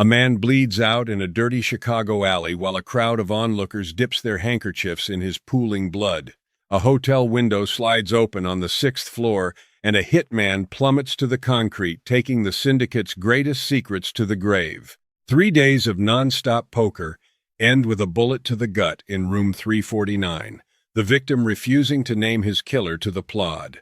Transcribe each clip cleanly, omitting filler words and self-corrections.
A man bleeds out in a dirty Chicago alley while a crowd of onlookers dips their handkerchiefs in his pooling blood. A hotel window slides open on the 6th floor, and a hitman plummets to the concrete, taking the syndicate's greatest secrets to the grave. 3 days of non-stop poker end with a bullet to the gut in room 349, the victim refusing to name his killer to the plod.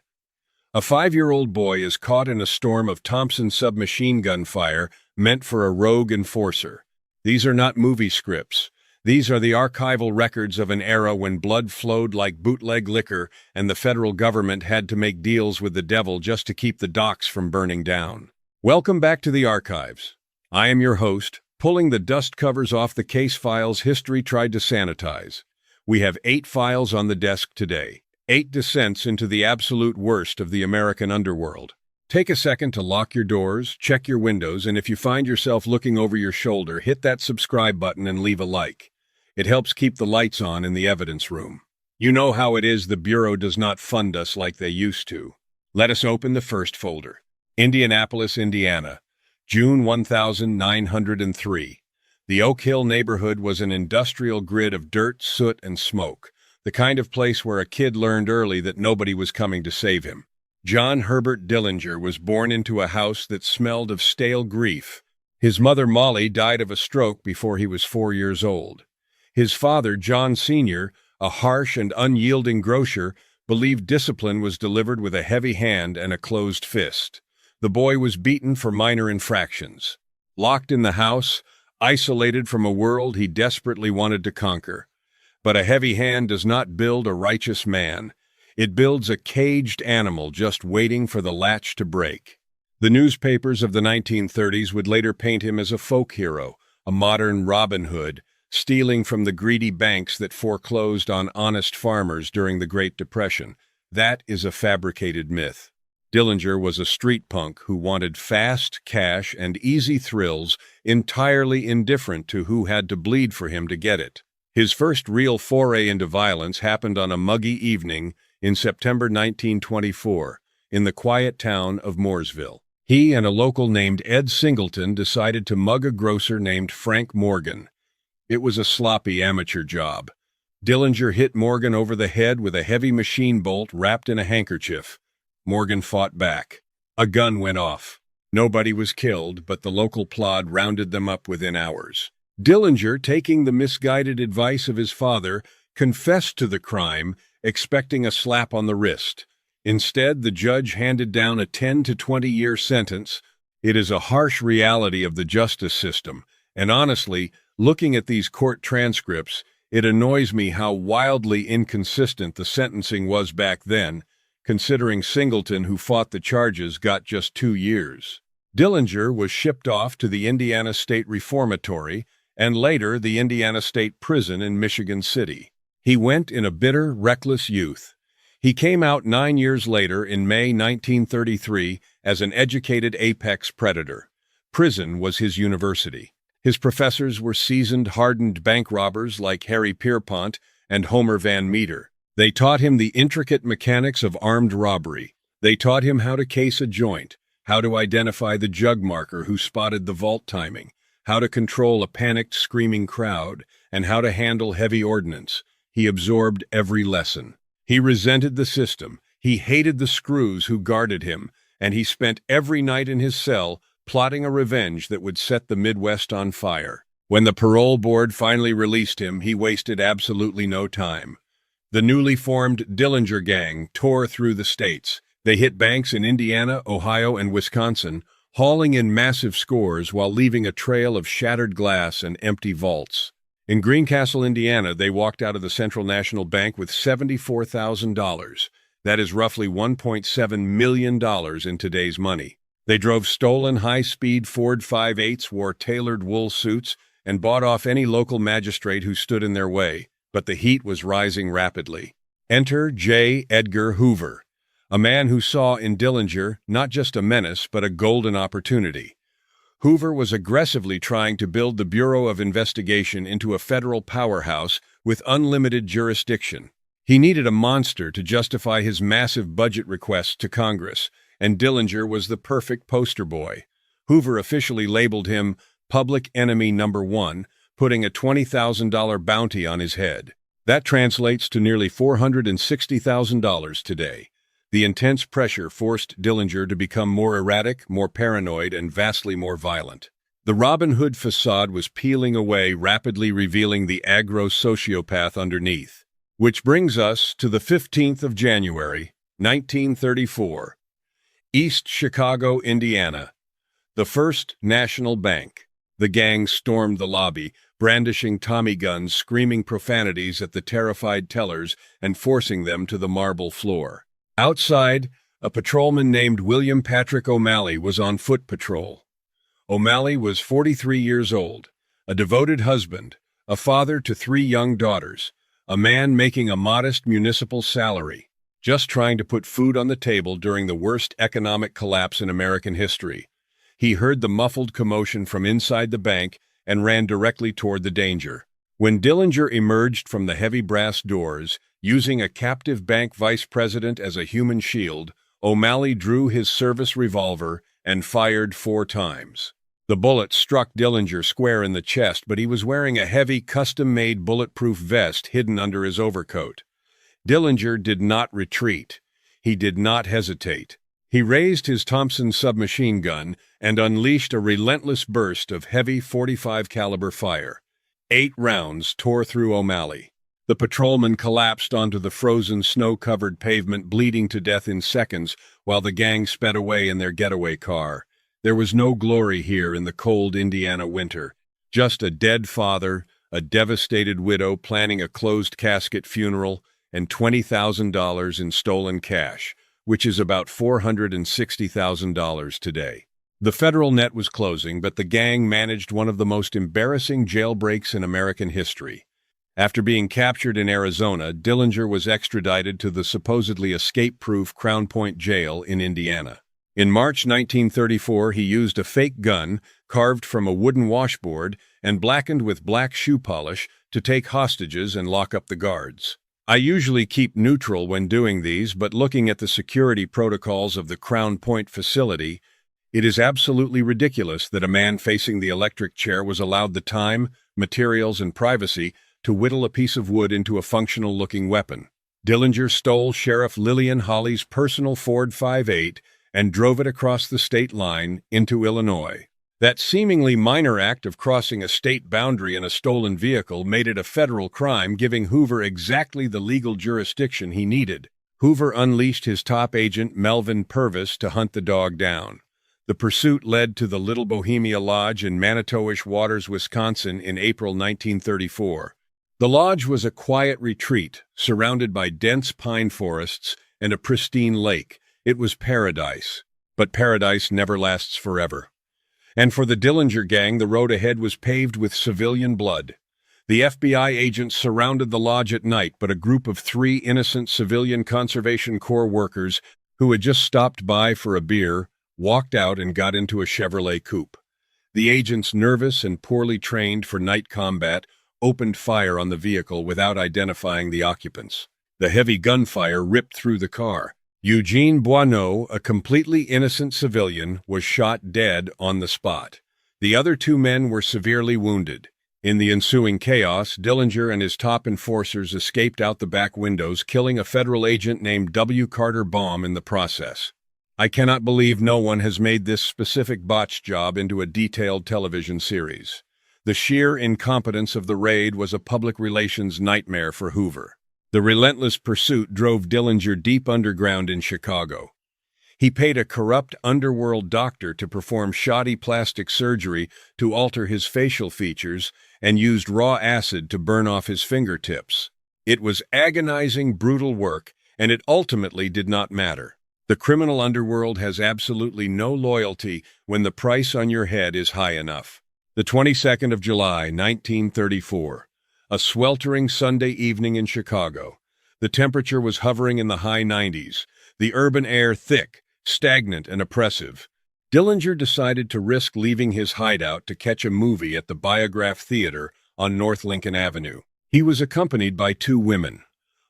A 5-year-old boy is caught in a storm of Thompson submachine gun fire meant for a rogue enforcer. These are not movie scripts. These are the archival records of an era when blood flowed like bootleg liquor and the federal government had to make deals with the devil just to keep the docks from burning down. Welcome back to the archives. I am your host, pulling the dust covers off the case files history tried to sanitize. We have 8 files on the desk today. 8 descents into the absolute worst of the American underworld. Take a second to lock your doors, check your windows, and if you find yourself looking over your shoulder, hit that subscribe button and leave a like. It helps keep the lights on in the evidence room. You know how it is, the Bureau does not fund us like they used to. Let us open the first folder. Indianapolis, Indiana, June 1903. The Oak Hill neighborhood was an industrial grid of dirt, soot, and smoke. The kind of place where a kid learned early that nobody was coming to save him. John Herbert Dillinger was born into a house that smelled of stale grief. His mother, Molly, died of a stroke before he was 4 years old. His father, John Sr., a harsh and unyielding grocer, believed discipline was delivered with a heavy hand and a closed fist. The boy was beaten for minor infractions. Locked in the house, isolated from a world he desperately wanted to conquer. But a heavy hand does not build a righteous man. It builds a caged animal just waiting for the latch to break. The newspapers of the 1930s would later paint him as a folk hero, a modern Robin Hood, stealing from the greedy banks that foreclosed on honest farmers during the Great Depression. That is a fabricated myth. Dillinger was a street punk who wanted fast cash and easy thrills, entirely indifferent to who had to bleed for him to get it. His first real foray into violence happened on a muggy evening in September 1924, in the quiet town of Mooresville. He and a local named Ed Singleton decided to mug a grocer named Frank Morgan. It was a sloppy amateur job. Dillinger hit Morgan over the head with a heavy machine bolt wrapped in a handkerchief. Morgan fought back. A gun went off. Nobody was killed, but the local plod rounded them up within hours. Dillinger, taking the misguided advice of his father, confessed to the crime, expecting a slap on the wrist. Instead, the judge handed down a 10 to 20-year sentence. It is a harsh reality of the justice system, and honestly, looking at these court transcripts, it annoys me how wildly inconsistent the sentencing was back then, considering Singleton, who fought the charges, got just 2 years. Dillinger was shipped off to the Indiana State Reformatory, and later the Indiana State Prison in Michigan City. He went in a bitter, reckless youth. He came out 9 years later in May 1933 as an educated apex predator. Prison was his university. His professors were seasoned, hardened bank robbers like Harry Pierpont and Homer Van Meter. They taught him the intricate mechanics of armed robbery. They taught him how to case a joint, how to identify the jug marker who spotted the vault timing, how to control a panicked, screaming crowd, and how to handle heavy ordnance. He absorbed every lesson. He resented the system. He hated the screws who guarded him, and he spent every night in his cell plotting a revenge that would set the Midwest on fire. When the parole board finally released him, he wasted absolutely no time. The newly formed Dillinger Gang tore through the states. They hit banks in Indiana, Ohio, and Wisconsin, hauling in massive scores while leaving a trail of shattered glass and empty vaults. In Greencastle, Indiana, they walked out of the Central National Bank with $74,000. That is roughly $1.7 million in today's money. They drove stolen high-speed Ford 5.8s, wore tailored wool suits, and bought off any local magistrate who stood in their way. But the heat was rising rapidly. Enter J. Edgar Hoover, a man who saw in Dillinger not just a menace, but a golden opportunity. Hoover was aggressively trying to build the Bureau of Investigation into a federal powerhouse with unlimited jurisdiction. He needed a monster to justify his massive budget requests to Congress, and Dillinger was the perfect poster boy. Hoover officially labeled him public enemy number one, putting a $20,000 bounty on his head. That translates to nearly $460,000 today. The intense pressure forced Dillinger to become more erratic, more paranoid, and vastly more violent. The Robin Hood facade was peeling away, rapidly revealing the aggro sociopath underneath. Which brings us to the 15th of January, 1934. East Chicago, Indiana. The First National Bank. The gang stormed the lobby, brandishing Tommy guns, screaming profanities at the terrified tellers and forcing them to the marble floor. Outside, a patrolman named William Patrick O'Malley was on foot patrol. O'Malley was 43 years old, a devoted husband, a father to 3 young daughters, a man making a modest municipal salary, just trying to put food on the table during the worst economic collapse in American history. He heard the muffled commotion from inside the bank and ran directly toward the danger. When Dillinger emerged from the heavy brass doors, using a captive bank vice president as a human shield, O'Malley drew his service revolver and fired 4 times. The bullet struck Dillinger square in the chest, but he was wearing a heavy, custom-made bulletproof vest hidden under his overcoat. Dillinger did not retreat. He did not hesitate. He raised his Thompson submachine gun and unleashed a relentless burst of heavy .45 caliber fire. 8 rounds tore through O'Malley. The patrolman collapsed onto the frozen, snow-covered pavement, bleeding to death in seconds, while the gang sped away in their getaway car. There was no glory here in the cold Indiana winter. Just a dead father, a devastated widow planning a closed-casket funeral, and $20,000 in stolen cash, which is about $460,000 today. The federal net was closing, but the gang managed one of the most embarrassing jailbreaks in American history. After being captured in Arizona, Dillinger was extradited to the supposedly escape-proof Crown Point Jail in Indiana. In March 1934, he used a fake gun, carved from a wooden washboard and blackened with black shoe polish, to take hostages and lock up the guards. I usually keep neutral when doing these, but looking at the security protocols of the Crown Point facility, it is absolutely ridiculous that a man facing the electric chair was allowed the time, materials, and privacy to whittle a piece of wood into a functional-looking weapon. Dillinger stole Sheriff Lillian Hawley's personal Ford 5.8 and drove it across the state line into Illinois. That seemingly minor act of crossing a state boundary in a stolen vehicle made it a federal crime, giving Hoover exactly the legal jurisdiction he needed. Hoover unleashed his top agent, Melvin Purvis, to hunt the dog down. The pursuit led to the Little Bohemia Lodge in Manitowish Waters, Wisconsin in April 1934. The lodge was a quiet retreat, surrounded by dense pine forests and a pristine lake. It was paradise, but paradise never lasts forever. And for the Dillinger gang, the road ahead was paved with civilian blood. The FBI agents surrounded the lodge at night, but a group of 3 innocent civilian Conservation Corps workers who had just stopped by for a beer walked out and got into a Chevrolet coupe. The agents, nervous and poorly trained for night combat, opened fire on the vehicle without identifying the occupants. The heavy gunfire ripped through the car. Eugene Boineau, a completely innocent civilian, was shot dead on the spot. The other 2 men were severely wounded. In the ensuing chaos, Dillinger and his top enforcers escaped out the back windows, killing a federal agent named W. Carter Baum in the process. I cannot believe no one has made this specific botch job into a detailed television series. The sheer incompetence of the raid was a public relations nightmare for Hoover. The relentless pursuit drove Dillinger deep underground in Chicago. He paid a corrupt underworld doctor to perform shoddy plastic surgery to alter his facial features and used raw acid to burn off his fingertips. It was agonizing, brutal work, and it ultimately did not matter. The criminal underworld has absolutely no loyalty when the price on your head is high enough. The 22nd of July, 1934. A sweltering Sunday evening in Chicago. The temperature was hovering in the high 90s, the urban air thick, stagnant, and oppressive. Dillinger decided to risk leaving his hideout to catch a movie at the Biograph Theater on North Lincoln Avenue. He was accompanied by 2 women.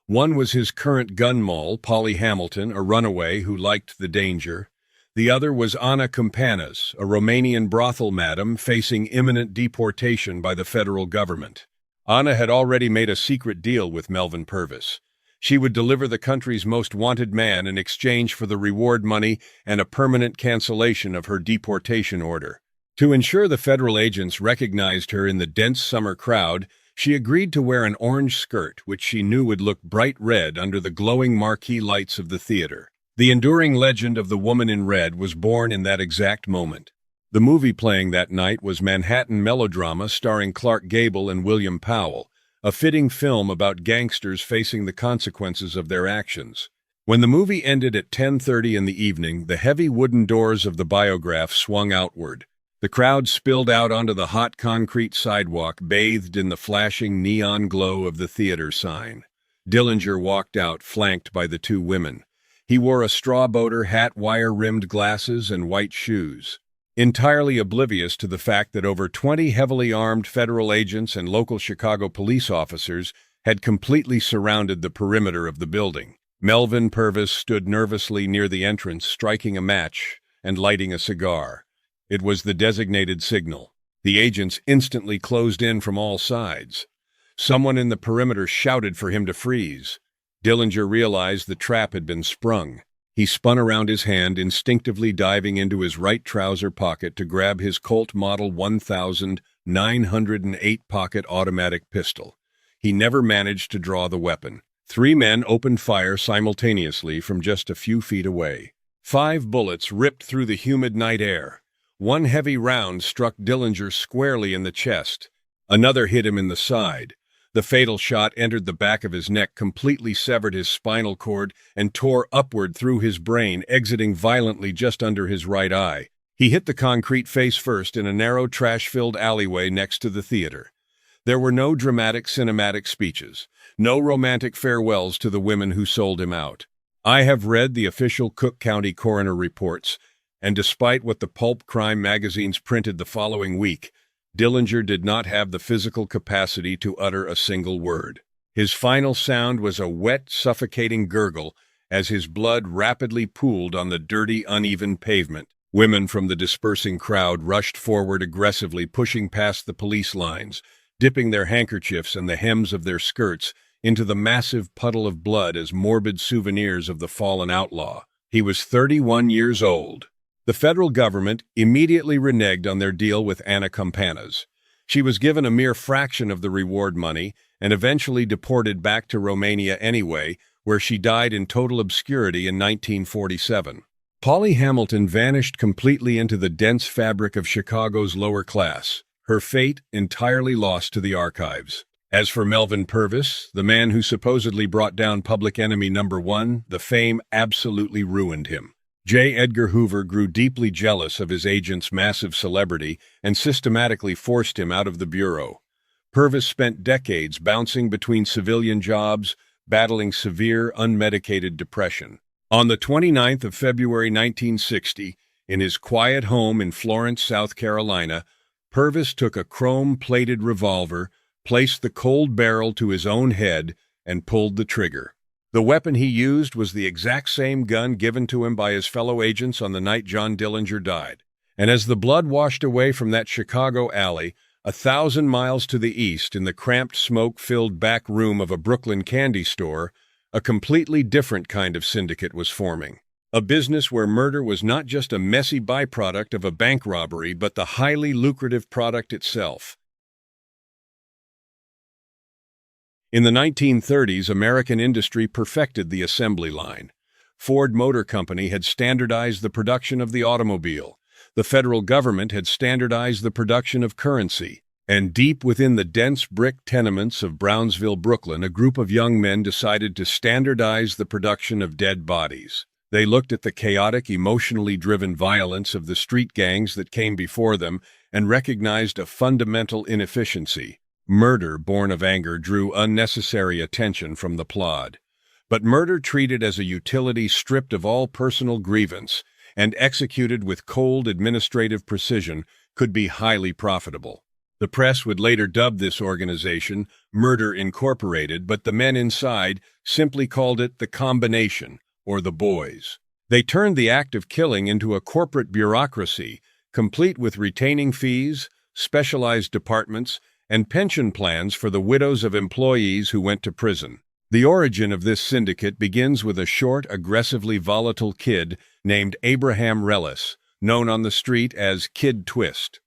One was his current gun moll, Polly Hamilton, a runaway who liked the danger. The other was Ana Campanas, a Romanian brothel madam facing imminent deportation by the federal government. Ana had already made a secret deal with Melvin Purvis. She would deliver the country's most wanted man in exchange for the reward money and a permanent cancellation of her deportation order. To ensure the federal agents recognized her in the dense summer crowd, she agreed to wear an orange skirt, which she knew would look bright red under the glowing marquee lights of the theater. The enduring legend of the woman in red was born in that exact moment. The movie playing that night was Manhattan Melodrama starring Clark Gable and William Powell, a fitting film about gangsters facing the consequences of their actions. When the movie ended at 10:30 in the evening, the heavy wooden doors of the biograph swung outward. The crowd spilled out onto the hot concrete sidewalk, bathed in the flashing neon glow of the theater sign. Dillinger walked out, flanked by the two women. He wore a straw-boater hat, wire-rimmed glasses, and white shoes. Entirely oblivious to the fact that over 20 heavily armed federal agents and local Chicago police officers had completely surrounded the perimeter of the building. Melvin Purvis stood nervously near the entrance, striking a match and lighting a cigar. It was the designated signal. The agents instantly closed in from all sides. Someone in the perimeter shouted for him to freeze. Dillinger realized the trap had been sprung. He spun around his hand, instinctively diving into his right trouser pocket to grab his Colt Model 1908 pocket automatic pistol. He never managed to draw the weapon. 3 men opened fire simultaneously from just a few feet away. 5 bullets ripped through the humid night air. One heavy round struck Dillinger squarely in the chest. Another hit him in the side. The fatal shot entered the back of his neck, completely severed his spinal cord, and tore upward through his brain, exiting violently just under his right eye. He hit the concrete face first in a narrow, trash-filled alleyway next to the theater. There were no dramatic cinematic speeches, no romantic farewells to the women who sold him out. I have read the official Cook County coroner reports, and despite what the pulp crime magazines printed the following week, Dillinger did not have the physical capacity to utter a single word. His final sound was a wet, suffocating gurgle as his blood rapidly pooled on the dirty, uneven pavement. Women from the dispersing crowd rushed forward aggressively, pushing past the police lines, dipping their handkerchiefs and the hems of their skirts into the massive puddle of blood as morbid souvenirs of the fallen outlaw. He was 31 years old. The federal government immediately reneged on their deal with Ana Campanas. She was given a mere fraction of the reward money and eventually deported back to Romania anyway, where she died in total obscurity in 1947. Polly Hamilton vanished completely into the dense fabric of Chicago's lower class, her fate entirely lost to the archives. As for Melvin Purvis, the man who supposedly brought down public enemy number 1, the fame absolutely ruined him. J. Edgar Hoover grew deeply jealous of his agent's massive celebrity and systematically forced him out of the bureau. Purvis spent decades bouncing between civilian jobs, battling severe, unmedicated depression. On the 29th of February 1960, in his quiet home in Florence, South Carolina, Purvis took a chrome-plated revolver, placed the cold barrel to his own head, and pulled the trigger. The weapon he used was the exact same gun given to him by his fellow agents on the night John Dillinger died. And as the blood washed away from that Chicago alley, 1,000 miles to the east, in the cramped, smoke-filled back room of a Brooklyn candy store, a completely different kind of syndicate was forming. A business where murder was not just a messy byproduct of a bank robbery, but the highly lucrative product itself. In the 1930s, American industry perfected the assembly line. Ford Motor Company had standardized the production of the automobile. The federal government had standardized the production of currency. And deep within the dense brick tenements of Brownsville, Brooklyn, a group of young men decided to standardize the production of dead bodies. They looked at the chaotic, emotionally driven violence of the street gangs that came before them and recognized a fundamental inefficiency. Murder born of anger drew unnecessary attention from the plot. But murder treated as a utility stripped of all personal grievance and executed with cold administrative precision could be highly profitable. The press would later dub this organization Murder Incorporated, but the men inside simply called it the Combination or the Boys. They turned the act of killing into a corporate bureaucracy, complete with retaining fees, specialized departments, and pension plans for the widows of employees who went to prison. The origin of this syndicate begins with a short, aggressively volatile kid named Abraham Rellis, known on the street as Kid Twist.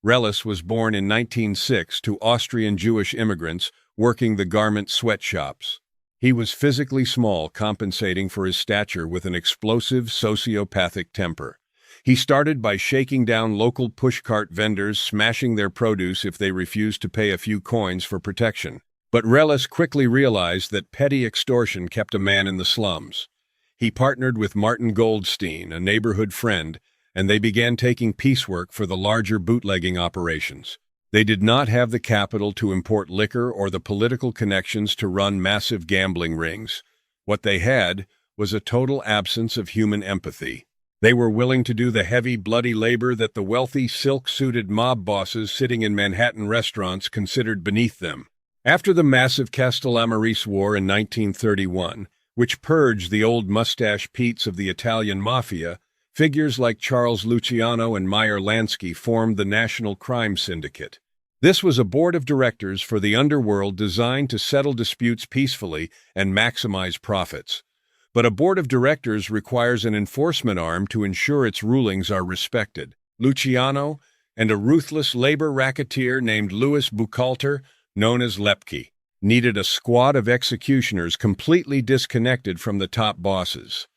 Rellis was born in 1906 to Austrian Jewish immigrants working the garment sweatshops. He was physically small, compensating for his stature with an explosive, sociopathic temper. He started by shaking down local pushcart vendors, smashing their produce if they refused to pay a few coins for protection. But Rellis quickly realized that petty extortion kept a man in the slums. He partnered with Martin Goldstein, a neighborhood friend, and they began taking piecework for the larger bootlegging operations. They did not have the capital to import liquor or the political connections to run massive gambling rings. What they had was a total absence of human empathy. They were willing to do the heavy, bloody labor that the wealthy, silk-suited mob bosses sitting in Manhattan restaurants considered beneath them. After the massive Castellammarese War in 1931, which purged the old mustache Petes of the Italian mafia, figures like Charles Luciano and Meyer Lansky formed the National Crime Syndicate. This was a board of directors for the Underworld designed to settle disputes peacefully and maximize profits. But a board of directors requires an enforcement arm to ensure its rulings are respected. Luciano and a ruthless labor racketeer named Louis Buchalter, known as Lepke, needed a squad of executioners completely disconnected from the top bosses.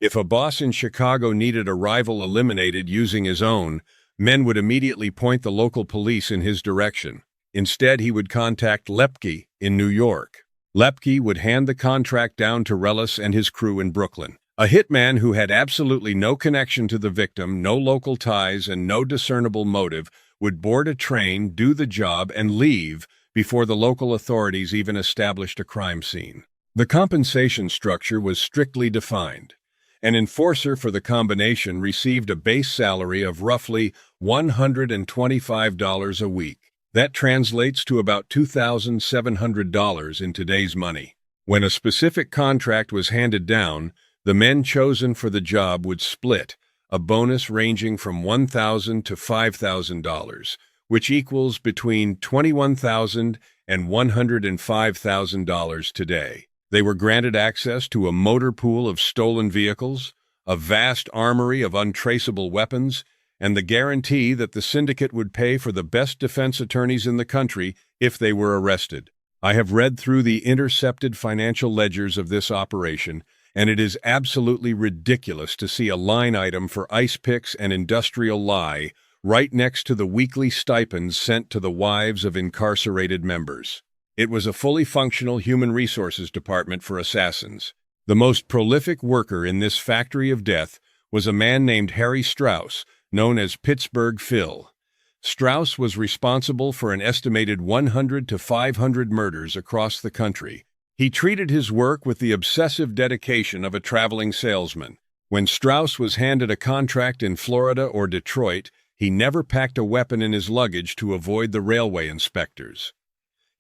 If a boss in Chicago needed a rival eliminated using his own, men would immediately point the local police in his direction. Instead, he would contact Lepke in New York. Lepke would hand the contract down to Rellis and his crew in Brooklyn. A hitman who had absolutely no connection to the victim, no local ties, and no discernible motive would board a train, do the job, and leave before the local authorities even established a crime scene. The compensation structure was strictly defined. An enforcer for the combination received a base salary of roughly $125 a week. That translates to about $2,700 in today's money. When a specific contract was handed down, the men chosen for the job would split, a bonus ranging from $1,000 to $5,000, which equals between $21,000 and $105,000 today. They were granted access to a motor pool of stolen vehicles, a vast armory of untraceable weapons, and the guarantee that the syndicate would pay for the best defense attorneys in the country if they were arrested. I have read through the intercepted financial ledgers of this operation, and it is absolutely ridiculous to see a line item for ice picks and industrial lye right next to the weekly stipends sent to the wives of incarcerated members. It was a fully functional human resources department for assassins. The most prolific worker in this factory of death was a man named Harry Strauss, known as Pittsburgh Phil. Strauss was responsible for an estimated 100 to 500 murders across the country. He treated his work with the obsessive dedication of a traveling salesman. When Strauss was handed a contract in Florida or Detroit, he never packed a weapon in his luggage to avoid the railway inspectors.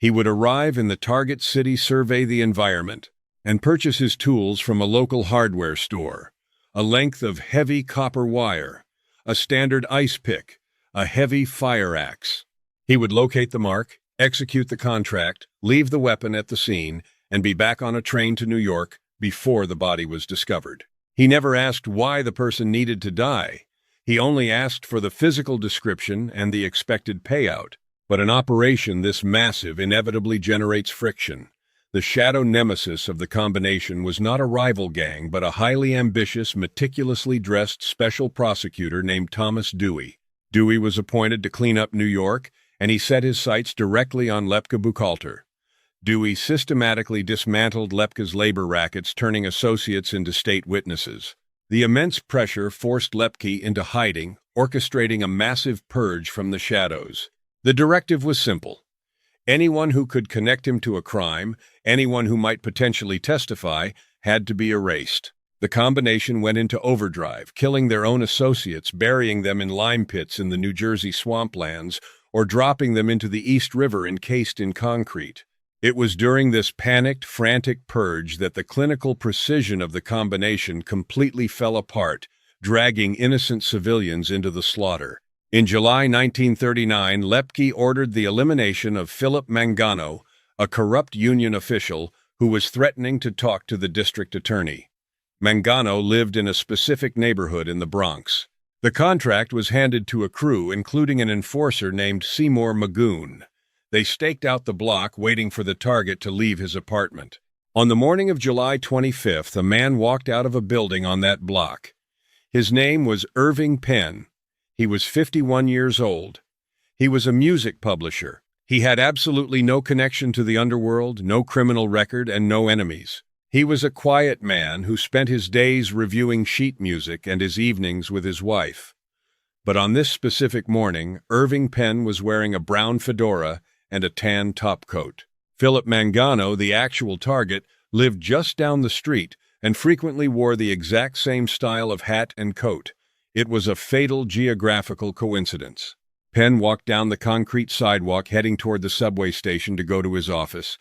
He would arrive in the target city, survey the environment, and purchase his tools from a local hardware store. A length of heavy copper wire, a standard ice pick, a heavy fire axe. He would locate the mark, execute the contract, leave the weapon at the scene, and be back on a train to New York before the body was discovered. He never asked why the person needed to die. He only asked for the physical description and the expected payout. But an operation this massive inevitably generates friction. The shadow nemesis of the combination was not a rival gang, but a highly ambitious, meticulously dressed special prosecutor named Thomas Dewey. Dewey was appointed to clean up New York, and he set his sights directly on Lepke Buchalter. Dewey systematically dismantled Lepke's labor rackets, turning associates into state witnesses. The immense pressure forced Lepke into hiding, orchestrating a massive purge from the shadows. The directive was simple. Anyone who could connect him to a crime, anyone who might potentially testify, had to be erased. The combination went into overdrive, killing their own associates, burying them in lime pits in the New Jersey swamplands, or dropping them into the East River encased in concrete. It was during this panicked, frantic purge that the clinical precision of the combination completely fell apart, dragging innocent civilians into the slaughter. In July 1939, Lepke ordered the elimination of Philip Mangano, a corrupt union official who was threatening to talk to the district attorney. Mangano lived in a specific neighborhood in the Bronx. The contract was handed to a crew, including an enforcer named Seymour Magoon. They staked out the block, waiting for the target to leave his apartment. On the morning of July 25th, a man walked out of a building on that block. His name was Irving Penn. He was 51 years old. He was a music publisher. He had absolutely no connection to the underworld, no criminal record, and no enemies. He was a quiet man who spent his days reviewing sheet music and his evenings with his wife. But on this specific morning, Irving Penn was wearing a brown fedora and a tan topcoat. Philip Mangano, the actual target, lived just down the street and frequently wore the exact same style of hat and coat. It was a fatal geographical coincidence. Penn walked down the concrete sidewalk heading toward the subway station to go to his office.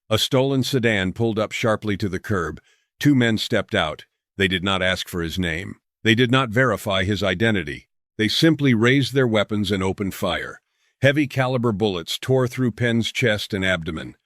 A stolen sedan pulled up sharply to the curb. Two men stepped out. They did not ask for his name. They did not verify his identity. They simply raised their weapons and opened fire. Heavy caliber bullets tore through Penn's chest and abdomen.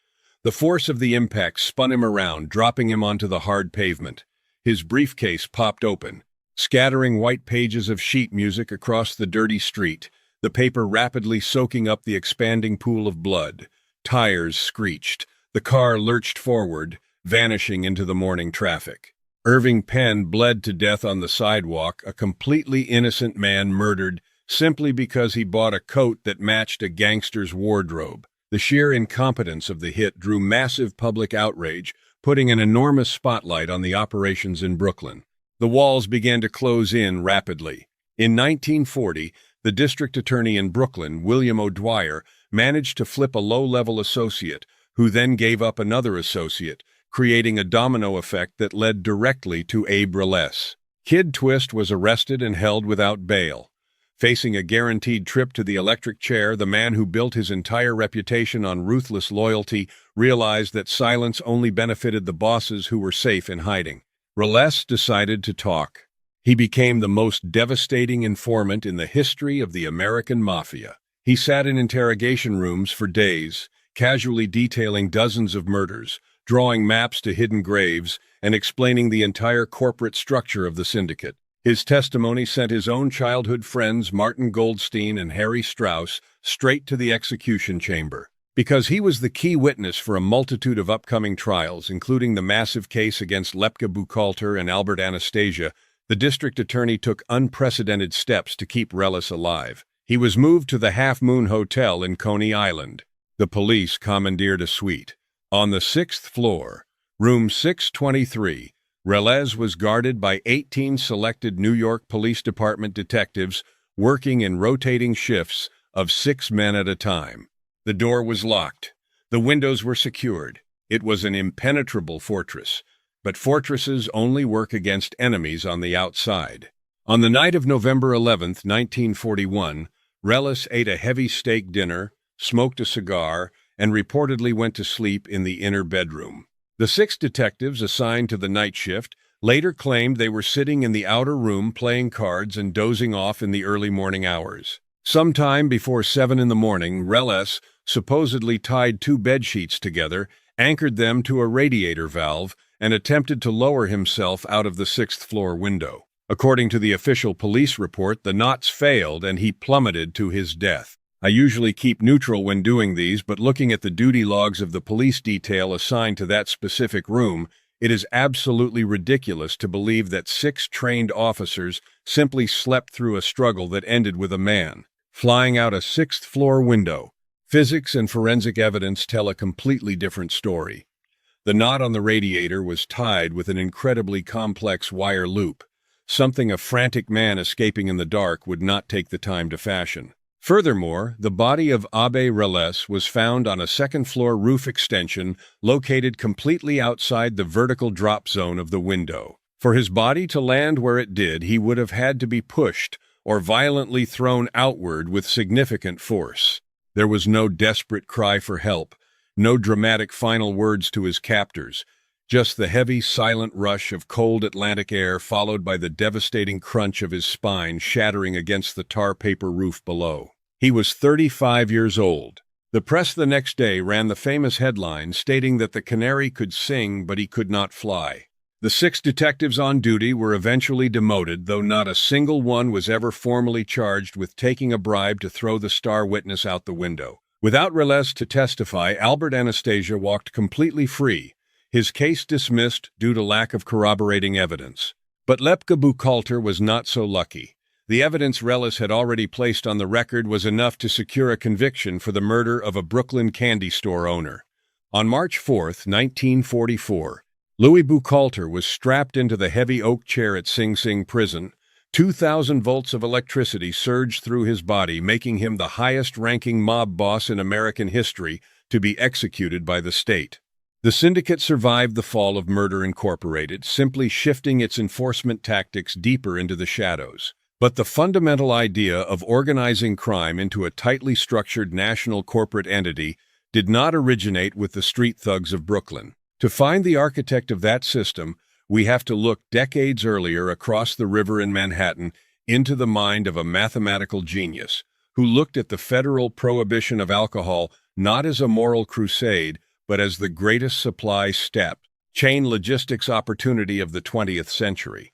The force of the impact spun him around, dropping him onto the hard pavement. His briefcase popped open, scattering white pages of sheet music across the dirty street, the paper rapidly soaking up the expanding pool of blood. Tires screeched. The car lurched forward, vanishing into the morning traffic. Irving Penn bled to death on the sidewalk, a completely innocent man murdered simply because he bought a coat that matched a gangster's wardrobe. The sheer incompetence of the hit drew massive public outrage, putting an enormous spotlight on the operations in Brooklyn. The walls began to close in rapidly. In 1940, the district attorney in Brooklyn, William O'Dwyer, managed to flip a low-level associate, who then gave up another associate, creating a domino effect that led directly to Abe Reless. Kid Twist was arrested and held without bail. Facing a guaranteed trip to the electric chair, the man who built his entire reputation on ruthless loyalty realized that silence only benefited the bosses who were safe in hiding. Reless decided to talk. He became the most devastating informant in the history of the American Mafia. He sat in interrogation rooms for days, casually detailing dozens of murders, drawing maps to hidden graves, and explaining the entire corporate structure of the syndicate. His testimony sent his own childhood friends Martin Goldstein and Harry Strauss straight to the execution chamber. Because he was the key witness for a multitude of upcoming trials, including the massive case against Lepke Buchalter and Albert Anastasia, the district attorney took unprecedented steps to keep Reless alive. He was moved to the Half Moon Hotel in Coney Island. The police commandeered a suite. On the 6th floor, room 623, Reless was guarded by 18 selected New York Police Department detectives working in rotating shifts of 6 men at a time. The door was locked. The windows were secured. It was an impenetrable fortress, but fortresses only work against enemies on the outside. On the night of November 11th, 1941, Reless ate a heavy steak dinner, smoked a cigar, and reportedly went to sleep in the inner bedroom. The 6 detectives assigned to the night shift later claimed they were sitting in the outer room playing cards and dozing off in the early morning hours. Sometime before 7 in the morning, Reless supposedly tied 2 bedsheets together, anchored them to a radiator valve, and attempted to lower himself out of the 6th floor window. According to the official police report, the knots failed and he plummeted to his death. I usually keep neutral when doing these, but looking at the duty logs of the police detail assigned to that specific room, it is absolutely ridiculous to believe that 6 trained officers simply slept through a struggle that ended with a man flying out a 6th floor window. Physics and forensic evidence tell a completely different story. The knot on the radiator was tied with an incredibly complex wire loop, something a frantic man escaping in the dark would not take the time to fashion. Furthermore, the body of Abe Reless was found on a 2nd-floor roof extension located completely outside the vertical drop zone of the window. For his body to land where it did, he would have had to be pushed or violently thrown outward with significant force. There was no desperate cry for help, No dramatic final words to his captors, just the heavy, silent rush of cold Atlantic air followed by the devastating crunch of his spine shattering against the tar paper roof below. He was 35 years old. The press the next day ran the famous headline stating that the canary could sing but he could not fly. The 6 detectives on duty were eventually demoted, though not a single one was ever formally charged with taking a bribe to throw the star witness out the window. Without Relez to testify, Albert Anastasia walked completely free, his case dismissed due to lack of corroborating evidence. But Lepke Buchalter was not so lucky. The evidence Relez had already placed on the record was enough to secure a conviction for the murder of a Brooklyn candy store owner. On March 4, 1944, Louis Buchalter was strapped into the heavy oak chair at Sing Sing prison. 2,000 volts of electricity surged through his body, making him the highest-ranking mob boss in American history to be executed by the state. The syndicate survived the fall of Murder Incorporated, simply shifting its enforcement tactics deeper into the shadows. But the fundamental idea of organizing crime into a tightly structured national corporate entity did not originate with the street thugs of Brooklyn. To find the architect of that system, we have to look decades earlier across the river in Manhattan into the mind of a mathematical genius who looked at the federal prohibition of alcohol not as a moral crusade, but as the greatest supply step, chain logistics opportunity of the 20th century.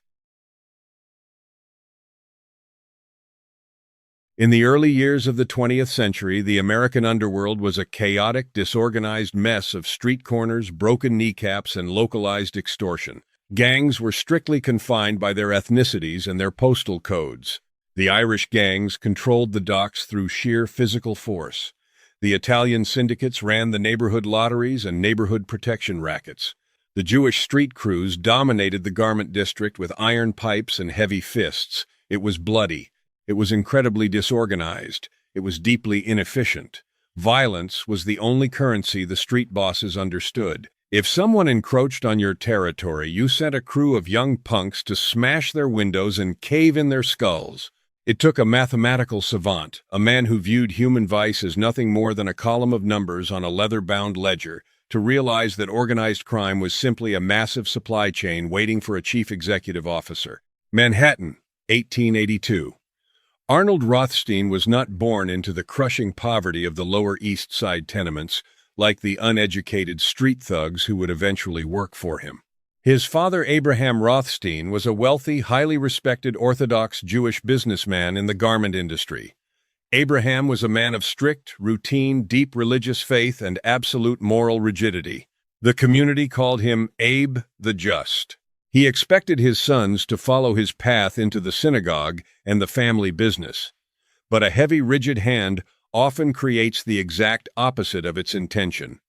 In the early years of the 20th century, the American underworld was a chaotic, disorganized mess of street corners, broken kneecaps, and localized extortion. Gangs were strictly confined by their ethnicities and their postal codes. The Irish gangs controlled the docks through sheer physical force. The Italian syndicates ran the neighborhood lotteries and neighborhood protection rackets. The Jewish street crews dominated the garment district with iron pipes and heavy fists. It was bloody. It was incredibly disorganized. It was deeply inefficient. Violence was the only currency the street bosses understood. If someone encroached on your territory, you sent a crew of young punks to smash their windows and cave in their skulls. It took a mathematical savant, a man who viewed human vice as nothing more than a column of numbers on a leather-bound ledger, to realize that organized crime was simply a massive supply chain waiting for a chief executive officer. Manhattan, 1882. Arnold Rothstein was not born into the crushing poverty of the Lower East Side tenements, like the uneducated street thugs who would eventually work for him. His father, Abraham Rothstein, was a wealthy, highly respected Orthodox Jewish businessman in the garment industry. Abraham was a man of strict, routine, deep religious faith and absolute moral rigidity. The community called him Abe the Just. He expected his sons to follow his path into the synagogue and the family business. But a heavy, rigid hand often creates the exact opposite of its intention.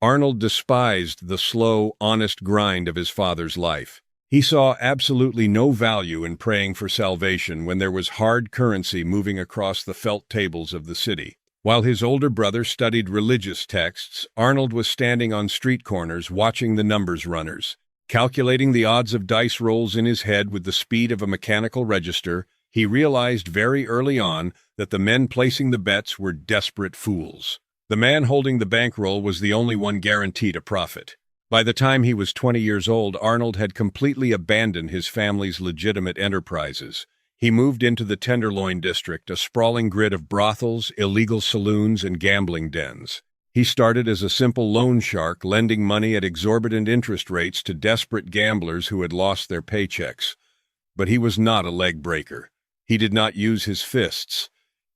Arnold despised the slow, honest grind of his father's life. He saw absolutely no value in praying for salvation when there was hard currency moving across the felt tables of the city. While his older brother studied religious texts, Arnold was standing on street corners watching the numbers runners. Calculating the odds of dice rolls in his head with the speed of a mechanical register, he realized very early on that the men placing the bets were desperate fools. The man holding the bankroll was the only one guaranteed a profit. By the time he was 20 years old, Arnold had completely abandoned his family's legitimate enterprises. He moved into the Tenderloin district, a sprawling grid of brothels, illegal saloons, and gambling dens. He started as a simple loan shark, lending money at exorbitant interest rates to desperate gamblers who had lost their paychecks. But he was not a leg breaker. He did not use his fists.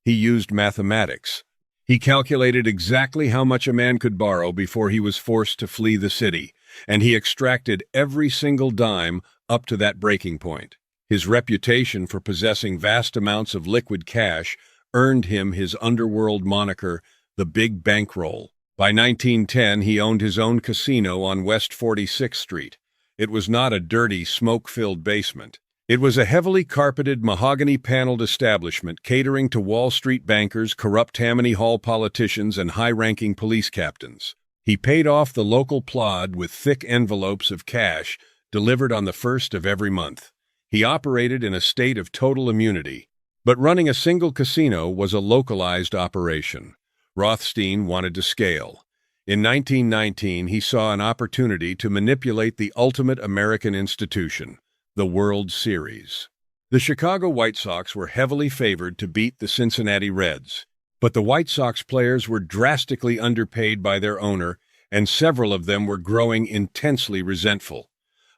He used mathematics. He calculated exactly how much a man could borrow before he was forced to flee the city, and he extracted every single dime up to that breaking point. His reputation for possessing vast amounts of liquid cash earned him his underworld moniker, the Big Bankroll. By 1910, he owned his own casino on West 46th Street. It was not a dirty, smoke-filled basement. It was a heavily carpeted, mahogany-paneled establishment catering to Wall Street bankers, corrupt Tammany Hall politicians, and high-ranking police captains. He paid off the local plod with thick envelopes of cash delivered on the first of every month. He operated in a state of total immunity. But running a single casino was a localized operation. Rothstein wanted to scale. In 1919, he saw an opportunity to manipulate the ultimate American institution, the World Series. The Chicago White Sox were heavily favored to beat the Cincinnati Reds, but the White Sox players were drastically underpaid by their owner, and several of them were growing intensely resentful.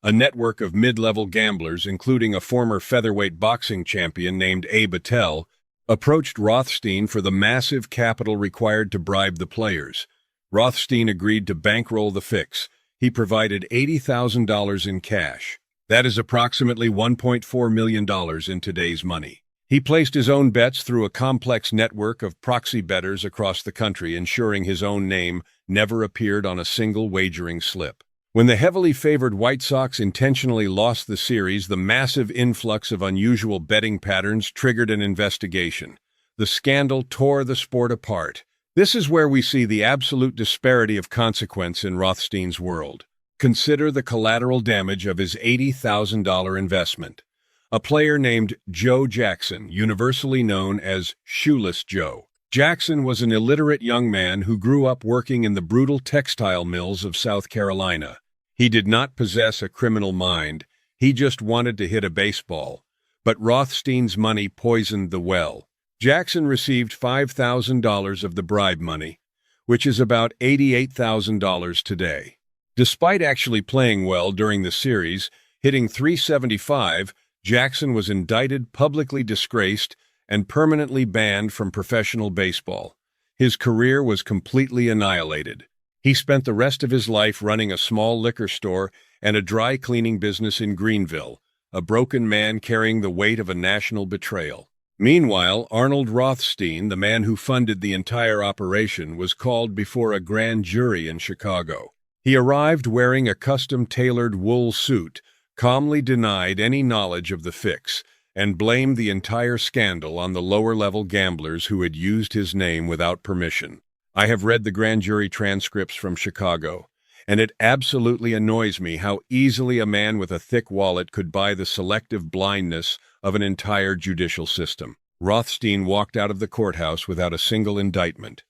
A network of mid-level gamblers, including a former featherweight boxing champion named Abe Attell, approached Rothstein for the massive capital required to bribe the players. Rothstein agreed to bankroll the fix. He provided $80,000 in cash. That is approximately $1.4 million in today's money. He placed his own bets through a complex network of proxy bettors across the country, ensuring his own name never appeared on a single wagering slip. When the heavily favored White Sox intentionally lost the series, the massive influx of unusual betting patterns triggered an investigation. The scandal tore the sport apart. This is where we see the absolute disparity of consequence in Rothstein's world. Consider the collateral damage of his $80,000 investment. A player named Joe Jackson, universally known as Shoeless Joe. Jackson was an illiterate young man who grew up working in the brutal textile mills of South Carolina. He did not possess a criminal mind. He just wanted to hit a baseball. But Rothstein's money poisoned the well. Jackson received $5,000 of the bribe money, which is about $88,000 today. Despite actually playing well during the series, hitting .375, Jackson was indicted, publicly disgraced, and permanently banned from professional baseball. His career was completely annihilated. He spent the rest of his life running a small liquor store and a dry cleaning business in Greenville, a broken man carrying the weight of a national betrayal. Meanwhile, Arnold Rothstein, the man who funded the entire operation, was called before a grand jury in Chicago. He arrived wearing a custom-tailored wool suit, calmly denied any knowledge of the fix, and blamed the entire scandal on the lower-level gamblers who had used his name without permission. I have read the grand jury transcripts from Chicago, and it absolutely annoys me how easily a man with a thick wallet could buy the selective blindness of an entire judicial system. Rothstein walked out of the courthouse without a single indictment.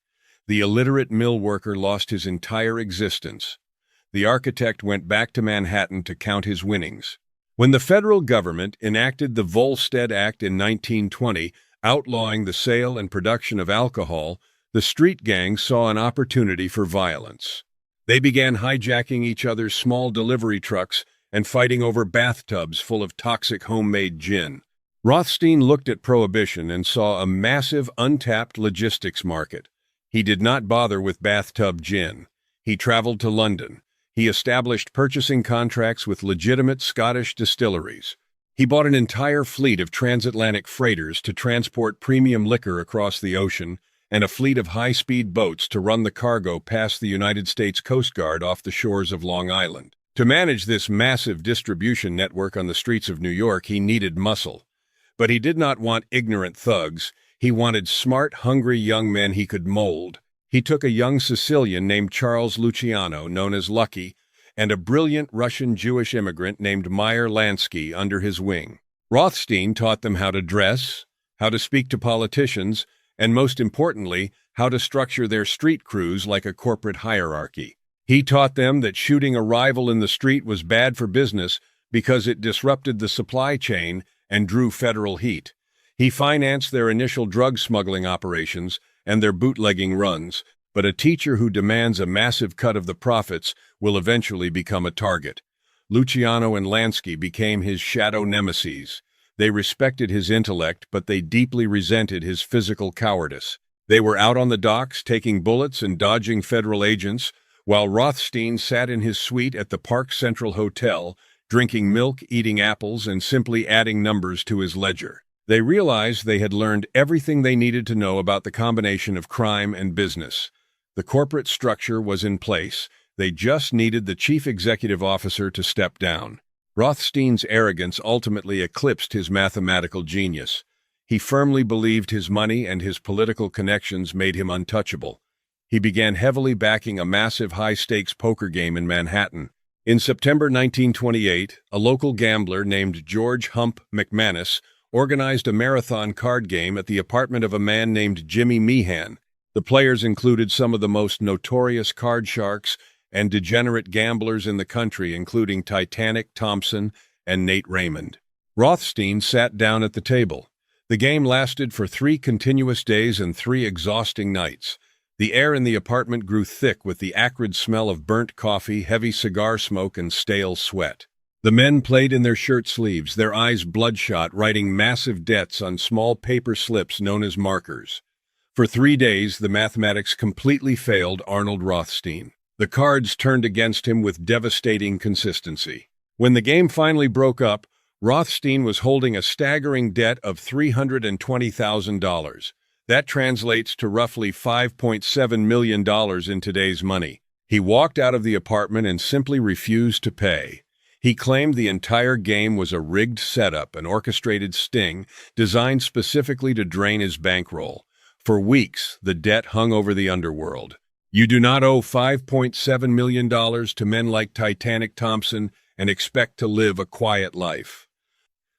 The illiterate mill worker lost his entire existence. The architect went back to Manhattan to count his winnings. When the federal government enacted the Volstead Act in 1920, outlawing the sale and production of alcohol, the street gangs saw an opportunity for violence. They began hijacking each other's small delivery trucks and fighting over bathtubs full of toxic homemade gin. Rothstein looked at prohibition and saw a massive, untapped logistics market. He did not bother with bathtub gin. He traveled to London. He established purchasing contracts with legitimate Scottish distilleries. He bought an entire fleet of transatlantic freighters to transport premium liquor across the ocean and a fleet of high-speed boats to run the cargo past the United States Coast Guard off the shores of Long Island. To manage this massive distribution network on the streets of New York, he needed muscle. But he did not want ignorant thugs. He wanted smart, hungry young men he could mold. He took a young Sicilian named Charles Luciano, known as Lucky, and a brilliant Russian Jewish immigrant named Meyer Lansky under his wing. Rothstein taught them how to dress, how to speak to politicians, and most importantly, how to structure their street crews like a corporate hierarchy. He taught them that shooting a rival in the street was bad for business because it disrupted the supply chain and drew federal heat. He financed their initial drug smuggling operations and their bootlegging runs, but a teacher who demands a massive cut of the profits will eventually become a target. Luciano and Lansky became his shadow nemeses. They respected his intellect, but they deeply resented his physical cowardice. They were out on the docks, taking bullets and dodging federal agents, while Rothstein sat in his suite at the Park Central Hotel, drinking milk, eating apples, and simply adding numbers to his ledger. They realized they had learned everything they needed to know about the combination of crime and business. The corporate structure was in place. They just needed the chief executive officer to step down. Rothstein's arrogance ultimately eclipsed his mathematical genius. He firmly believed his money and his political connections made him untouchable. He began heavily backing a massive high-stakes poker game in Manhattan. In September 1928, a local gambler named George Hump McManus organized a marathon card game at the apartment of a man named Jimmy Meehan. The players included some of the most notorious card sharks and degenerate gamblers in the country, including Titanic Thompson and Nate Raymond. Rothstein sat down at the table. The game lasted for 3 continuous days and 3 exhausting nights. The air in the apartment grew thick with the acrid smell of burnt coffee, heavy cigar smoke, and stale sweat. The men played in their shirt sleeves, their eyes bloodshot, writing massive debts on small paper slips known as markers. For 3 days, the mathematics completely failed Arnold Rothstein. The cards turned against him with devastating consistency. When the game finally broke up, Rothstein was holding a staggering debt of $320,000. That translates to roughly $5.7 million in today's money. He walked out of the apartment and simply refused to pay. He claimed the entire game was a rigged setup, an orchestrated sting designed specifically to drain his bankroll. For weeks, the debt hung over the underworld. You do not owe $5.7 million to men like Titanic Thompson and expect to live a quiet life.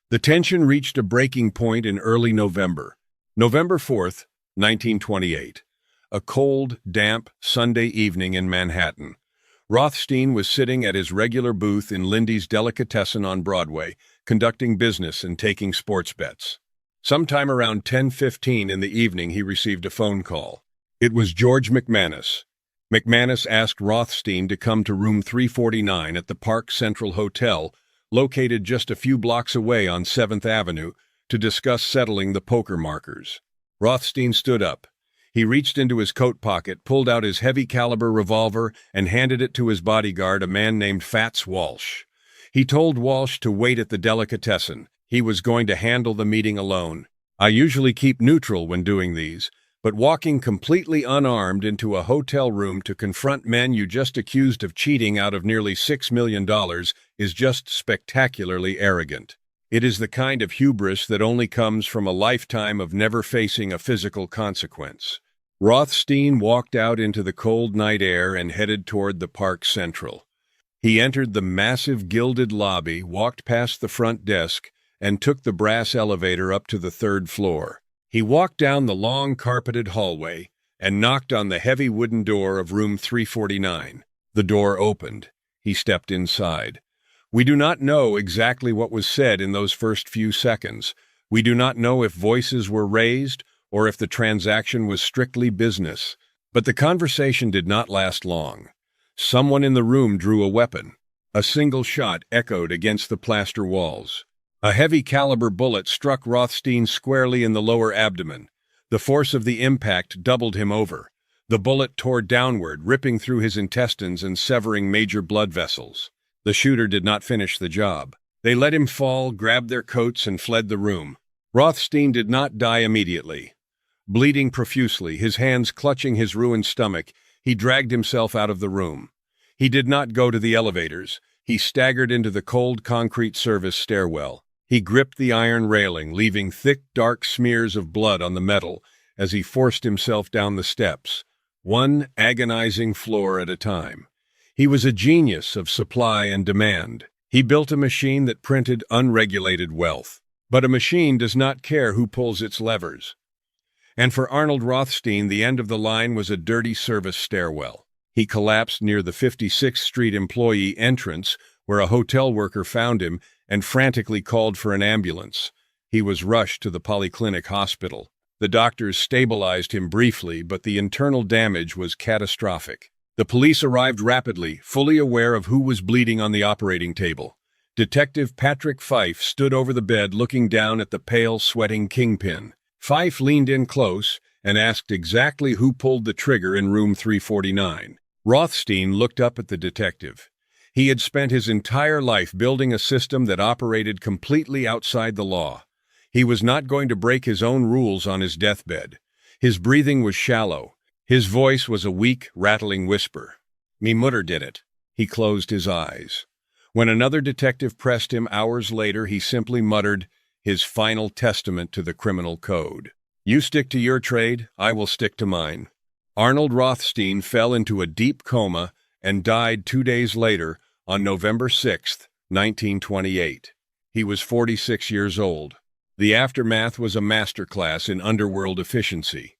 The tension reached a breaking point in early November. November 4th, 1928. A cold, damp Sunday evening in Manhattan. Rothstein was sitting at his regular booth in Lindy's Delicatessen on Broadway, conducting business and taking sports bets. Sometime around 10:15 in the evening, he received a phone call. It was George McManus. McManus asked Rothstein to come to room 349 at the Park Central Hotel, located just a few blocks away on 7th Avenue, to discuss settling the poker markers. Rothstein stood up. He reached into his coat pocket, pulled out his heavy-caliber revolver, and handed it to his bodyguard, a man named Fats Walsh. He told Walsh to wait at the delicatessen. He was going to handle the meeting alone. I usually keep neutral when doing these, but walking completely unarmed into a hotel room to confront men you just accused of cheating out of nearly $6 million is just spectacularly arrogant. It is the kind of hubris that only comes from a lifetime of never facing a physical consequence. Rothstein walked out into the cold night air and headed toward the Park Central. He entered the massive gilded lobby, walked past the front desk, and took the brass elevator up to the 3rd floor. He walked down the long carpeted hallway and knocked on the heavy wooden door of room 349. The door opened. He stepped inside. We do not know exactly what was said in those first few seconds. We do not know if voices were raised or if the transaction was strictly business. But the conversation did not last long. Someone in the room drew a weapon. A single shot echoed against the plaster walls. A heavy-caliber bullet struck Rothstein squarely in the lower abdomen. The force of the impact doubled him over. The bullet tore downward, ripping through his intestines and severing major blood vessels. The shooter did not finish the job. They let him fall, grabbed their coats, and fled the room. Rothstein did not die immediately. Bleeding profusely, his hands clutching his ruined stomach, he dragged himself out of the room. He did not go to the elevators. He staggered into the cold concrete service stairwell. He gripped the iron railing, leaving thick, dark smears of blood on the metal as he forced himself down the steps, one agonizing floor at a time. He was a genius of supply and demand. He built a machine that printed unregulated wealth. But a machine does not care who pulls its levers. And for Arnold Rothstein, the end of the line was a dirty service stairwell. He collapsed near the 56th Street employee entrance, where a hotel worker found him and frantically called for an ambulance. He was rushed to the polyclinic hospital. The doctors stabilized him briefly, but the internal damage was catastrophic. The police arrived rapidly, fully aware of who was bleeding on the operating table. Detective Patrick Fife stood over the bed looking down at the pale, sweating kingpin. Fife leaned in close and asked exactly who pulled the trigger in room 349. Rothstein looked up at the detective. He had spent his entire life building a system that operated completely outside the law. He was not going to break his own rules on his deathbed. His breathing was shallow. His voice was a weak, rattling whisper. "Me mutter did it." He closed his eyes. When another detective pressed him hours later, he simply muttered his final testament to the criminal code. "You stick to your trade, I will stick to mine." Arnold Rothstein fell into a deep coma and died 2 days later on November 6, 1928. He was 46 years old. The aftermath was a masterclass in underworld efficiency.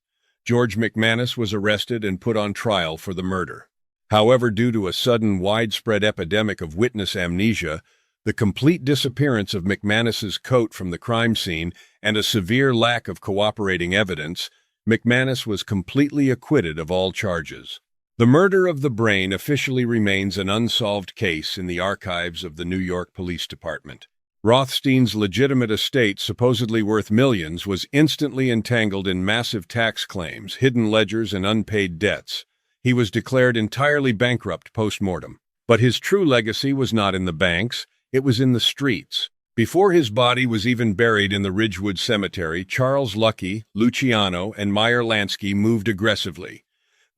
George McManus was arrested and put on trial for the murder. However, due to a sudden, widespread epidemic of witness amnesia, the complete disappearance of McManus's coat from the crime scene, and a severe lack of cooperating evidence, McManus was completely acquitted of all charges. The murder of the Brain officially remains an unsolved case in the archives of the New York Police Department. Rothstein's legitimate estate, supposedly worth millions, was instantly entangled in massive tax claims, hidden ledgers, and unpaid debts. He was declared entirely bankrupt post-mortem. But his true legacy was not in the banks, it was in the streets. Before his body was even buried in the Ridgewood Cemetery, Charles Lucky, Luciano, and Meyer Lansky moved aggressively.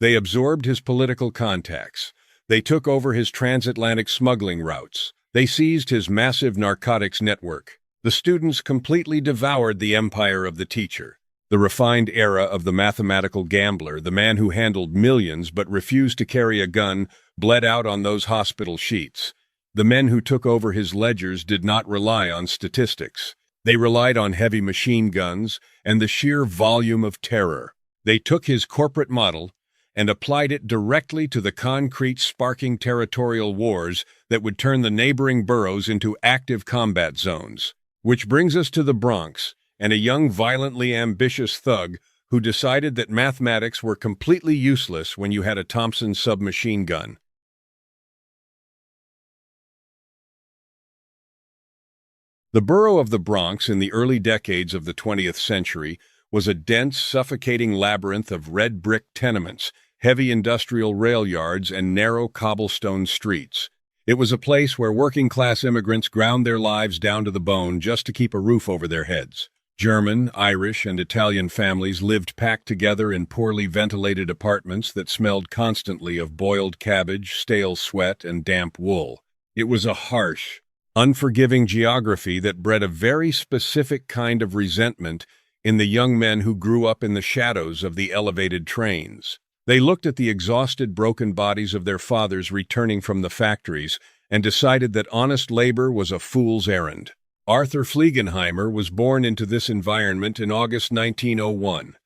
They absorbed his political contacts. They took over his transatlantic smuggling routes. They seized his massive narcotics network. The students completely devoured the empire of the teacher. The refined era of the mathematical gambler, the man who handled millions but refused to carry a gun, bled out on those hospital sheets. The men who took over his ledgers did not rely on statistics. They relied on heavy machine guns and the sheer volume of terror. They took his corporate model and applied it directly to the concrete, sparking territorial wars that would turn the neighboring boroughs into active combat zones. Which brings us to the Bronx, and a young, violently ambitious thug who decided that mathematics were completely useless when you had a Thompson submachine gun. The borough of the Bronx in the early decades of the 20th century was a dense, suffocating labyrinth of red brick tenements, heavy industrial rail yards, and narrow cobblestone streets. It was a place where working-class immigrants ground their lives down to the bone just to keep a roof over their heads. German, Irish, and Italian families lived packed together in poorly ventilated apartments that smelled constantly of boiled cabbage, stale sweat, and damp wool. It was a harsh, unforgiving geography that bred a very specific kind of resentment in the young men who grew up in the shadows of the elevated trains. They looked at the exhausted, broken bodies of their fathers returning from the factories and decided that honest labor was a fool's errand. Arthur Fliegenheimer was born into this environment in August 1901.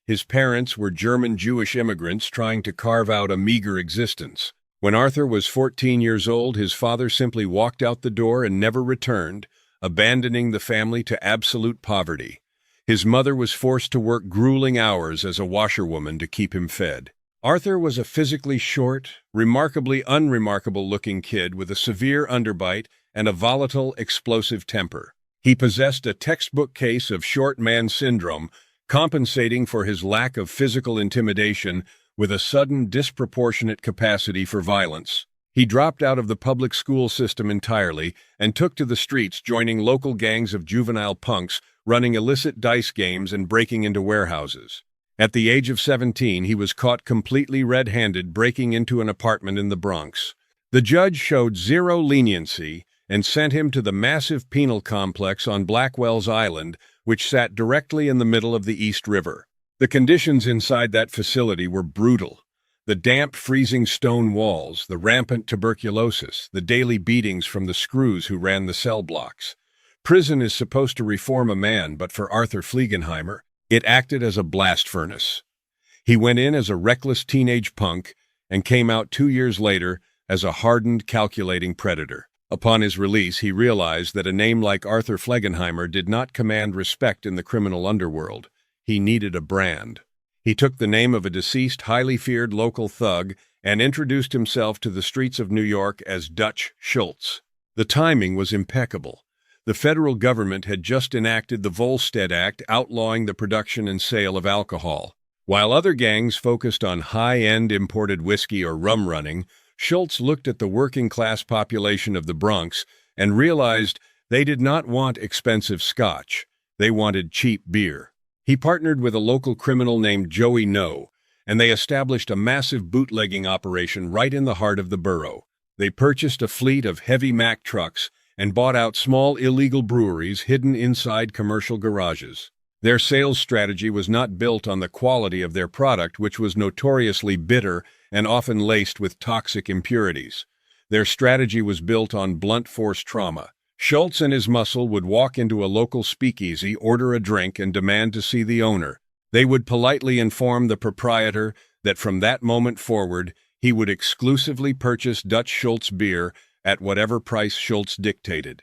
His parents were German Jewish immigrants trying to carve out a meager existence. When Arthur was 14 years old, his father simply walked out the door and never returned, abandoning the family to absolute poverty. His mother was forced to work grueling hours as a washerwoman to keep him fed. Arthur was a physically short, remarkably unremarkable-looking kid with a severe underbite and a volatile, explosive temper. He possessed a textbook case of short man syndrome, compensating for his lack of physical intimidation with a sudden, disproportionate capacity for violence. He dropped out of the public school system entirely and took to the streets, joining local gangs of juvenile punks, running illicit dice games and breaking into warehouses. At the age of 17, he was caught completely red-handed breaking into an apartment in the Bronx. The judge showed zero leniency and sent him to the massive penal complex on Blackwell's Island, which sat directly in the middle of the East River. The conditions inside that facility were brutal. The damp, freezing stone walls, the rampant tuberculosis, the daily beatings from the screws who ran the cell blocks. Prison is supposed to reform a man, but for Arthur Fliegenheimer, it acted as a blast furnace. He went in as a reckless teenage punk and came out 2 years later as a hardened, calculating predator. Upon his release, he realized that a name like Arthur Fliegenheimer did not command respect in the criminal underworld. He needed a brand. He took the name of a deceased, highly feared local thug and introduced himself to the streets of New York as Dutch Schultz. The timing was impeccable. The federal government had just enacted the Volstead Act outlawing the production and sale of alcohol. While other gangs focused on high-end imported whiskey or rum running, Schultz looked at the working-class population of the Bronx and realized they did not want expensive scotch. They wanted cheap beer. He partnered with a local criminal named Joey No, and they established a massive bootlegging operation right in the heart of the borough. They purchased a fleet of heavy Mack trucks and bought out small illegal breweries hidden inside commercial garages. Their sales strategy was not built on the quality of their product, which was notoriously bitter and often laced with toxic impurities. Their strategy was built on blunt force trauma. Schultz and his muscle would walk into a local speakeasy, order a drink, and demand to see the owner. They would politely inform the proprietor that from that moment forward, he would exclusively purchase Dutch Schultz beer at whatever price Schultz dictated.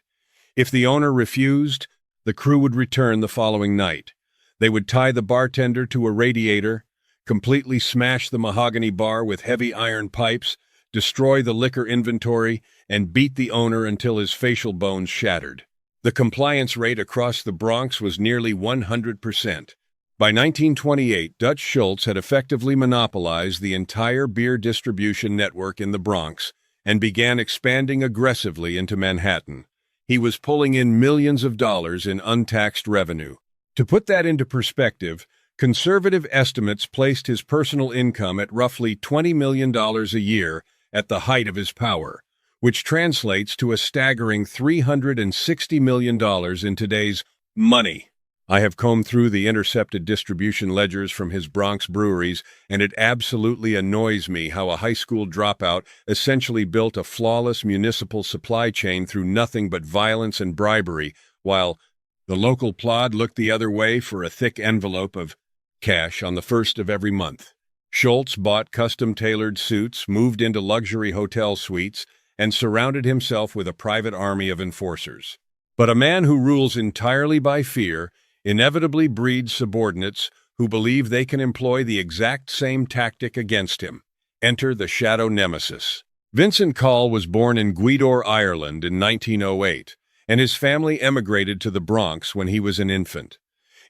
If the owner refused, the crew would return the following night. They would tie the bartender to a radiator, completely smash the mahogany bar with heavy iron pipes, destroy the liquor inventory, and beat the owner until his facial bones shattered. The compliance rate across the Bronx was nearly 100%. By 1928, Dutch Schultz had effectively monopolized the entire beer distribution network in the Bronx and began expanding aggressively into Manhattan. He was pulling in millions of dollars in untaxed revenue. To put that into perspective, conservative estimates placed his personal income at roughly $20 million a year at the height of his power, which translates to a staggering $360 million in today's money. I have combed through the intercepted distribution ledgers from his Bronx breweries, and it absolutely annoys me how a high school dropout essentially built a flawless municipal supply chain through nothing but violence and bribery, while the local plod looked the other way for a thick envelope of cash on the first of every month. Schultz bought custom-tailored suits, moved into luxury hotel suites, and surrounded himself with a private army of enforcers. But a man who rules entirely by fear inevitably breeds subordinates who believe they can employ the exact same tactic against him. Enter the shadow nemesis. Vincent Call was born in Gweedore, Ireland in 1908, and his family emigrated to the Bronx when he was an infant.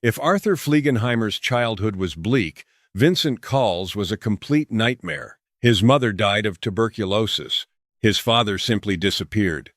If Arthur Fliegenheimer's childhood was bleak, Vincent Call's was a complete nightmare. His mother died of tuberculosis. His father simply disappeared.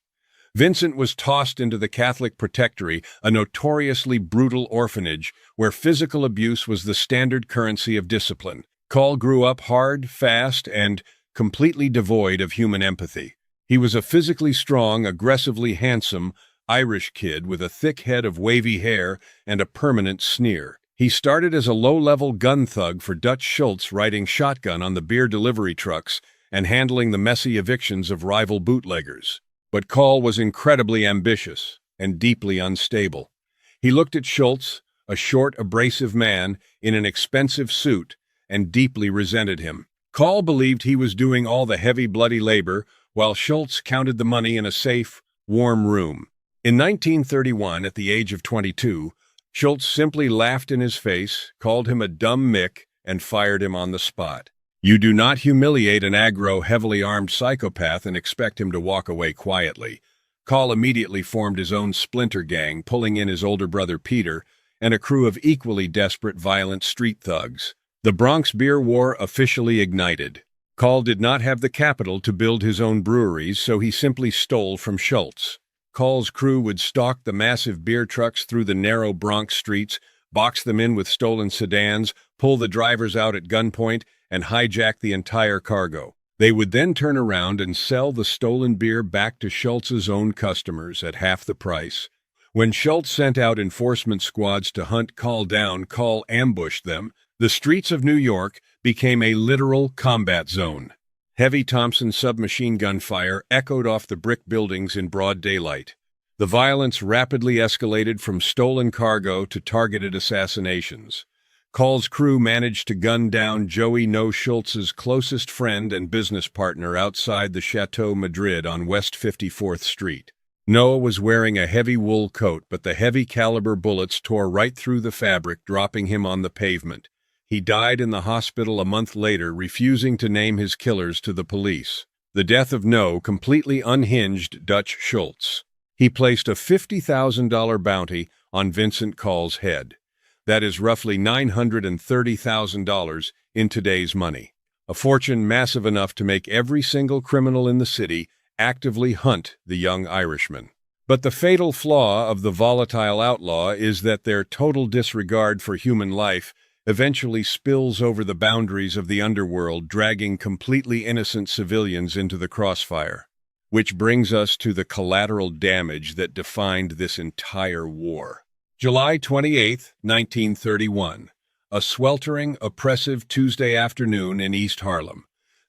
Vincent was tossed into the Catholic Protectory, a notoriously brutal orphanage where physical abuse was the standard currency of discipline. Call grew up hard, fast, and completely devoid of human empathy. He was a physically strong, aggressively handsome Irish kid with a thick head of wavy hair and a permanent sneer. He started as a low-level gun thug for Dutch Schultz, riding shotgun on the beer delivery trucks and handling the messy evictions of rival bootleggers. But Call was incredibly ambitious and deeply unstable. He looked at Schultz, a short, abrasive man in an expensive suit, and deeply resented him. Call believed he was doing all the heavy, bloody labor, while Schultz counted the money in a safe, warm room. In 1931, at the age of 22, Schultz simply laughed in his face, called him a dumb Mick, and fired him on the spot. You do not humiliate an aggro, heavily armed psychopath and expect him to walk away quietly. Call immediately formed his own splinter gang, pulling in his older brother Peter and a crew of equally desperate, violent street thugs. The Bronx beer war officially ignited. Call did not have the capital to build his own breweries, so he simply stole from Schultz. Call's crew would stalk the massive beer trucks through the narrow Bronx streets, box them in with stolen sedans, pull the drivers out at gunpoint, and hijack the entire cargo. They would then turn around and sell the stolen beer back to Schultz's own customers at half the price. When Schultz sent out enforcement squads to hunt Call down, Call ambushed them. The streets of New York became a literal combat zone. Heavy Thompson submachine gun fire echoed off the brick buildings in broad daylight. The violence rapidly escalated from stolen cargo to targeted assassinations. Call's crew managed to gun down Joey No Schultz's closest friend and business partner outside the Chateau Madrid on West 54th Street. Noah was wearing a heavy wool coat, but the heavy caliber bullets tore right through the fabric, dropping him on the pavement. He died in the hospital a month later, refusing to name his killers to the police. The death of Noah completely unhinged Dutch Schultz. He placed a $50,000 bounty on Vincent Call's head. That is roughly $930,000 in today's money. A fortune massive enough to make every single criminal in the city actively hunt the young Irishman. But the fatal flaw of the volatile outlaw is that their total disregard for human life eventually spills over the boundaries of the underworld, dragging completely innocent civilians into the crossfire. Which brings us to the collateral damage that defined this entire war. July 28, 1931. A sweltering, oppressive Tuesday afternoon in East Harlem.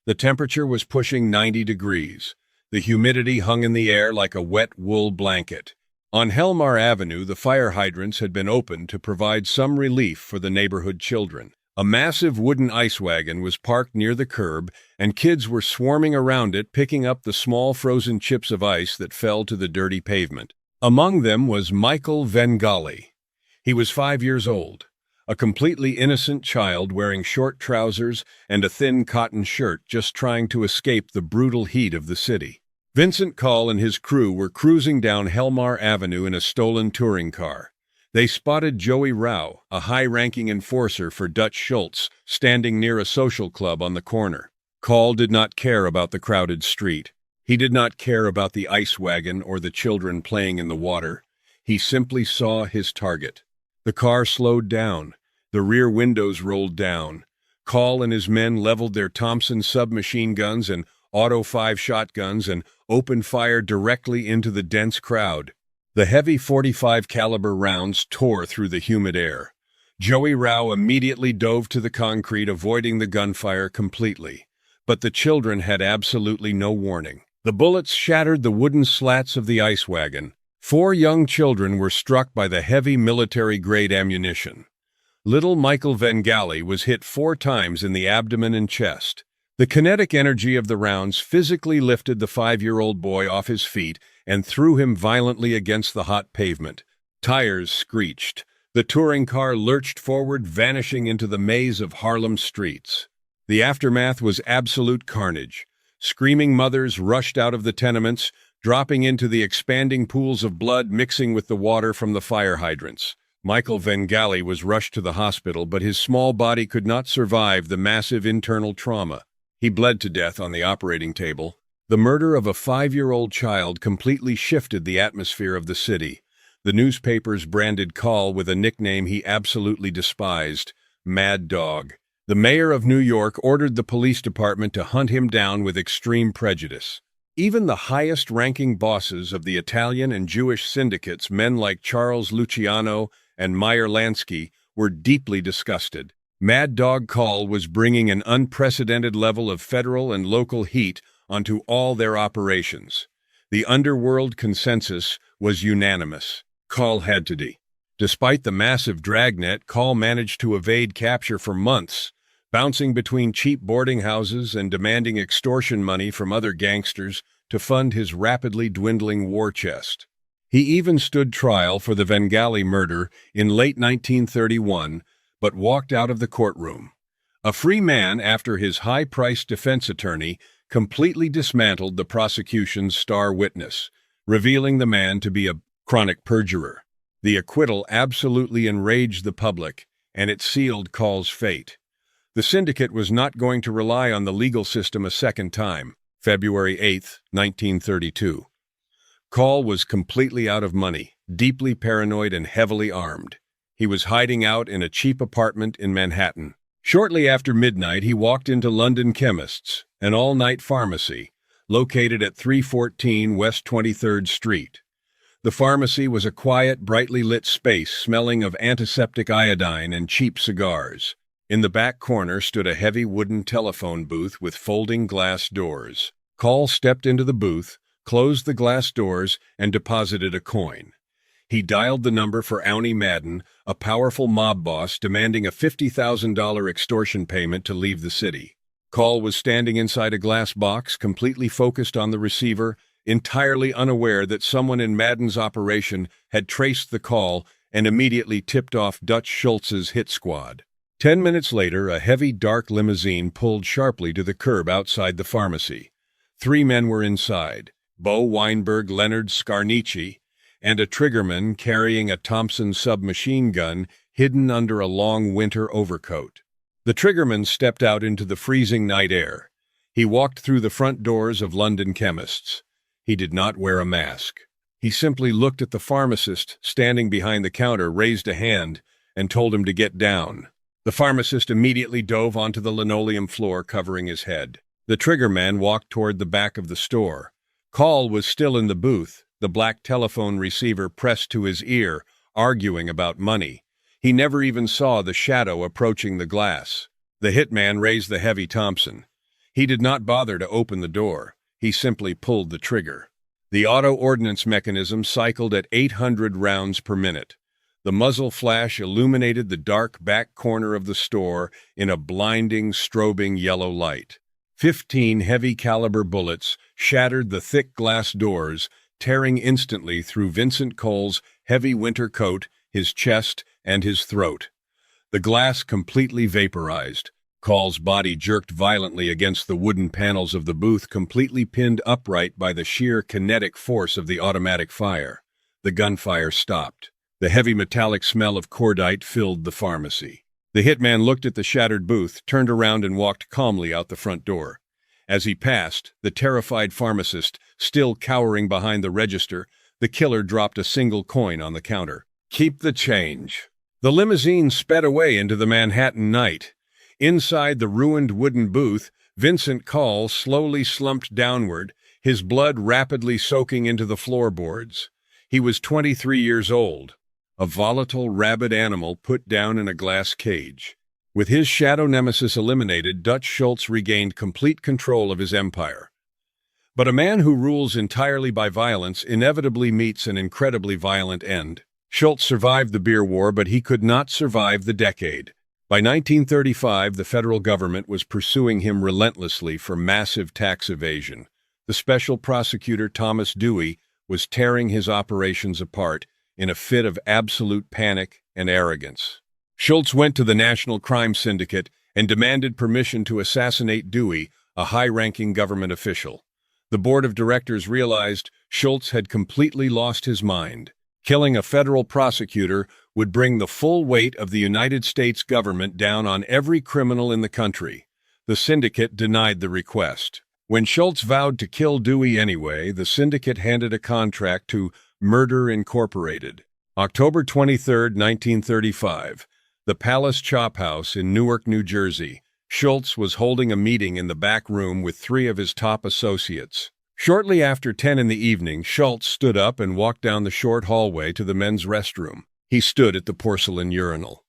The temperature was pushing 90 degrees. The humidity hung in the air like a wet wool blanket. On Helmar Avenue, the fire hydrants had been opened to provide some relief for the neighborhood children. A massive wooden ice wagon was parked near the curb, and kids were swarming around it, picking up the small frozen chips of ice that fell to the dirty pavement. Among them was Michael Vengali. He was 5 years old, a completely innocent child wearing short trousers and a thin cotton shirt, just trying to escape the brutal heat of the city. Vincent Call and his crew were cruising down Helmar Avenue in a stolen touring car. They spotted Joey Rao, a high-ranking enforcer for Dutch Schultz, standing near a social club on the corner. Call did not care about the crowded street. He did not care about the ice wagon or the children playing in the water. He simply saw his target. The car slowed down. The rear windows rolled down. Call and his men leveled their Thompson submachine guns and Auto 5 shotguns and opened fire directly into the dense crowd. The heavy .45 caliber rounds tore through the humid air. Joey Rao immediately dove to the concrete, avoiding the gunfire completely. But the children had absolutely no warning. The bullets shattered the wooden slats of the ice wagon. 4 young children were struck by the heavy military-grade ammunition. Little Michael Vengali was hit 4 times in the abdomen and chest. The kinetic energy of the rounds physically lifted the 5-year-old boy off his feet and threw him violently against the hot pavement. Tires screeched. The touring car lurched forward, vanishing into the maze of Harlem streets. The aftermath was absolute carnage. Screaming mothers rushed out of the tenements, dropping into the expanding pools of blood mixing with the water from the fire hydrants. Michael Vengali was rushed to the hospital, but his small body could not survive the massive internal trauma. He bled to death on the operating table. The murder of a 5-year-old child completely shifted the atmosphere of the city. The newspapers branded Call with a nickname he absolutely despised, Mad Dog. The mayor of New York ordered the police department to hunt him down with extreme prejudice. Even the highest-ranking bosses of the Italian and Jewish syndicates, men like Charles Luciano and Meyer Lansky, were deeply disgusted. Mad Dog Call was bringing an unprecedented level of federal and local heat onto all their operations. The Underworld consensus was unanimous. Call had to die. Despite the massive dragnet, Call managed to evade capture for months, bouncing between cheap boarding houses and demanding extortion money from other gangsters to fund his rapidly dwindling war chest. He even stood trial for the Vengali murder in late 1931, but walked out of the courtroom. A free man after his high-priced defense attorney completely dismantled the prosecution's star witness, revealing the man to be a chronic perjurer. The acquittal absolutely enraged the public, and it sealed Call's fate. The syndicate was not going to rely on the legal system a second time. February 8, 1932. Call was completely out of money, deeply paranoid and heavily armed. He was hiding out in a cheap apartment in Manhattan. Shortly after midnight, he walked into London Chemists, an all-night pharmacy, located at 314 West 23rd Street. The pharmacy was a quiet, brightly lit space smelling of antiseptic iodine and cheap cigars. In the back corner stood a heavy wooden telephone booth with folding glass doors. Call stepped into the booth, closed the glass doors, and deposited a coin. He dialed the number for Auni Madden, a powerful mob boss demanding a $50,000 extortion payment to leave the city. Call was standing inside a glass box, completely focused on the receiver, entirely unaware that someone in Madden's operation had traced the call and immediately tipped off Dutch Schultz's hit squad. 10 minutes later, a heavy, dark limousine pulled sharply to the curb outside the pharmacy. 3 men were inside, Bo Weinberg, Leonard Scarnici, and a triggerman carrying a Thompson submachine gun hidden under a long winter overcoat. The triggerman stepped out into the freezing night air. He walked through the front doors of London Chemists. He did not wear a mask. He simply looked at the pharmacist standing behind the counter, raised a hand, and told him to get down. The pharmacist immediately dove onto the linoleum floor, covering his head. The triggerman walked toward the back of the store. Call was still in the booth, the black telephone receiver pressed to his ear, arguing about money. He never even saw the shadow approaching the glass. The hitman raised the heavy Thompson. He did not bother to open the door. He simply pulled the trigger. The auto-ordnance mechanism cycled at 800 rounds per minute. The muzzle flash illuminated the dark back corner of the store in a blinding, strobing yellow light. 15 heavy-caliber bullets shattered the thick glass doors, tearing instantly through Vincent Cole's heavy winter coat, his chest, and his throat. The glass completely vaporized. Cole's body jerked violently against the wooden panels of the booth, completely pinned upright by the sheer kinetic force of the automatic fire. The gunfire stopped. The heavy metallic smell of cordite filled the pharmacy. The hitman looked at the shattered booth, turned around and walked calmly out the front door. As he passed, the terrified pharmacist, still cowering behind the register, the killer dropped a single coin on the counter. "Keep the change." The limousine sped away into the Manhattan night. Inside the ruined wooden booth, Vincent Cole slowly slumped downward, his blood rapidly soaking into the floorboards. He was 23 years old, a volatile, rabid animal put down in a glass cage. With his shadow nemesis eliminated, Dutch Schultz regained complete control of his empire. But a man who rules entirely by violence inevitably meets an incredibly violent end. Schultz survived the beer war, but he could not survive the decade. By 1935, the federal government was pursuing him relentlessly for massive tax evasion. The special prosecutor, Thomas Dewey, was tearing his operations apart in a fit of absolute panic and arrogance. Schultz went to the National Crime Syndicate and demanded permission to assassinate Dewey, a high-ranking government official. The board of directors realized Schultz had completely lost his mind. Killing a federal prosecutor would bring the full weight of the United States government down on every criminal in the country. The syndicate denied the request. When Schultz vowed to kill Dewey anyway, the syndicate handed a contract to Murder Incorporated. October 23, 1935, the Palace Chop House in Newark, New Jersey. Schultz was holding a meeting in the back room with 3 of his top associates. Shortly after 10 in the evening, Schultz stood up and walked down the short hallway to the men's restroom. He stood at the porcelain urinal.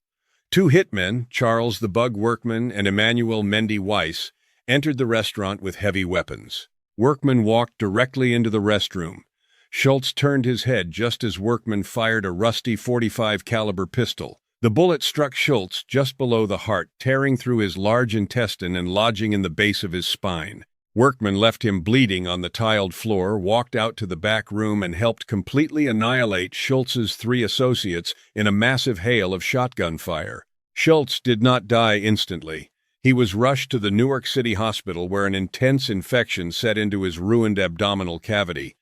2 hitmen, Charles the Bug Workman and Emmanuel Mendy Weiss, entered the restaurant with heavy weapons. Workman walked directly into the restroom. Schultz turned his head just as Workman fired a rusty .45 caliber pistol. The bullet struck Schultz just below the heart, tearing through his large intestine and lodging in the base of his spine. Workman left him bleeding on the tiled floor, walked out to the back room, and helped completely annihilate Schultz's 3 associates in a massive hail of shotgun fire. Schultz did not die instantly. He was rushed to the Newark City Hospital, where an intense infection set into his ruined abdominal cavity.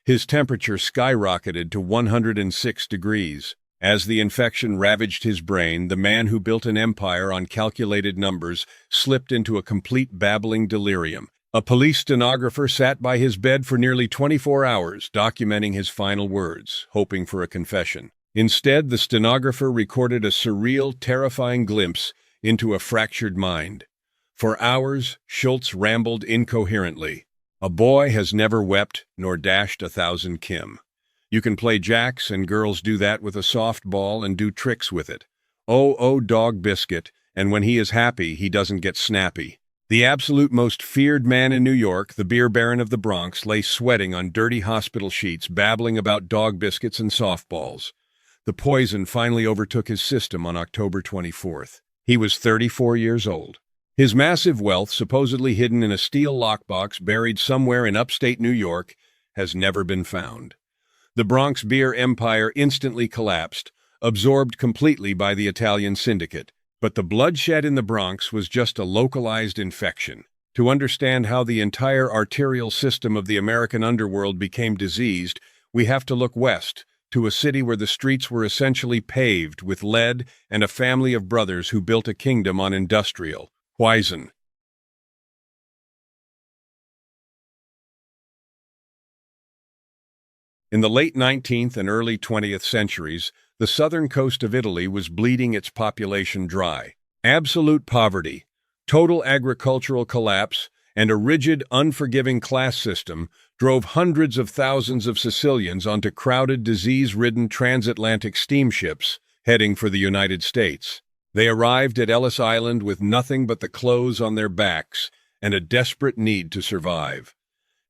His temperature skyrocketed to 106 degrees. As the infection ravaged his brain, the man who built an empire on calculated numbers slipped into a complete babbling delirium. A police stenographer sat by his bed for nearly 24 hours, documenting his final words, hoping for a confession. Instead, the stenographer recorded a surreal, terrifying glimpse into a fractured mind. For hours, Schultz rambled incoherently. A boy has never wept nor dashed 1,000 Kim. You can play jacks, and girls do that with a softball and do tricks with it. Oh, dog biscuit, and when he is happy, he doesn't get snappy. The absolute most feared man in New York, the beer baron of the Bronx, lay sweating on dirty hospital sheets, babbling about dog biscuits and softballs. The poison finally overtook his system on October 24th. He was 34 years old. His massive wealth, supposedly hidden in a steel lockbox buried somewhere in upstate New York, has never been found. The Bronx beer empire instantly collapsed, absorbed completely by the Italian syndicate. But the bloodshed in the Bronx was just a localized infection. To understand how the entire arterial system of the American underworld became diseased, we have to look west, to a city where the streets were essentially paved with lead and a family of brothers who built a kingdom on industrial poison. In the late 19th and early 20th centuries, the southern coast of Italy was bleeding its population dry. Absolute poverty, total agricultural collapse, and a rigid, unforgiving class system drove hundreds of thousands of Sicilians onto crowded, disease-ridden transatlantic steamships heading for the United States. They arrived at Ellis Island with nothing but the clothes on their backs and a desperate need to survive.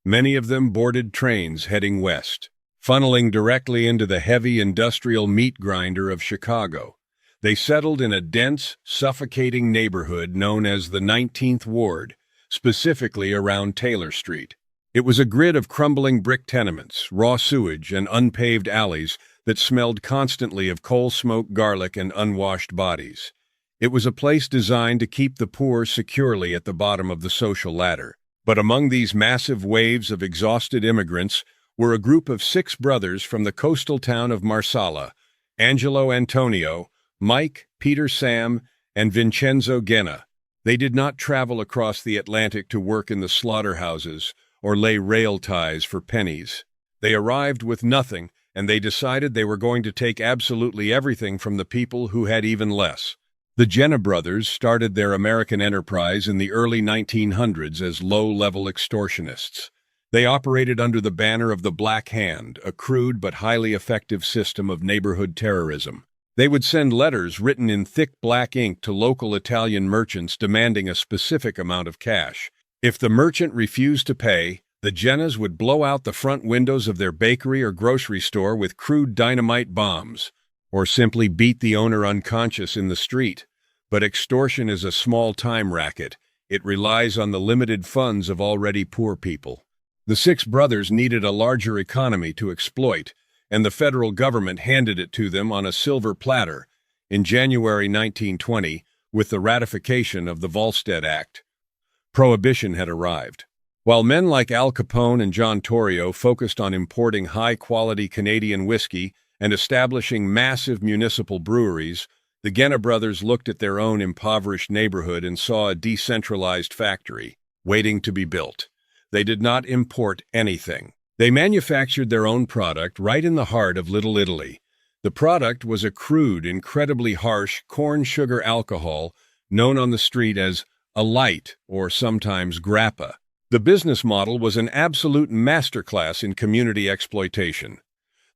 Many of them boarded trains heading west, funneling directly into the heavy industrial meat grinder of Chicago. They settled in a dense, suffocating neighborhood known as the 19th Ward, specifically around Taylor Street. It was a grid of crumbling brick tenements, raw sewage, and unpaved alleys that smelled constantly of coal smoke, garlic, and unwashed bodies. It was a place designed to keep the poor securely at the bottom of the social ladder. But among these massive waves of exhausted immigrants were a group of 6 brothers from the coastal town of Marsala: Angelo Antonio, Mike, Peter Sam, and Vincenzo Genna. They did not travel across the Atlantic to work in the slaughterhouses or lay rail ties for pennies. They arrived with nothing, and they decided they were going to take absolutely everything from the people who had even less. The Genna brothers started their American enterprise in the early 1900s as low-level extortionists. They operated under the banner of the Black Hand, a crude but highly effective system of neighborhood terrorism. They would send letters written in thick black ink to local Italian merchants demanding a specific amount of cash. If the merchant refused to pay, the Gennas would blow out the front windows of their bakery or grocery store with crude dynamite bombs, or simply beat the owner unconscious in the street. But extortion is a small-time racket. It relies on the limited funds of already poor people. The 6 brothers needed a larger economy to exploit, and the federal government handed it to them on a silver platter in January 1920 with the ratification of the Volstead Act. Prohibition had arrived. While men like Al Capone and John Torrio focused on importing high-quality Canadian whiskey and establishing massive municipal breweries, the Genna brothers looked at their own impoverished neighborhood and saw a decentralized factory waiting to be built. They did not import anything. They manufactured their own product right in the heart of Little Italy. The product was a crude, incredibly harsh corn sugar alcohol known on the street as a light, or sometimes grappa. The business model was an absolute masterclass in community exploitation.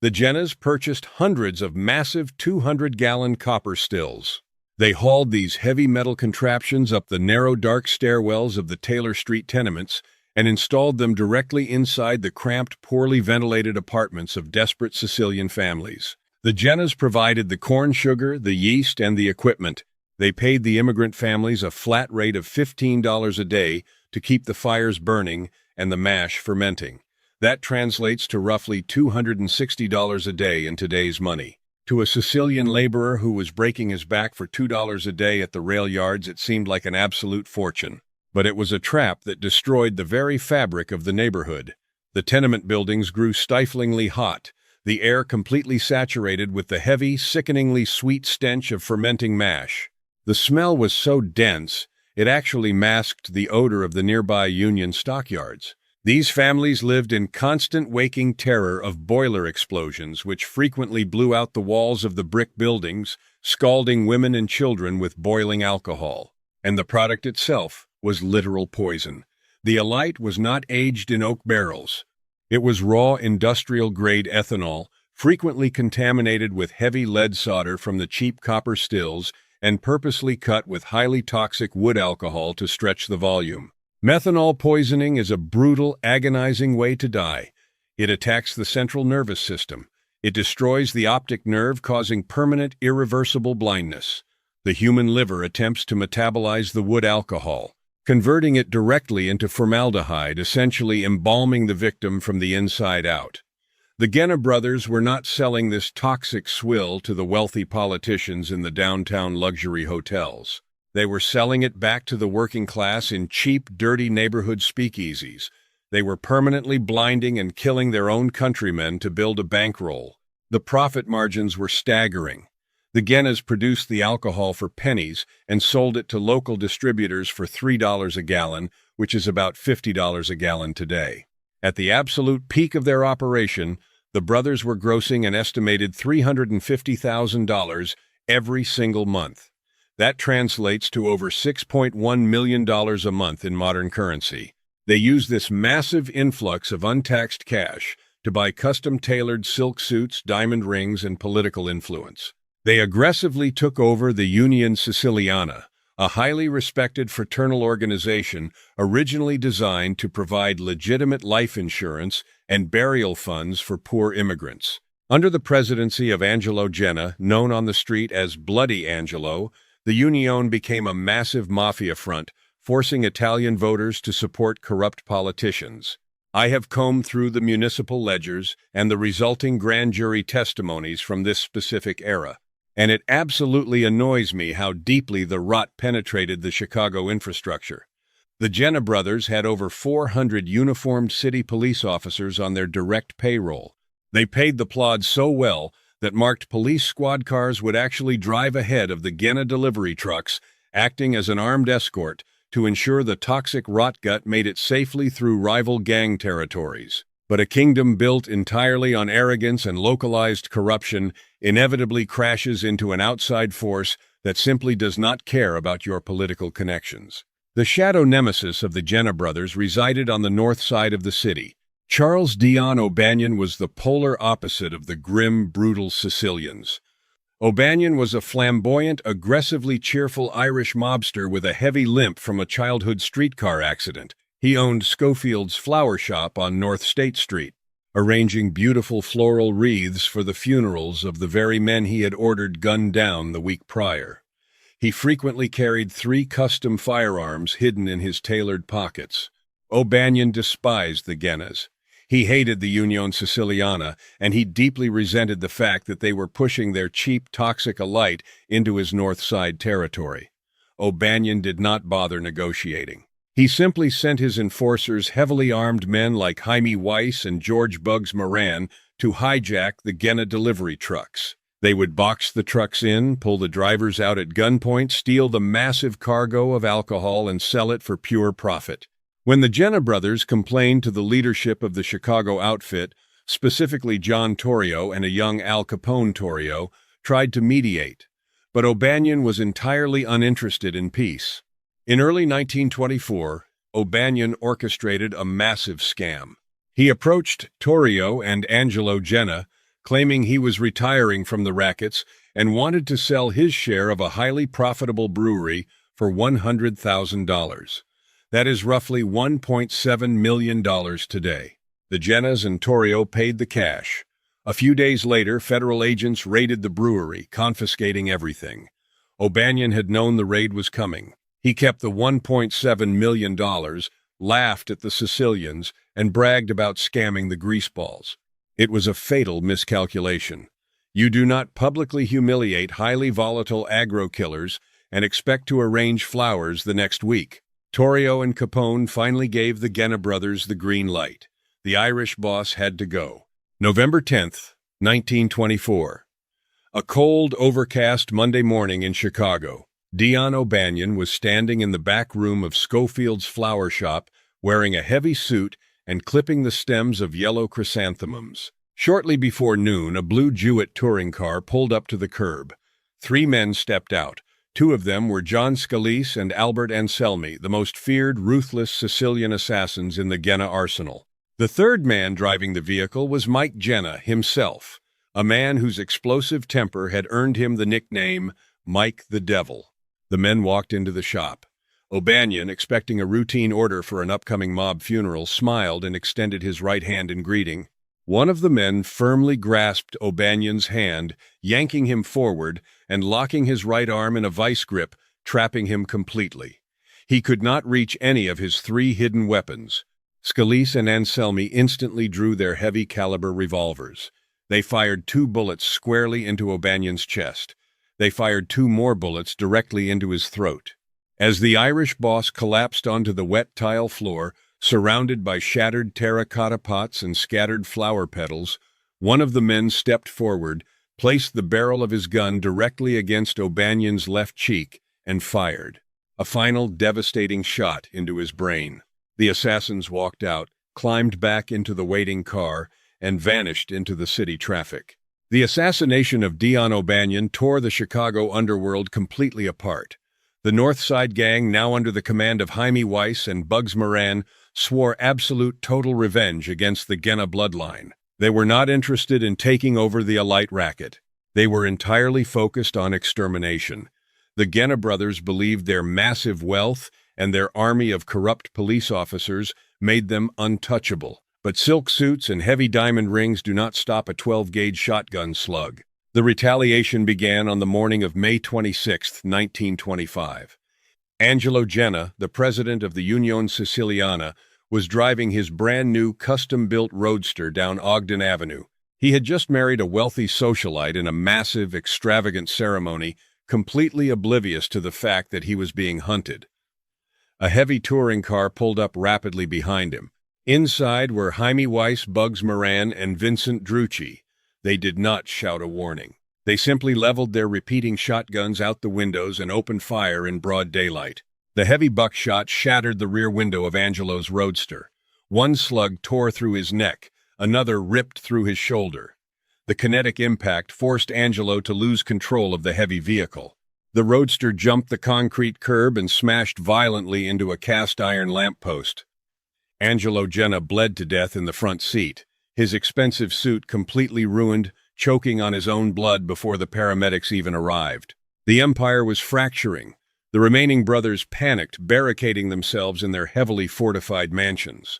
The Gennas purchased hundreds of massive 200-gallon copper stills. They hauled these heavy metal contraptions up the narrow, dark stairwells of the Taylor Street tenements and installed them directly inside the cramped, poorly ventilated apartments of desperate Sicilian families. The Gennas provided the corn sugar, the yeast, and the equipment. They paid the immigrant families a flat rate of $15 a day to keep the fires burning and the mash fermenting. That translates to roughly $260 a day in today's money. To a Sicilian laborer who was breaking his back for $2 a day at the rail yards, it seemed like an absolute fortune. But it was a trap that destroyed the very fabric of the neighborhood. The tenement buildings grew stiflingly hot, the air completely saturated with the heavy, sickeningly sweet stench of fermenting mash. The smell was so dense, it actually masked the odor of the nearby Union stockyards. These families lived in constant waking terror of boiler explosions, which frequently blew out the walls of the brick buildings, scalding women and children with boiling alcohol. And the product itself was literal poison. The alight was not aged in oak barrels. It was raw industrial-grade ethanol, frequently contaminated with heavy lead solder from the cheap copper stills, and purposely cut with highly toxic wood alcohol to stretch the volume. Methanol poisoning is a brutal, agonizing way to die. It attacks the central nervous system. It destroys the optic nerve, causing permanent, irreversible blindness. The human liver attempts to metabolize the wood alcohol, converting it directly into formaldehyde, essentially embalming the victim from the inside out. The Genna brothers were not selling this toxic swill to the wealthy politicians in the downtown luxury hotels. They were selling it back to the working class in cheap, dirty neighborhood speakeasies. They were permanently blinding and killing their own countrymen to build a bankroll. The profit margins were staggering. The Gennas produced the alcohol for pennies and sold it to local distributors for $3 a gallon, which is about $50 a gallon today. At the absolute peak of their operation, the brothers were grossing an estimated $350,000 every single month. That translates to over $6.1 million a month in modern currency. They used this massive influx of untaxed cash to buy custom-tailored silk suits, diamond rings, and political influence. They aggressively took over the Union Siciliana, a highly respected fraternal organization originally designed to provide legitimate life insurance and burial funds for poor immigrants. Under the presidency of Angelo Genna, known on the street as Bloody Angelo, the Unione became a massive mafia front, forcing Italian voters to support corrupt politicians. I have combed through the municipal ledgers and the resulting grand jury testimonies from this specific era, and it absolutely annoys me how deeply the rot penetrated the Chicago infrastructure. The Genna brothers had over 400 uniformed city police officers on their direct payroll. They paid the plod so well that marked police squad cars would actually drive ahead of the Genna delivery trucks, acting as an armed escort to ensure the toxic rot gut made it safely through rival gang territories. But a kingdom built entirely on arrogance and localized corruption inevitably crashes into an outside force that simply does not care about your political connections. The shadow nemesis of the Genna brothers resided on the north side of the city. Charles Dion O'Banion was the polar opposite of the grim, brutal Sicilians. O'Banion was a flamboyant, aggressively cheerful Irish mobster with a heavy limp from a childhood streetcar accident. He owned Schofield's flower shop on North State Street, arranging beautiful floral wreaths for the funerals of the very men he had ordered gunned down the week prior. He frequently carried 3 custom firearms hidden in his tailored pockets. O'Banion despised the Gennas. He hated the Unione Siciliana, and he deeply resented the fact that they were pushing their cheap, toxic elite into his North Side territory. O'Banion did not bother negotiating. He simply sent his enforcers, heavily armed men like Jaime Weiss and George Bugs Moran, to hijack the Genna delivery trucks. They would box the trucks in, pull the drivers out at gunpoint, steal the massive cargo of alcohol, and sell it for pure profit. When the Genna brothers complained to the leadership of the Chicago outfit, specifically John Torrio and a young Al Capone Torrio, tried to mediate, but O'Banion was entirely uninterested in peace. In early 1924, O'Banion orchestrated a massive scam. He approached Torrio and Angelo Genna, claiming he was retiring from the rackets and wanted to sell his share of a highly profitable brewery for $100,000. That is roughly $1.7 million today. The Gennas and Torrio paid the cash. A few days later, federal agents raided the brewery, confiscating everything. O'Banion had known the raid was coming. He kept the $1.7 million, laughed at the Sicilians, and bragged about scamming the greaseballs. It was a fatal miscalculation. You do not publicly humiliate highly volatile aggro killers and expect to arrange flowers the next week. Torrio and Capone finally gave the Genna brothers the green light. The Irish boss had to go. November 10th, 1924. A cold, overcast Monday morning in Chicago. Dion O'Banion was standing in the back room of Schofield's flower shop, wearing a heavy suit and clipping the stems of yellow chrysanthemums. Shortly before noon, a blue Jewett touring car pulled up to the curb. 3 men stepped out. 2 of them were John Scalise and Albert Anselmi, the most feared, ruthless Sicilian assassins in the Genna arsenal. The third man driving the vehicle was Mike Genna himself, a man whose explosive temper had earned him the nickname Mike the Devil. The men walked into the shop. O'Banion, expecting a routine order for an upcoming mob funeral, smiled and extended his right hand in greeting. One of the men firmly grasped O'Banion's hand, yanking him forward and locking his right arm in a vice grip, trapping him completely. He could not reach any of his 3 hidden weapons. Scalise and Anselmi instantly drew their heavy-caliber revolvers. They fired 2 bullets squarely into O'Banion's chest. They fired 2 more bullets directly into his throat. As the Irish boss collapsed onto the wet tile floor, surrounded by shattered terracotta pots and scattered flower petals, one of the men stepped forward, placed the barrel of his gun directly against O'Banion's left cheek, and fired. A final devastating shot into his brain. The assassins walked out, climbed back into the waiting car, and vanished into the city traffic. The assassination of Dion O'Banion tore the Chicago underworld completely apart. The North Side Gang, now under the command of Jaime Weiss and Bugs Moran, swore absolute total revenge against the Genna bloodline. They were not interested in taking over the elite racket. They were entirely focused on extermination. The Genna brothers believed their massive wealth and their army of corrupt police officers made them untouchable. But silk suits and heavy diamond rings do not stop a 12-gauge shotgun slug. The retaliation began on the morning of May 26, 1925. Angelo Genna, the president of the Unione Siciliana, was driving his brand-new custom-built roadster down Ogden Avenue. He had just married a wealthy socialite in a massive, extravagant ceremony, completely oblivious to the fact that he was being hunted. A heavy touring car pulled up rapidly behind him. Inside were Jaime Weiss, Bugs Moran, and Vincent Drucci. They did not shout a warning. They simply leveled their repeating shotguns out the windows and opened fire in broad daylight. The heavy buckshot shattered the rear window of Angelo's roadster. One slug tore through his neck, another ripped through his shoulder. The kinetic impact forced Angelo to lose control of the heavy vehicle. The roadster jumped the concrete curb and smashed violently into a cast-iron lamppost. Angelo Genna bled to death in the front seat, his expensive suit completely ruined, choking on his own blood before the paramedics even arrived. The empire was fracturing. The remaining brothers panicked, barricading themselves in their heavily fortified mansions.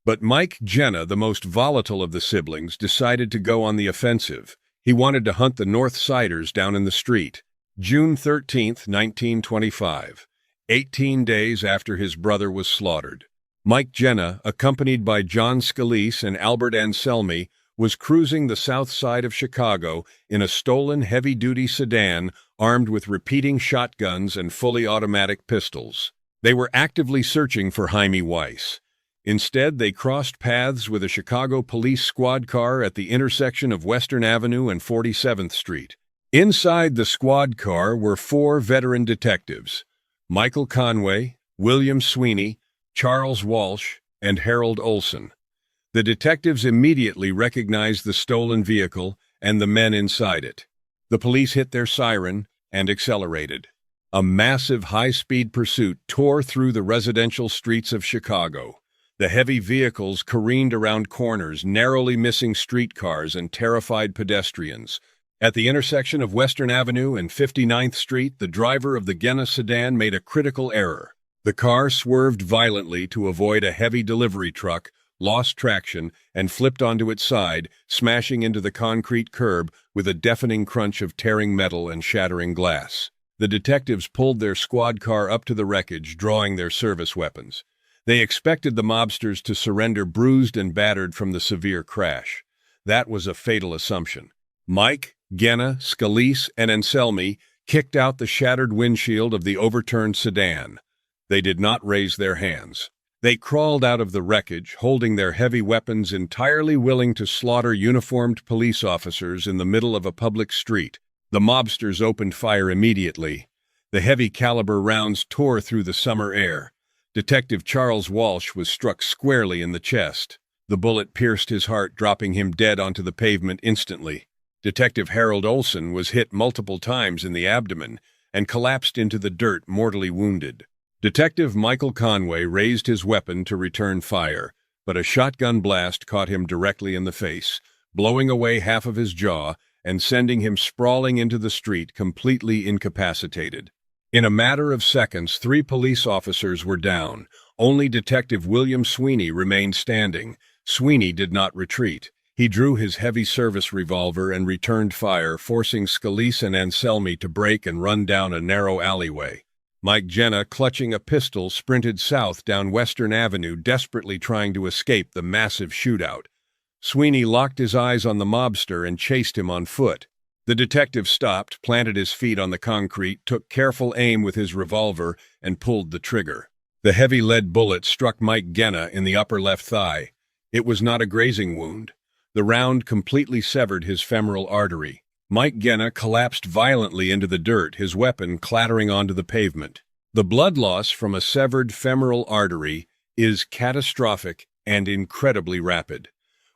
But Mike Genna, the most volatile of the siblings, decided to go on the offensive. He wanted to hunt the North Siders down in the street. June 13, 1925, 18 days after his brother was slaughtered. Mike Genna, accompanied by John Scalise and Albert Anselmi, was cruising the south side of Chicago in a stolen heavy-duty sedan armed with repeating shotguns and fully automatic pistols. They were actively searching for Jaime Weiss. Instead, they crossed paths with a Chicago police squad car at the intersection of Western Avenue and 47th Street. Inside the squad car were 4 veteran detectives: Michael Conway, William Sweeney, Charles Walsh, and Harold Olson. The detectives immediately recognized the stolen vehicle and the men inside it. The police hit their siren and accelerated. A massive high-speed pursuit tore through the residential streets of Chicago. The heavy vehicles careened around corners, narrowly missing streetcars and terrified pedestrians. At the intersection of Western Avenue and 59th Street, the driver of the Genna sedan made a critical error. The car swerved violently to avoid a heavy delivery truck, lost traction, and flipped onto its side, smashing into the concrete curb with a deafening crunch of tearing metal and shattering glass. The detectives pulled their squad car up to the wreckage, drawing their service weapons. They expected the mobsters to surrender bruised and battered from the severe crash. That was a fatal assumption. Mike, Genna, Scalise, and Anselmi kicked out the shattered windshield of the overturned sedan. They did not raise their hands. They crawled out of the wreckage, holding their heavy weapons, entirely willing to slaughter uniformed police officers in the middle of a public street. The mobsters opened fire immediately. The heavy-caliber rounds tore through the summer air. Detective Charles Walsh was struck squarely in the chest. The bullet pierced his heart, dropping him dead onto the pavement instantly. Detective Harold Olson was hit multiple times in the abdomen and collapsed into the dirt, mortally wounded. Detective Michael Conway raised his weapon to return fire, but a shotgun blast caught him directly in the face, blowing away half of his jaw and sending him sprawling into the street, completely incapacitated. In a matter of seconds, 3 police officers were down. Only Detective William Sweeney remained standing. Sweeney did not retreat. He drew his heavy service revolver and returned fire, forcing Scalise and Anselmi to break and run down a narrow alleyway. Mike Genna, clutching a pistol, sprinted south down Western Avenue, desperately trying to escape the massive shootout. Sweeney locked his eyes on the mobster and chased him on foot. The detective stopped, planted his feet on the concrete, took careful aim with his revolver, and pulled the trigger. The heavy lead bullet struck Mike Genna in the upper left thigh. It was not a grazing wound. The round completely severed his femoral artery. Mike Genna collapsed violently into the dirt, his weapon clattering onto the pavement. The blood loss from a severed femoral artery is catastrophic and incredibly rapid.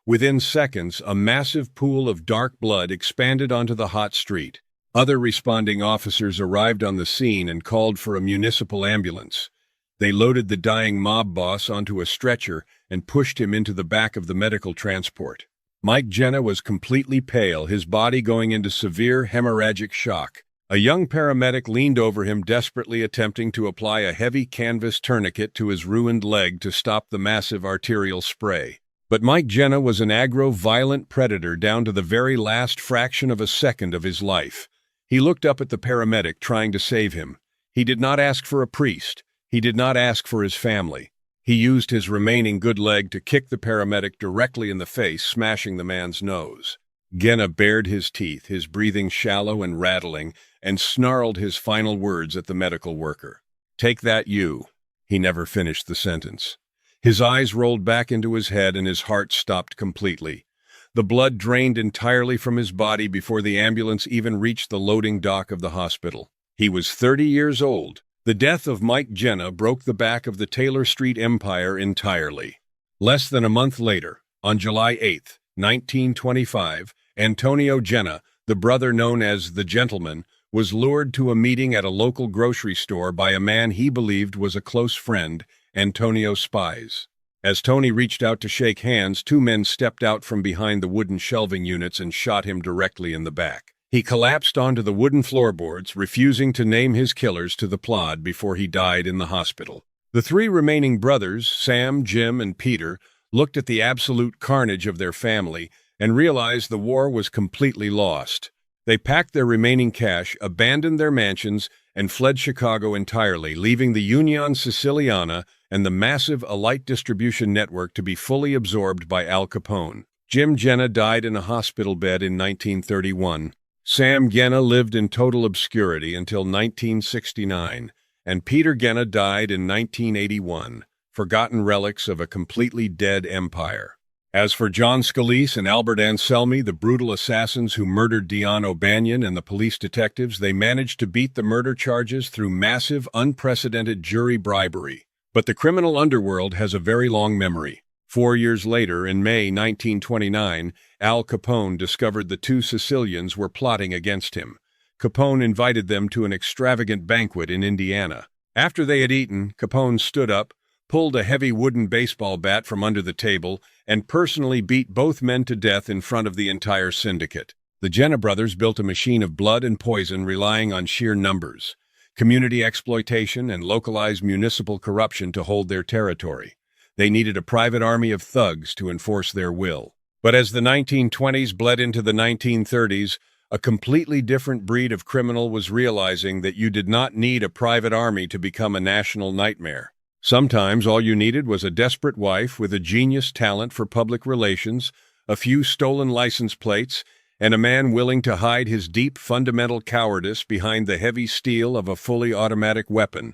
Within seconds, a massive pool of dark blood expanded onto the hot street. Other responding officers arrived on the scene and called for a municipal ambulance. They loaded the dying mob boss onto a stretcher and pushed him into the back of the medical transport. Mike Genna was completely pale, his body going into severe hemorrhagic shock. A young paramedic leaned over him, desperately attempting to apply a heavy canvas tourniquet to his ruined leg to stop the massive arterial spray. But Mike Genna was an aggro, violent predator down to the very last fraction of a second of his life. He looked up at the paramedic, trying to save him. He did not ask for a priest. He did not ask for his family. He used his remaining good leg to kick the paramedic directly in the face, smashing the man's nose. Genna bared his teeth, his breathing shallow and rattling, and snarled his final words at the medical worker. "Take that, you." He never finished the sentence. His eyes rolled back into his head and his heart stopped completely. The blood drained entirely from his body before the ambulance even reached the loading dock of the hospital. He was 30 years old. The death of Mike Genna broke the back of the Taylor Street empire entirely. Less than a month later, on July 8, 1925, Antonio Genna, the brother known as the Gentleman, was lured to a meeting at a local grocery store by a man he believed was a close friend, Antonio Spies. As Tony reached out to shake hands, two men stepped out from behind the wooden shelving units and shot him directly in the back. He collapsed onto the wooden floorboards, refusing to name his killers to the plod before he died in the hospital. The three remaining brothers, Sam, Jim, and Peter, looked at the absolute carnage of their family and realized the war was completely lost. They packed their remaining cash, abandoned their mansions, and fled Chicago entirely, leaving the Union Siciliana and the massive elite distribution network to be fully absorbed by Al Capone. Jim Genna died in a hospital bed in 1931. Sam Genna lived in total obscurity until 1969, and Peter Genna died in 1981, forgotten relics of a completely dead empire. As for John Scalise and Albert Anselmi, the brutal assassins who murdered Dion O'Banion and the police detectives, they managed to beat the murder charges through massive, unprecedented jury bribery. But the criminal underworld has a very long memory. 4 years later, in May 1929, Al Capone discovered the two Sicilians were plotting against him. Capone invited them to an extravagant banquet in Indiana. After they had eaten, Capone stood up, pulled a heavy wooden baseball bat from under the table, and personally beat both men to death in front of the entire syndicate. The Genna brothers built a machine of blood and poison, relying on sheer numbers, community exploitation, and localized municipal corruption to hold their territory. They needed a private army of thugs to enforce their will. But as the 1920s bled into the 1930s, a completely different breed of criminal was realizing that you did not need a private army to become a national nightmare. Sometimes all you needed was a desperate wife with a genius talent for public relations, a few stolen license plates, and a man willing to hide his deep fundamental cowardice behind the heavy steel of a fully automatic weapon.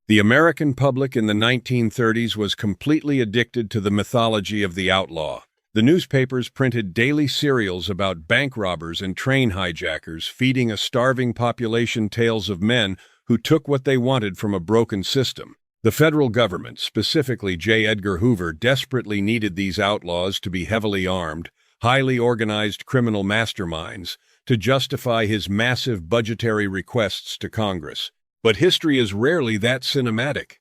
The American public in the 1930s was completely addicted to the mythology of the outlaw. The newspapers printed daily serials about bank robbers and train hijackers, feeding a starving population tales of men who took what they wanted from a broken system. The federal government, specifically J. Edgar Hoover, desperately needed these outlaws to be heavily armed, highly organized criminal masterminds to justify his massive budgetary requests to Congress. But history is rarely that cinematic.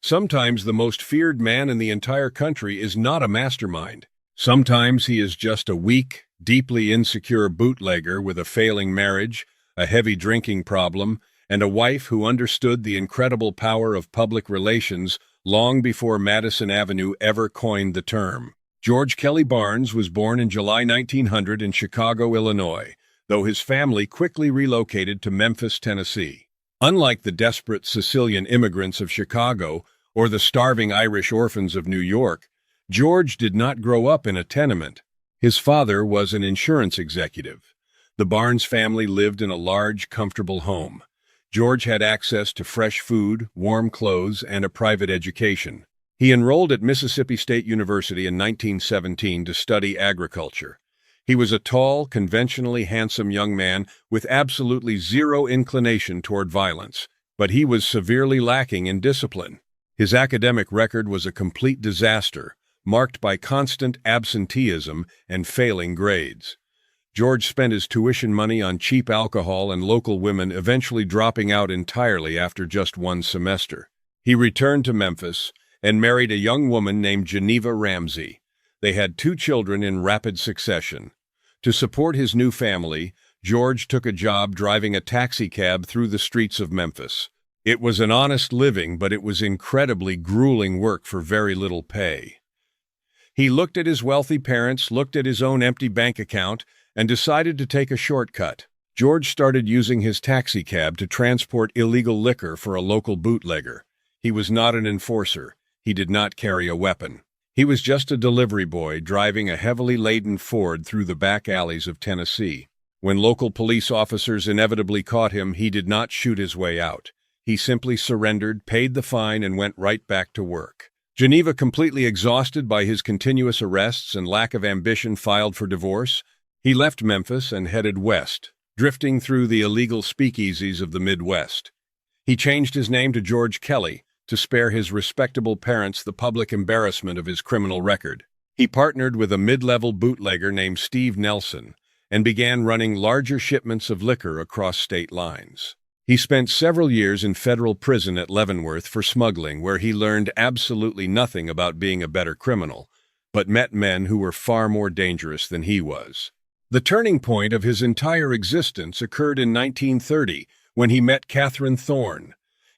Sometimes the most feared man in the entire country is not a mastermind. Sometimes he is just a weak, deeply insecure bootlegger with a failing marriage, a heavy drinking problem, and a wife who understood the incredible power of public relations long before Madison Avenue ever coined the term. George Kelly Barnes was born in July 1900 in Chicago, Illinois, though his family quickly relocated to Memphis, Tennessee. Unlike the desperate Sicilian immigrants of Chicago or the starving Irish orphans of New York, George did not grow up in a tenement. His father was an insurance executive. The Barnes family lived in a large, comfortable home. George had access to fresh food, warm clothes, and a private education. He enrolled at Mississippi State University in 1917 to study agriculture. He was a tall, conventionally handsome young man with absolutely zero inclination toward violence, but he was severely lacking in discipline. His academic record was a complete disaster, marked by constant absenteeism and failing grades. George spent his tuition money on cheap alcohol and local women, eventually dropping out entirely after just one semester. He returned to Memphis and married a young woman named Geneva Ramsey. They had 2 children in rapid succession. To support his new family, George took a job driving a taxicab through the streets of Memphis. It was an honest living, but it was incredibly grueling work for very little pay. He looked at his wealthy parents, looked at his own empty bank account, and decided to take a shortcut. George started using his taxicab to transport illegal liquor for a local bootlegger. He was not an enforcer. He did not carry a weapon. He was just a delivery boy driving a heavily laden Ford through the back alleys of Tennessee. When local police officers inevitably caught him, he did not shoot his way out. He simply surrendered, paid the fine, and went right back to work. Geneva, completely exhausted by his continuous arrests and lack of ambition, filed for divorce. He left Memphis and headed west, drifting through the illegal speakeasies of the Midwest. He changed his name to George Kelly to spare his respectable parents the public embarrassment of his criminal record. He partnered with a mid-level bootlegger named Steve Nelson and began running larger shipments of liquor across state lines. He spent several years in federal prison at Leavenworth for smuggling, where he learned absolutely nothing about being a better criminal, but met men who were far more dangerous than he was. The turning point of his entire existence occurred in 1930, when he met Catherine Thorne.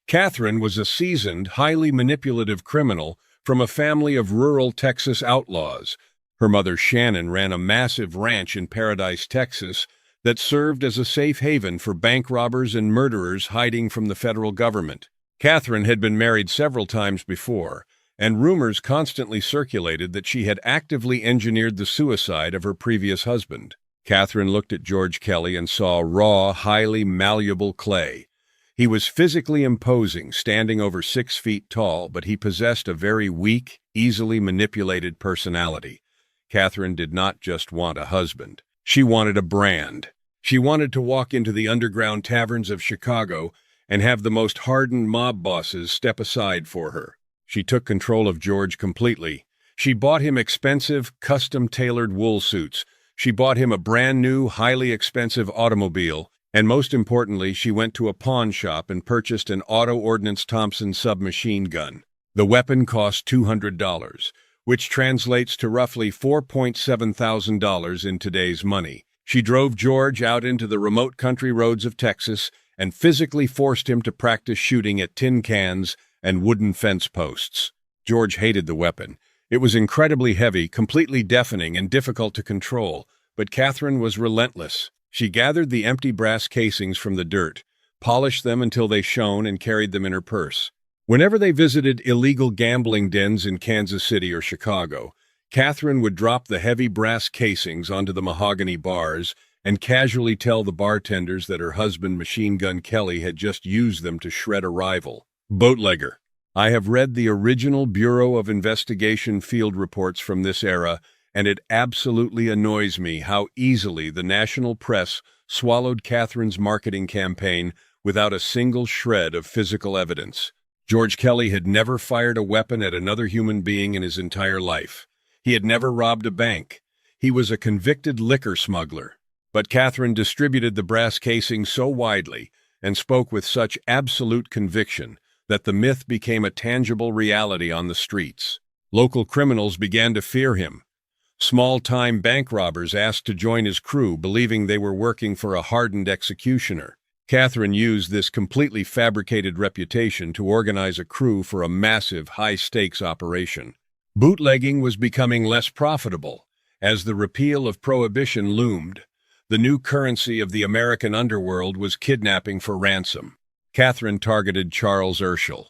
Catherine was a seasoned, highly manipulative criminal from a family of rural Texas outlaws. Her mother, Shannon, ran a massive ranch in Paradise, Texas, that served as a safe haven for bank robbers and murderers hiding from the federal government. Catherine had been married several times before, and rumors constantly circulated that she had actively engineered the suicide of her previous husband. Catherine looked at George Kelly and saw raw, highly malleable clay. He was physically imposing, standing over 6 feet tall, but he possessed a very weak, easily manipulated personality. Catherine did not just want a husband. She wanted a brand. She wanted to walk into the underground taverns of Chicago and have the most hardened mob bosses step aside for her. She took control of George completely. She bought him expensive, custom-tailored wool suits. She bought him a brand-new, highly expensive automobile. And most importantly, she went to a pawn shop and purchased an Auto Ordnance Thompson submachine gun. The weapon cost $200, which translates to roughly $4,700 in today's money. She drove George out into the remote country roads of Texas and physically forced him to practice shooting at tin cans and wooden fence posts. George hated the weapon. It was incredibly heavy, completely deafening, and difficult to control, but Catherine was relentless. She gathered the empty brass casings from the dirt, polished them until they shone, and carried them in her purse. Whenever they visited illegal gambling dens in Kansas City or Chicago, Catherine would drop the heavy brass casings onto the mahogany bars and casually tell the bartenders that her husband, Machine Gun Kelly, had just used them to shred a rival. Bootlegger. I have read the original Bureau of Investigation field reports from this era, and it absolutely annoys me how easily the national press swallowed Catherine's marketing campaign without a single shred of physical evidence. George Kelly had never fired a weapon at another human being in his entire life. He had never robbed a bank. He was a convicted liquor smuggler. But Catherine distributed the brass casing so widely and spoke with such absolute conviction that the myth became a tangible reality on the streets. Local criminals began to fear him. Small-time bank robbers asked to join his crew, believing they were working for a hardened executioner. Catherine used this completely fabricated reputation to organize a crew for a massive, high-stakes operation. Bootlegging was becoming less profitable. As the repeal of prohibition loomed, the new currency of the American underworld was kidnapping for ransom. Catherine targeted Charles Urschel.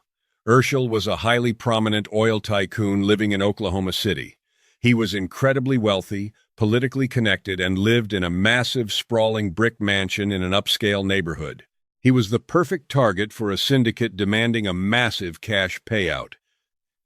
Urschel was a highly prominent oil tycoon living in Oklahoma City. He was incredibly wealthy, politically connected, and lived in a massive, sprawling brick mansion in an upscale neighborhood. He was the perfect target for a syndicate demanding a massive cash payout.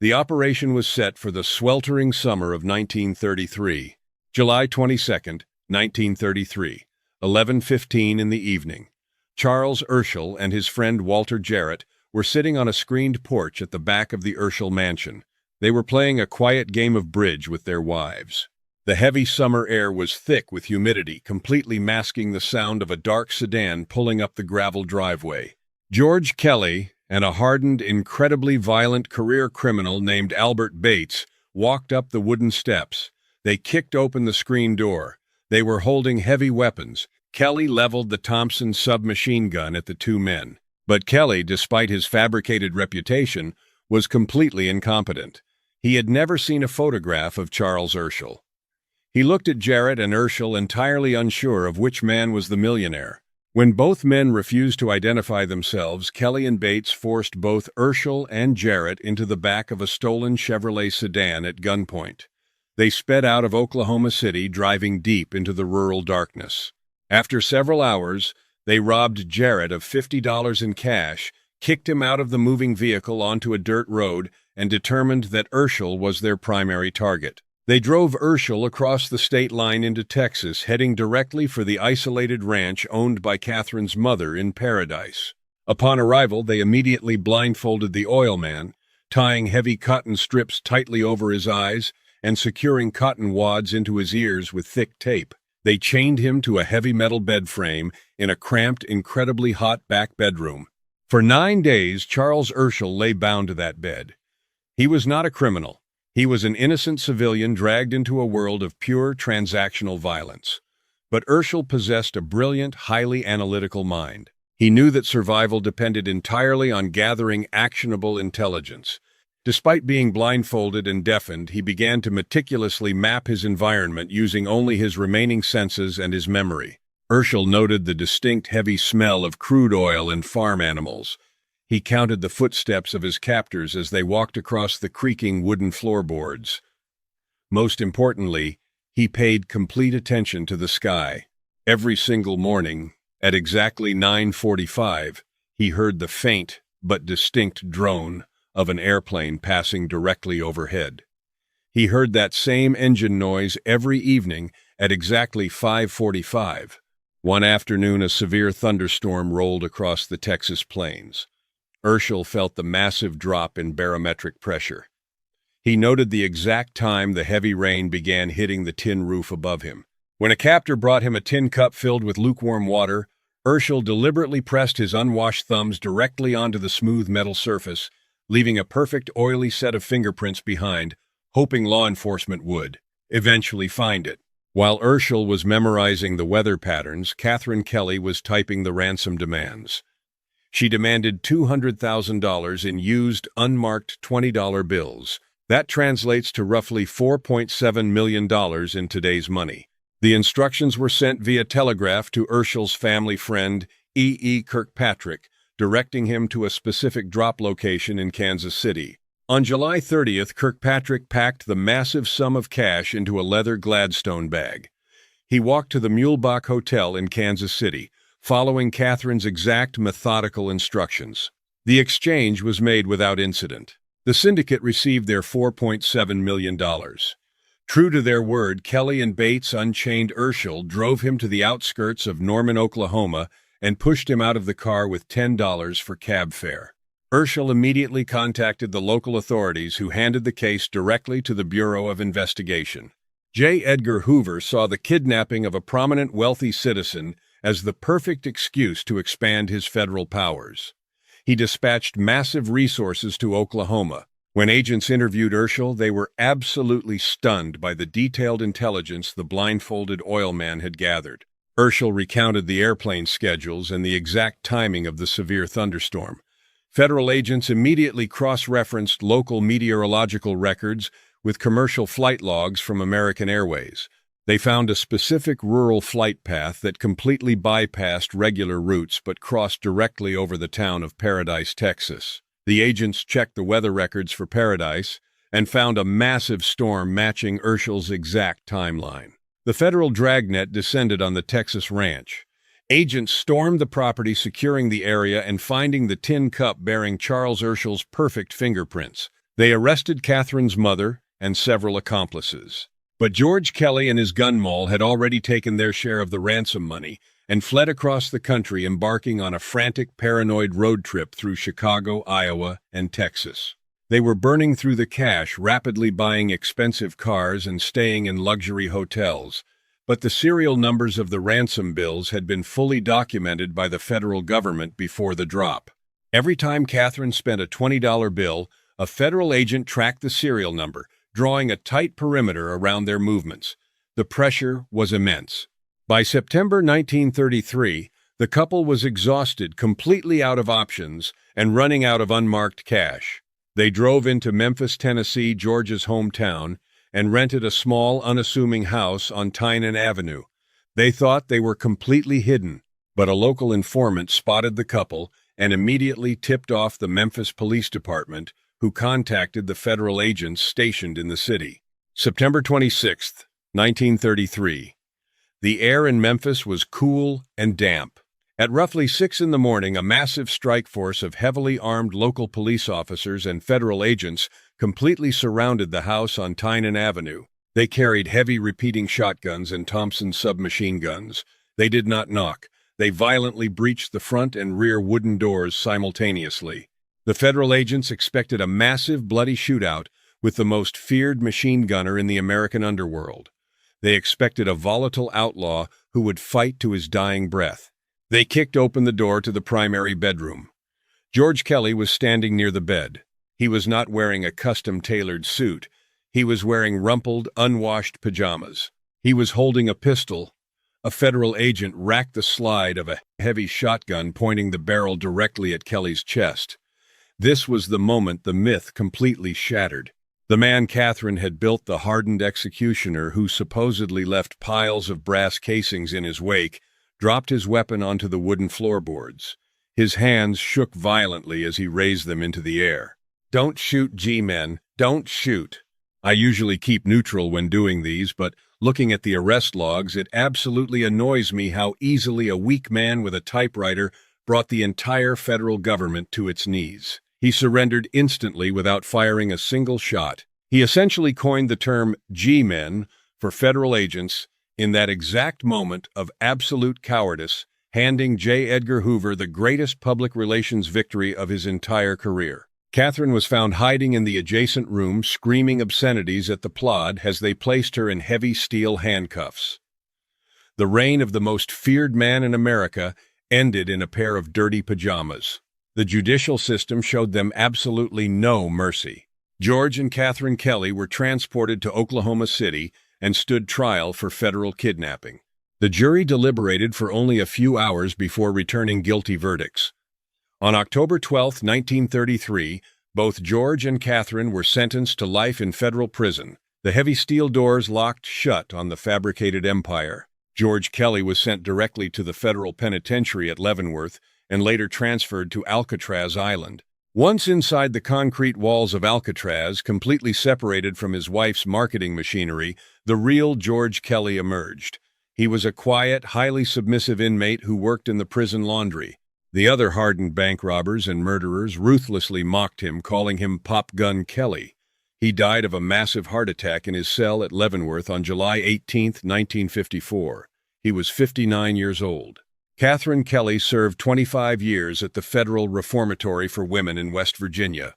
The operation was set for the sweltering summer of 1933. July 22nd, 1933, 11:15 in the evening. Charles Urschel and his friend Walter Jarrett were sitting on a screened porch at the back of the Urschel mansion. They were playing a quiet game of bridge with their wives. The heavy summer air was thick with humidity, completely masking the sound of a dark sedan pulling up the gravel driveway. George Kelly and a hardened, incredibly violent career criminal named Albert Bates walked up the wooden steps. They kicked open the screen door. They were holding heavy weapons. Kelly leveled the Thompson submachine gun at the two men. But Kelly, despite his fabricated reputation, was completely incompetent. He had never seen a photograph of Charles Urschel. He looked at Jarrett and Urschel, entirely unsure of which man was the millionaire. When both men refused to identify themselves, Kelly and Bates forced both Urschel and Jarrett into the back of a stolen Chevrolet sedan at gunpoint. They sped out of Oklahoma City, driving deep into the rural darkness. After several hours, they robbed Jarrett of $50 in cash, kicked him out of the moving vehicle onto a dirt road, and determined that Urschel was their primary target. They drove Urschel across the state line into Texas, heading directly for the isolated ranch owned by Catherine's mother in Paradise. Upon arrival, they immediately blindfolded the oil man, tying heavy cotton strips tightly over his eyes and securing cotton wads into his ears with thick tape. They chained him to a heavy metal bed frame in a cramped, incredibly hot back bedroom. For 9 days, Charles Urschel lay bound to that bed. He was not a criminal. He was an innocent civilian dragged into a world of pure transactional violence. But Urschel possessed a brilliant, highly analytical mind. He knew that survival depended entirely on gathering actionable intelligence. Despite being blindfolded and deafened, he began to meticulously map his environment using only his remaining senses and his memory. Urschel noted the distinct heavy smell of crude oil and farm animals. He counted the footsteps of his captors as they walked across the creaking wooden floorboards. Most importantly, he paid complete attention to the sky. Every single morning, at exactly 9:45, he heard the faint but distinct drone of an airplane passing directly overhead. He heard that same engine noise every evening at exactly 5:45. One afternoon, a severe thunderstorm rolled across the Texas plains. Urschel felt the massive drop in barometric pressure. He noted the exact time the heavy rain began hitting the tin roof above him. When a captor brought him a tin cup filled with lukewarm water, Urschel deliberately pressed his unwashed thumbs directly onto the smooth metal surface, leaving a perfect oily set of fingerprints behind, hoping law enforcement would eventually find it. While Urschel was memorizing the weather patterns, Catherine Kelly was typing the ransom demands. She demanded $200,000 in used, unmarked $20 bills. That translates to roughly $4.7 million in today's money. The instructions were sent via telegraph to Urschel's family friend, E. Kirkpatrick, directing him to a specific drop location in Kansas City. On July 30th, Kirkpatrick packed the massive sum of cash into a leather Gladstone bag. He walked to the Mulebach Hotel in Kansas City, following Catherine's exact methodical instructions. The exchange was made without incident. The syndicate received their $4.7 million. True to their word, Kelly and Bates unchained Urschel, drove him to the outskirts of Norman, Oklahoma, and pushed him out of the car with $10 for cab fare. Urschel immediately contacted the local authorities, who handed the case directly to the Bureau of Investigation. J. Edgar Hoover saw the kidnapping of a prominent wealthy citizen as the perfect excuse to expand his federal powers. He dispatched massive resources to Oklahoma. When agents interviewed Urschel, they were absolutely stunned by the detailed intelligence the blindfolded oil man had gathered. Urschel recounted the airplane schedules and the exact timing of the severe thunderstorm. Federal agents immediately cross-referenced local meteorological records with commercial flight logs from American Airways. They found a specific rural flight path that completely bypassed regular routes but crossed directly over the town of Paradise, Texas. The agents checked the weather records for Paradise and found a massive storm matching Urschel's exact timeline. The federal dragnet descended on the Texas ranch. Agents stormed the property, securing the area and finding the tin cup bearing Charles Urschel's perfect fingerprints. They arrested Catherine's mother and several accomplices. But George Kelly and his gun moll had already taken their share of the ransom money and fled across the country, embarking on a frantic, paranoid road trip through Chicago, Iowa, and Texas. They were burning through the cash, rapidly buying expensive cars and staying in luxury hotels. But the serial numbers of the ransom bills had been fully documented by the federal government before the drop. Every time Catherine spent a $20 bill, a federal agent tracked the serial number, drawing a tight perimeter around their movements. The pressure was immense. By September 1933, the couple was exhausted, completely out of options, and running out of unmarked cash. They drove into Memphis, Tennessee, George's hometown, and rented a small, unassuming house on Tynan Avenue. They thought they were completely hidden, but a local informant spotted the couple and immediately tipped off the Memphis Police Department, who contacted the federal agents stationed in the city. September 26, 1933. The air in Memphis was cool and damp. At roughly 6 in the morning, a massive strike force of heavily armed local police officers and federal agents completely surrounded the house on Tynan Avenue. They carried heavy repeating shotguns and Thompson submachine guns. They did not knock. They violently breached the front and rear wooden doors simultaneously. The federal agents expected a massive, bloody shootout with the most feared machine gunner in the American underworld. They expected a volatile outlaw who would fight to his dying breath. They kicked open the door to the primary bedroom. George Kelly was standing near the bed. He was not wearing a custom-tailored suit. He was wearing rumpled, unwashed pajamas. He was holding a pistol. A federal agent racked the slide of a heavy shotgun, pointing the barrel directly at Kelly's chest. This was the moment the myth completely shattered. The man Catherine had built, the hardened executioner who supposedly left piles of brass casings in his wake, dropped his weapon onto the wooden floorboards. His hands shook violently as he raised them into the air. "Don't shoot, G-men. Don't shoot." I usually keep neutral when doing these, but looking at the arrest logs, it absolutely annoys me how easily a weak man with a typewriter brought the entire federal government to its knees. He surrendered instantly without firing a single shot. He essentially coined the term G-men for federal agents in that exact moment of absolute cowardice, handing J. Edgar Hoover the greatest public relations victory of his entire career. Catherine was found hiding in the adjacent room, screaming obscenities at the plot as they placed her in heavy steel handcuffs. The reign of the most feared man in America ended in a pair of dirty pajamas. The judicial system showed them absolutely no mercy. George and Catherine Kelly were transported to Oklahoma City and stood trial for federal kidnapping. The jury deliberated for only a few hours before returning guilty verdicts. On October 12, 1933, both George and Catherine were sentenced to life in federal prison. The heavy steel doors locked shut on the fabricated empire. George Kelly was sent directly to the federal penitentiary at Leavenworth and later transferred to Alcatraz Island. Once inside the concrete walls of Alcatraz, completely separated from his wife's marketing machinery, the real George Kelly emerged. He was a quiet, highly submissive inmate who worked in the prison laundry. The other hardened bank robbers and murderers ruthlessly mocked him, calling him Pop Gun Kelly. He died of a massive heart attack in his cell at Leavenworth on July 18, 1954. He was 59 years old. Catherine Kelly served 25 years at the Federal Reformatory for Women in West Virginia.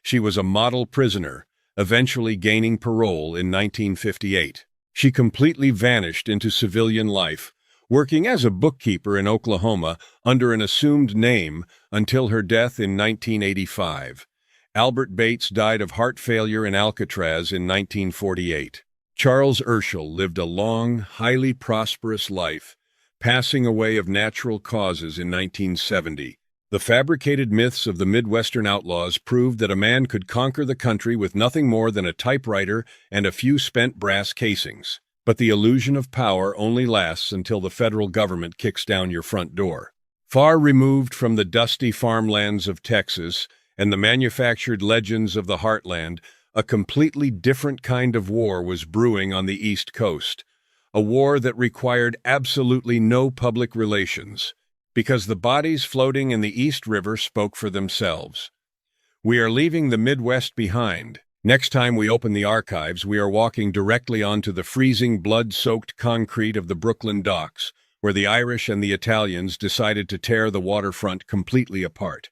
She was a model prisoner, eventually gaining parole in 1958. She completely vanished into civilian life, working as a bookkeeper in Oklahoma under an assumed name until her death in 1985. Albert Bates died of heart failure in Alcatraz in 1948. Charles Urschel lived a long, highly prosperous life, passing away of natural causes in 1970. The fabricated myths of the Midwestern outlaws proved that a man could conquer the country with nothing more than a typewriter and a few spent brass casings. But the illusion of power only lasts until the federal government kicks down your front door. Far removed from the dusty farmlands of Texas and the manufactured legends of the heartland, a completely different kind of war was brewing on the East Coast. A war that required absolutely no public relations, because the bodies floating in the East River spoke for themselves. We are leaving the Midwest behind. Next time we open the archives, we are walking directly onto the freezing, blood-soaked concrete of the Brooklyn docks, where the Irish and the Italians decided to tear the waterfront completely apart.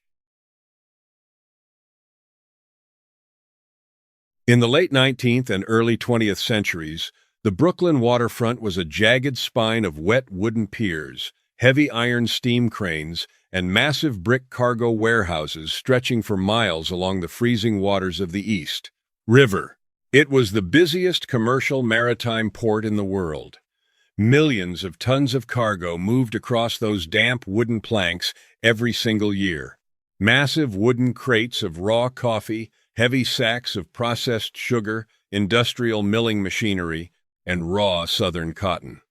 In the late 19th and early 20th centuries, the Brooklyn waterfront was a jagged spine of wet wooden piers, heavy iron steam cranes, and massive brick cargo warehouses stretching for miles along the freezing waters of the East River. It was the busiest commercial maritime port in the world. Millions of tons of cargo moved across those damp wooden planks every single year. Massive wooden crates of raw coffee, heavy sacks of processed sugar, industrial milling machinery, and raw southern cotton.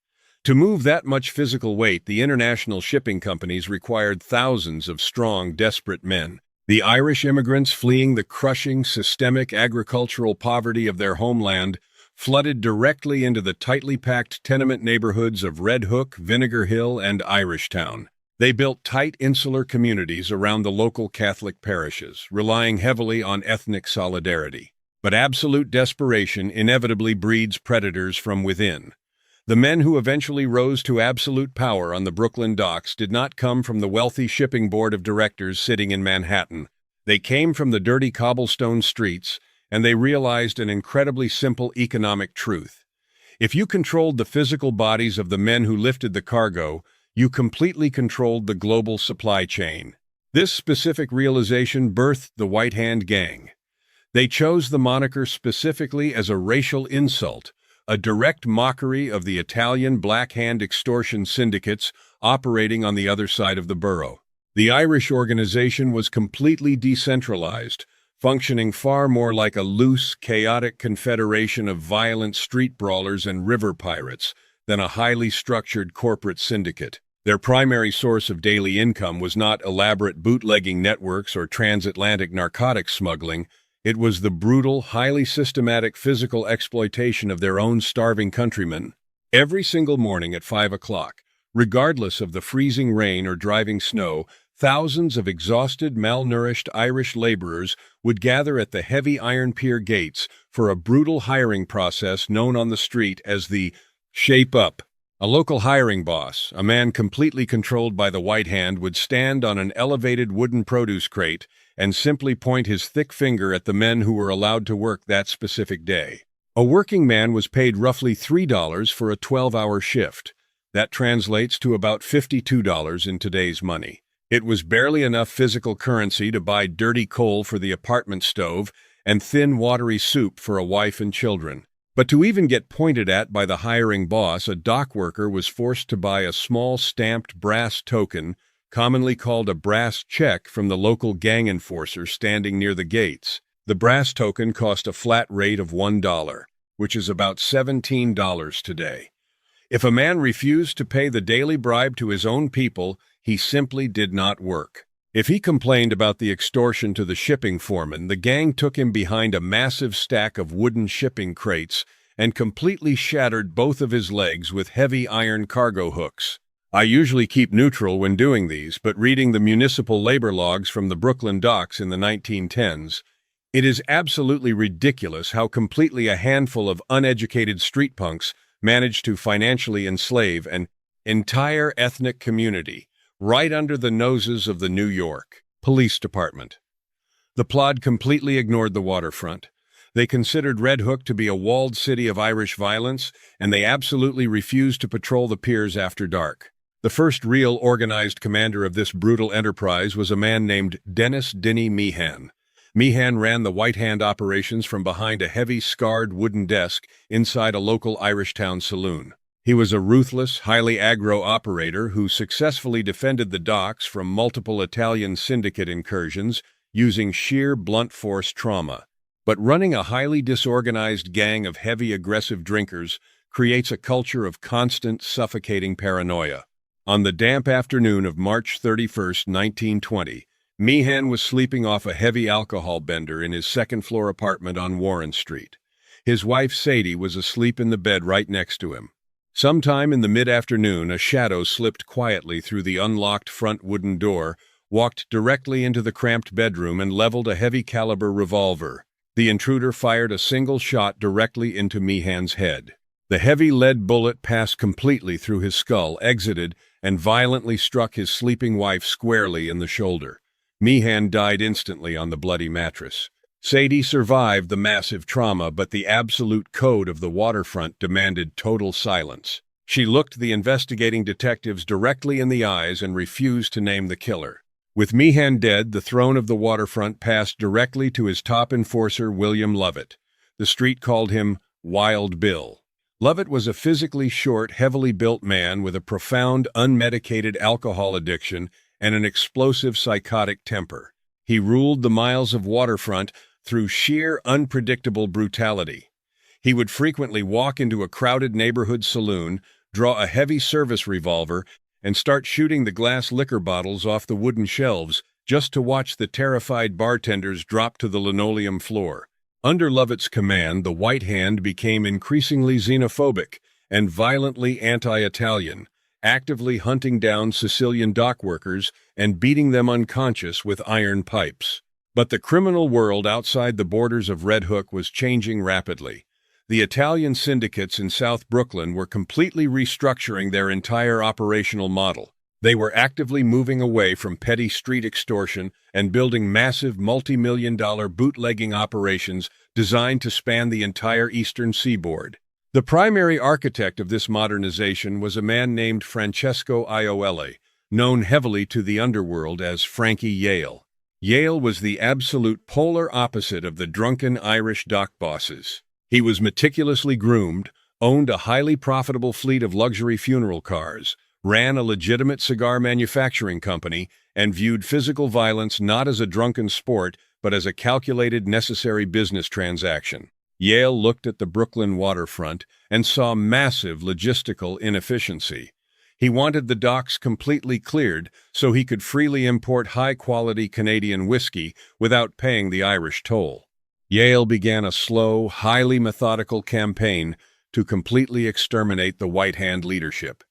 To move that much physical weight, the international shipping companies required thousands of strong, desperate men. The Irish immigrants fleeing the crushing, systemic agricultural poverty of their homeland flooded directly into the tightly packed tenement neighborhoods of Red Hook, Vinegar Hill, and Irishtown. They built tight insular communities around the local Catholic parishes, relying heavily on ethnic solidarity. But absolute desperation inevitably breeds predators from within. The men who eventually rose to absolute power on the Brooklyn docks did not come from the wealthy shipping board of directors sitting in Manhattan. They came from the dirty cobblestone streets, and they realized an incredibly simple economic truth. If you controlled the physical bodies of the men who lifted the cargo, you completely controlled the global supply chain. This specific realization birthed the White Hand Gang. They chose the moniker specifically as a racial insult, a direct mockery of the Italian Black Hand extortion syndicates operating on the other side of the borough. The Irish organization was completely decentralized, functioning far more like a loose, chaotic confederation of violent street brawlers and river pirates than a highly structured corporate syndicate. Their primary source of daily income was not elaborate bootlegging networks or transatlantic narcotics smuggling. It was the brutal, highly systematic physical exploitation of their own starving countrymen. Every single morning at 5 o'clock, regardless of the freezing rain or driving snow, thousands of exhausted, malnourished Irish laborers would gather at the heavy iron pier gates for a brutal hiring process known on the street as the Shape Up. A local hiring boss, a man completely controlled by the White Hand, would stand on an elevated wooden produce crate and simply point his thick finger at the men who were allowed to work that specific day. A working man was paid roughly $3 for a 12-hour shift. That translates to about $52 in today's money. It was barely enough physical currency to buy dirty coal for the apartment stove and thin, watery soup for a wife and children. But to even get pointed at by the hiring boss, a dock worker was forced to buy a small stamped brass token, commonly called a brass check, from the local gang enforcer standing near the gates. The brass token cost a flat rate of $1, which is about $17 today. If a man refused to pay the daily bribe to his own people, he simply did not work. If he complained about the extortion to the shipping foreman, the gang took him behind a massive stack of wooden shipping crates and completely shattered both of his legs with heavy iron cargo hooks. I usually keep neutral when doing these, but reading the municipal labor logs from the Brooklyn docks in the 1910s, it is absolutely ridiculous how completely a handful of uneducated street punks managed to financially enslave an entire ethnic community right under the noses of the New York Police Department. The plot completely ignored the waterfront. They considered Red Hook to be a walled city of Irish violence, and they absolutely refused to patrol the piers after dark. The first real organized commander of this brutal enterprise was a man named Dennis "Dinny" Meehan. Meehan ran the White Hand operations from behind a heavy, scarred wooden desk inside a local Irishtown saloon. He was a ruthless, highly aggro operator who successfully defended the docks from multiple Italian syndicate incursions using sheer blunt force trauma. But running a highly disorganized gang of heavy, aggressive drinkers creates a culture of constant, suffocating paranoia. On the damp afternoon of March 31, 1920, Meehan was sleeping off a heavy alcohol bender in his second-floor apartment on Warren Street. His wife, Sadie, was asleep in the bed right next to him. Sometime in the mid-afternoon, a shadow slipped quietly through the unlocked front wooden door, walked directly into the cramped bedroom, and leveled a heavy-caliber revolver. The intruder fired a single shot directly into Meehan's head. The heavy lead bullet passed completely through his skull, exited, and violently struck his sleeping wife squarely in the shoulder. Meehan died instantly on the bloody mattress. Sadie survived the massive trauma, but the absolute code of the Waterfront demanded total silence. She looked the investigating detectives directly in the eyes and refused to name the killer. With Meehan dead, the throne of the Waterfront passed directly to his top enforcer, William Lovett. The street called him Wild Bill. Lovett was a physically short, heavily built man with a profound, unmedicated alcohol addiction and an explosive psychotic temper. He ruled the miles of Waterfront through sheer, unpredictable brutality. He would frequently walk into a crowded neighborhood saloon, draw a heavy service revolver, and start shooting the glass liquor bottles off the wooden shelves just to watch the terrified bartenders drop to the linoleum floor. Under Lovett's command, the White Hand became increasingly xenophobic and violently anti-Italian, actively hunting down Sicilian dock workers and beating them unconscious with iron pipes. But the criminal world outside the borders of Red Hook was changing rapidly. The Italian syndicates in South Brooklyn were completely restructuring their entire operational model. They were actively moving away from petty street extortion and building massive multi-million-dollar bootlegging operations designed to span the entire eastern seaboard. The primary architect of this modernization was a man named Francesco Iole, known heavily to the Underworld as Frankie Yale. Yale was the absolute polar opposite of the drunken Irish dock bosses. He was meticulously groomed, owned a highly profitable fleet of luxury funeral cars, ran a legitimate cigar manufacturing company, and viewed physical violence not as a drunken sport, but as a calculated, necessary business transaction. Yale looked at the Brooklyn waterfront and saw massive logistical inefficiency. He wanted the docks completely cleared so he could freely import high-quality Canadian whiskey without paying the Irish toll. Yale began a slow, highly methodical campaign to completely exterminate the White Hand leadership.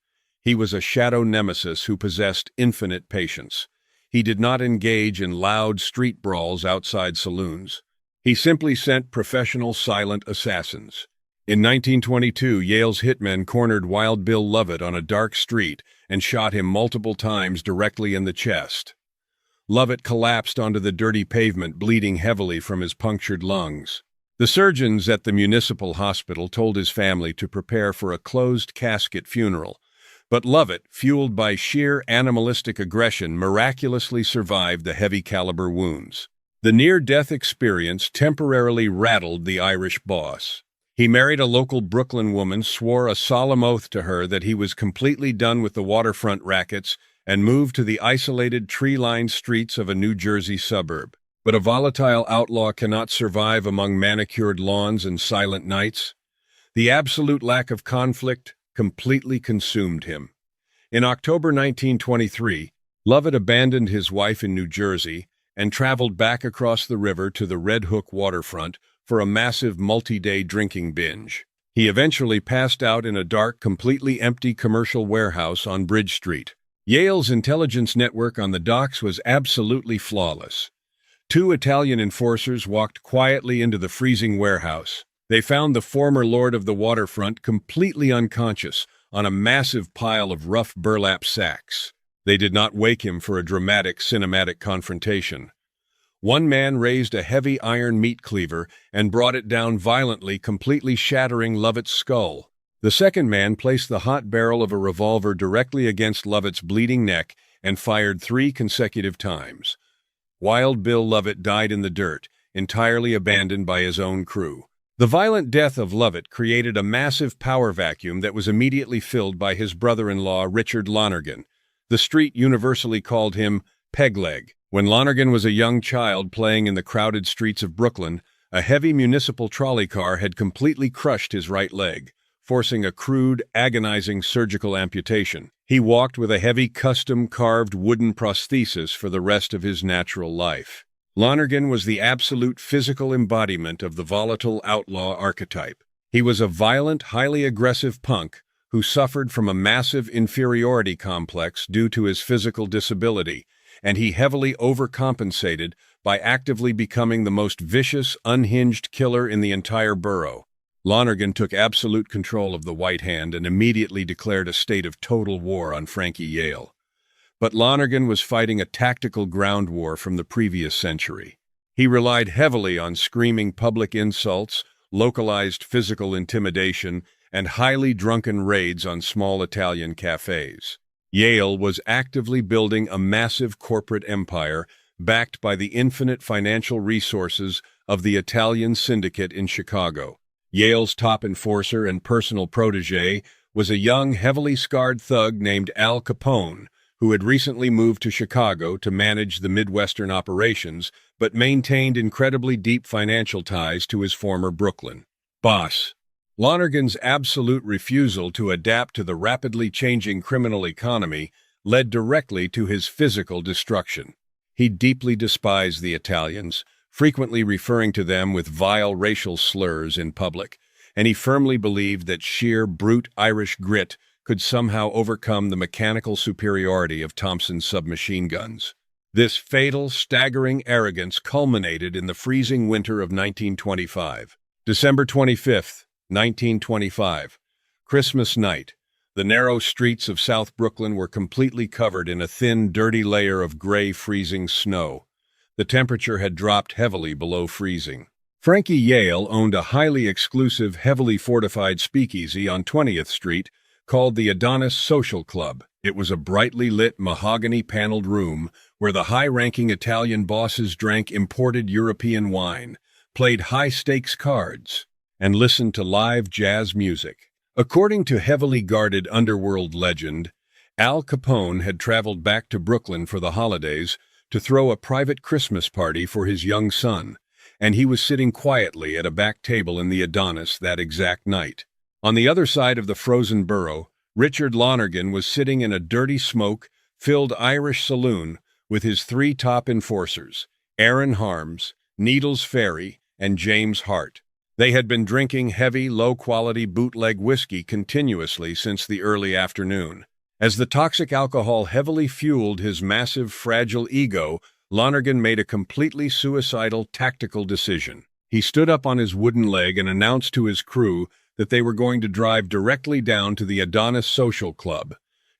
He was a shadow nemesis who possessed infinite patience. He did not engage in loud street brawls outside saloons. He simply sent professional silent assassins. In 1922, Yale's hitmen cornered Wild Bill Lovett on a dark street and shot him multiple times directly in the chest. Lovett collapsed onto the dirty pavement, bleeding heavily from his punctured lungs. The surgeons at the municipal hospital told his family to prepare for a closed-casket funeral, but Lovett, fueled by sheer animalistic aggression, miraculously survived the heavy-caliber wounds. The near-death experience temporarily rattled the Irish boss. He married a local Brooklyn woman, swore a solemn oath to her that he was completely done with the waterfront rackets, and moved to the isolated, tree-lined streets of a New Jersey suburb. But a volatile outlaw cannot survive among manicured lawns and silent nights. The absolute lack of conflict completely consumed him. In October 1923, Lovett abandoned his wife in New Jersey and traveled back across the river to the Red Hook waterfront for a massive multi-day drinking binge. He eventually passed out in a dark, completely empty commercial warehouse on Bridge Street. Yale's intelligence network on the docks was absolutely flawless. 2 Italian enforcers walked quietly into the freezing warehouse. They found the former lord of the waterfront completely unconscious on a massive pile of rough burlap sacks. They did not wake him for a dramatic cinematic confrontation. One man raised a heavy iron meat cleaver and brought it down violently, completely shattering Lovett's skull. The second man placed the hot barrel of a revolver directly against Lovett's bleeding neck and fired 3 consecutive times. Wild Bill Lovett died in the dirt, entirely abandoned by his own crew. The violent death of Lovett created a massive power vacuum that was immediately filled by his brother-in-law, Richard Lonergan. The street universally called him Pegleg. When Lonergan was a young child playing in the crowded streets of Brooklyn, a heavy municipal trolley car had completely crushed his right leg, forcing a crude, agonizing surgical amputation. He walked with a heavy, custom-carved wooden prosthesis for the rest of his natural life. Lonergan was the absolute physical embodiment of the volatile outlaw archetype. He was a violent, highly aggressive punk who suffered from a massive inferiority complex due to his physical disability, and he heavily overcompensated by actively becoming the most vicious, unhinged killer in the entire borough. Lonergan took absolute control of the White Hand and immediately declared a state of total war on Frankie Yale. But Lonergan was fighting a tactical ground war from the previous century. He relied heavily on screaming public insults, localized physical intimidation, and highly drunken raids on small Italian cafes. Yale was actively building a massive corporate empire backed by the infinite financial resources of the Italian syndicate in Chicago. Yale's top enforcer and personal protege was a young, heavily scarred thug named Al Capone, who had recently moved to Chicago to manage the Midwestern operations, but maintained incredibly deep financial ties to his former Brooklyn boss. Lonergan's absolute refusal to adapt to the rapidly changing criminal economy led directly to his physical destruction. He deeply despised the Italians, frequently referring to them with vile racial slurs in public, and he firmly believed that sheer brute Irish grit could somehow overcome the mechanical superiority of Thompson's submachine guns. This fatal, staggering arrogance culminated in the freezing winter of 1925. December 25th, 1925. Christmas night. The narrow streets of South Brooklyn were completely covered in a thin, dirty layer of gray, freezing snow. The temperature had dropped heavily below freezing. Frankie Yale owned a highly exclusive, heavily fortified speakeasy on 20th Street called the Adonis Social Club. It was a brightly lit, mahogany-paneled room where the high-ranking Italian bosses drank imported European wine, played high-stakes cards, and listened to live jazz music. According to heavily guarded Underworld legend, Al Capone had traveled back to Brooklyn for the holidays to throw a private Christmas party for his young son, and he was sitting quietly at a back table in the Adonis that exact night. On the other side of the frozen borough, Richard Lonergan was sitting in a dirty smoke-filled Irish saloon with his three top enforcers, Aaron Harms, Needles Ferry, and James Hart. They had been drinking heavy, low-quality bootleg whiskey continuously since the early afternoon. As the toxic alcohol heavily fueled his massive, fragile ego, Lonergan made a completely suicidal tactical decision. He stood up on his wooden leg and announced to his crew that they were going to drive directly down to the Adonis Social Club,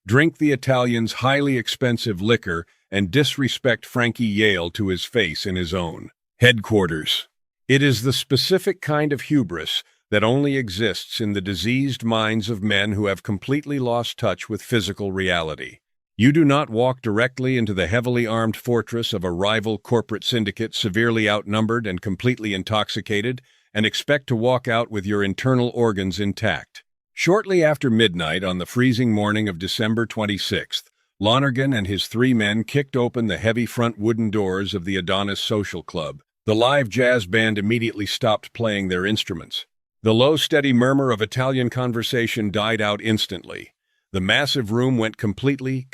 drink the Italians' highly expensive liquor, and disrespect Frankie Yale to his face in his own headquarters. It is the specific kind of hubris that only exists in the diseased minds of men who have completely lost touch with physical reality. You do not walk directly into the heavily armed fortress of a rival corporate syndicate severely outnumbered and completely intoxicated and expect to walk out with your internal organs intact. Shortly after midnight on the freezing morning of December 26th, Lonergan and his three men kicked open the heavy front wooden doors of the Adonis Social Club. The live jazz band immediately stopped playing their instruments. The low, steady murmur of Italian conversation died out instantly. The massive room went completely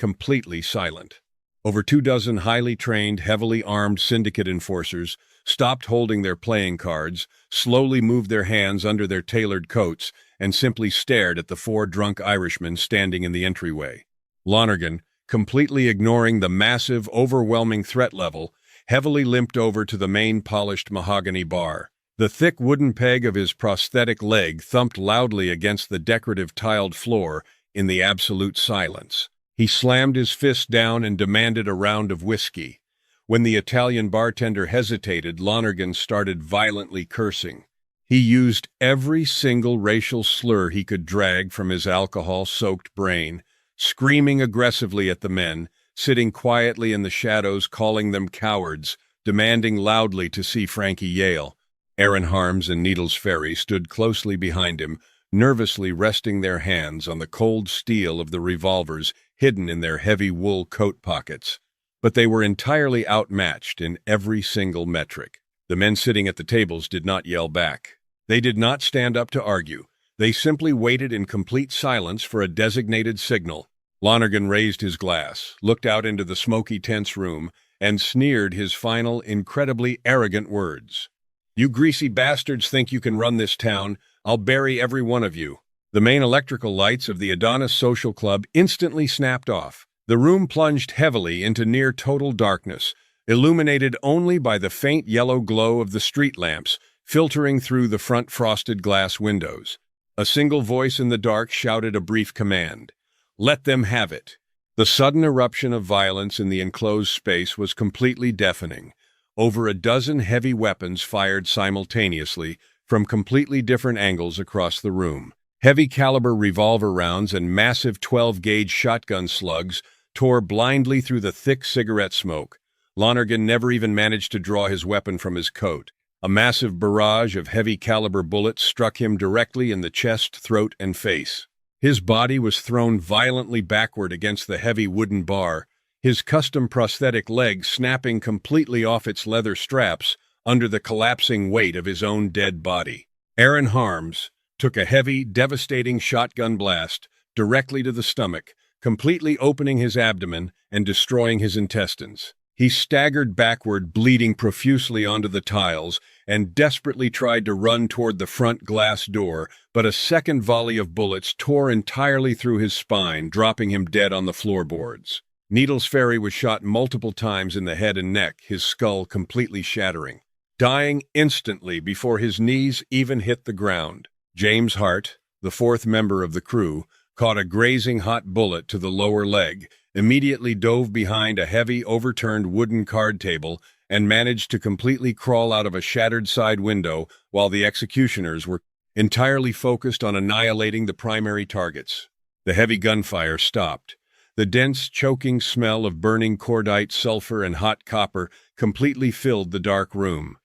silent. Over 24 highly trained, heavily armed syndicate enforcers stopped holding their playing cards, slowly moved their hands under their tailored coats, and simply stared at the four drunk Irishmen standing in the entryway. Lonergan, completely ignoring the massive, overwhelming threat level, heavily limped over to the main polished mahogany bar. The thick wooden peg of his prosthetic leg thumped loudly against the decorative tiled floor in the absolute silence. He slammed his fist down and demanded a round of whiskey. When the Italian bartender hesitated, Lonergan started violently cursing. He used every single racial slur he could drag from his alcohol-soaked brain, screaming aggressively at the men, sitting quietly in the shadows, calling them cowards, demanding loudly to see Frankie Yale. Aaron Harms and Needles Ferry stood closely behind him, nervously resting their hands on the cold steel of the revolvers hidden in their heavy wool coat pockets. But they were entirely outmatched in every single metric. The men sitting at the tables did not yell back. They did not stand up to argue. They simply waited in complete silence for a designated signal. Lonergan raised his glass, looked out into the smoky, tense room, and sneered his final, incredibly arrogant words. "You greasy bastards think you can run this town. I'll bury every one of you." The main electrical lights of the Adonis Social Club instantly snapped off. The room plunged heavily into near-total darkness, illuminated only by the faint yellow glow of the street lamps filtering through the front frosted glass windows. A single voice in the dark shouted a brief command. "Let them have it." The sudden eruption of violence in the enclosed space was completely deafening. Over a dozen heavy weapons fired simultaneously from completely different angles across the room. Heavy-caliber revolver rounds and massive 12-gauge shotgun slugs tore blindly through the thick cigarette smoke. Lonergan never even managed to draw his weapon from his coat. A massive barrage of heavy-caliber bullets struck him directly in the chest, throat, and face. His body was thrown violently backward against the heavy wooden bar, his custom prosthetic leg snapping completely off its leather straps under the collapsing weight of his own dead body. Aaron Harms took a heavy, devastating shotgun blast directly to the stomach, completely opening his abdomen and destroying his intestines. He staggered backward, bleeding profusely onto the tiles, and desperately tried to run toward the front glass door, but a second volley of bullets tore entirely through his spine, dropping him dead on the floorboards. Needles Ferry was shot multiple times in the head and neck, his skull completely shattering, dying instantly before his knees even hit the ground. James Hart, the fourth member of the crew, caught a grazing hot bullet to the lower leg, immediately dove behind a heavy, overturned wooden card table, and managed to completely crawl out of a shattered side window while the executioners were entirely focused on annihilating the primary targets. The heavy gunfire stopped. The dense, choking smell of burning cordite, sulfur, and hot copper completely filled the dark room.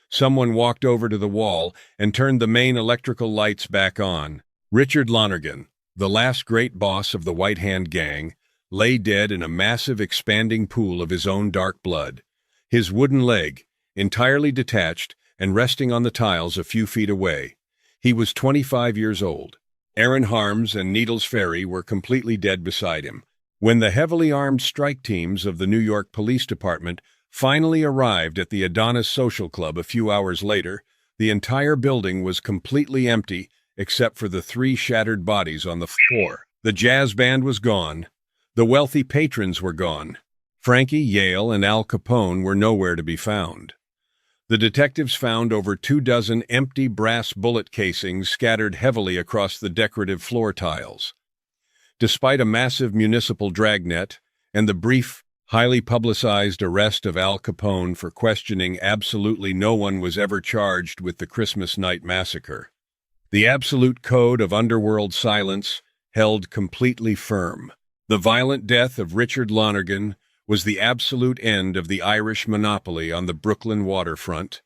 Someone walked over to the wall and turned the main electrical lights back on. Richard Lonergan, the last great boss of the White Hand Gang, lay dead in a massive, expanding pool of his own dark blood, his wooden leg entirely detached and resting on the tiles a few feet away. He was 25 years old. Aaron Harms and Needles Ferry were completely dead beside him. When the heavily armed strike teams of the New York Police Department finally arrived at the Adonis Social Club a few hours later, the entire building was completely empty except for the 3 shattered bodies on the floor. The jazz band was gone. The wealthy patrons were gone. Frankie, Yale, and Al Capone were nowhere to be found. The detectives found over 24 empty brass bullet casings scattered heavily across the decorative floor tiles. Despite a massive municipal dragnet and the brief, highly publicized arrest of Al Capone for questioning, absolutely no one was ever charged with the Christmas night massacre. The absolute code of underworld silence held completely firm. The violent death of Richard Lonergan was the absolute end of the Irish monopoly on the Brooklyn waterfront.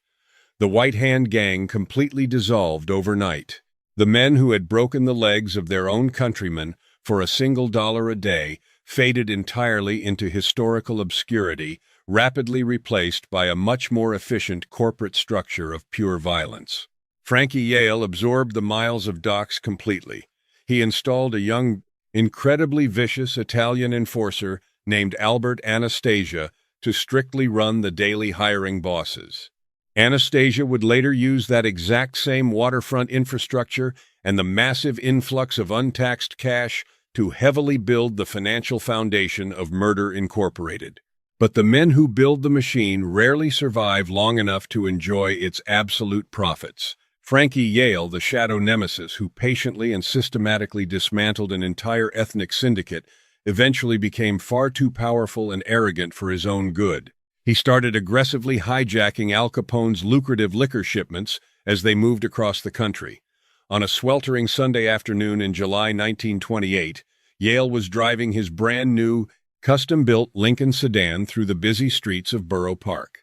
The White Hand Gang completely dissolved overnight. The men who had broken the legs of their own countrymen for $1 a day faded entirely into historical obscurity, rapidly replaced by a much more efficient corporate structure of pure violence. Frankie Yale absorbed the miles of docks completely. He installed a young, incredibly vicious Italian enforcer named Albert Anastasia to strictly run the daily hiring bosses. Anastasia would later use that exact same waterfront infrastructure and the massive influx of untaxed cash to heavily build the financial foundation of Murder Incorporated. But the men who build the machine rarely survive long enough to enjoy its absolute profits. Frankie Yale, the shadow nemesis who patiently and systematically dismantled an entire ethnic syndicate, eventually became far too powerful and arrogant for his own good. He started aggressively hijacking Al Capone's lucrative liquor shipments as they moved across the country. On a sweltering Sunday afternoon in July 1928, Yale was driving his brand-new, custom-built Lincoln sedan through the busy streets of Borough Park.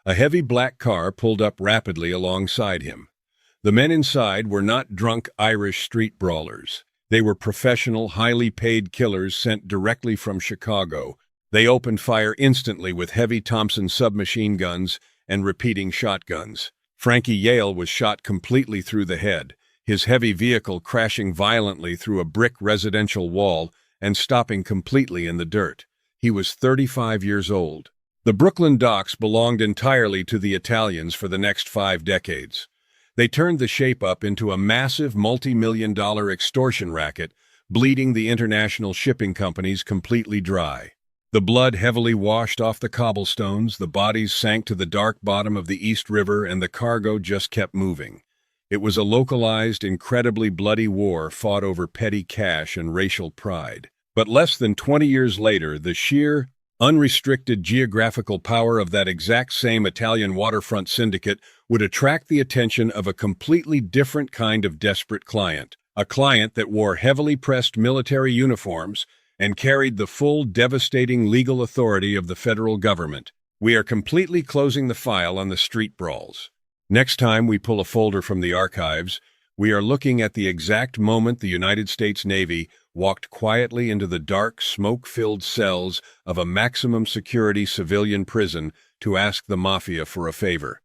A heavy black car pulled up rapidly alongside him. The men inside were not drunk Irish street brawlers. They were professional, highly paid killers sent directly from Chicago. They opened fire instantly with heavy Thompson submachine guns and repeating shotguns. Frankie Yale was shot completely through the head, his heavy vehicle crashing violently through a brick residential wall and stopping completely in the dirt. He was 35 years old. The Brooklyn docks belonged entirely to the Italians for the next 5 decades. They turned the shape-up into a massive multi-million-dollar extortion racket, bleeding the international shipping companies completely dry. The blood heavily washed off the cobblestones, the bodies sank to the dark bottom of the East River, and the cargo just kept moving. It was a localized, incredibly bloody war fought over petty cash and racial pride. But less than 20 years later, the sheer, unrestricted geographical power of that exact same Italian waterfront syndicate would attract the attention of a completely different kind of desperate client, a client that wore heavily pressed military uniforms and carried the full, devastating legal authority of the federal government. We are completely closing the file on the street brawls. Next time we pull a folder from the archives, we are looking at the exact moment the United States Navy walked quietly into the dark, smoke-filled cells of a maximum security civilian prison to ask the Mafia for a favor.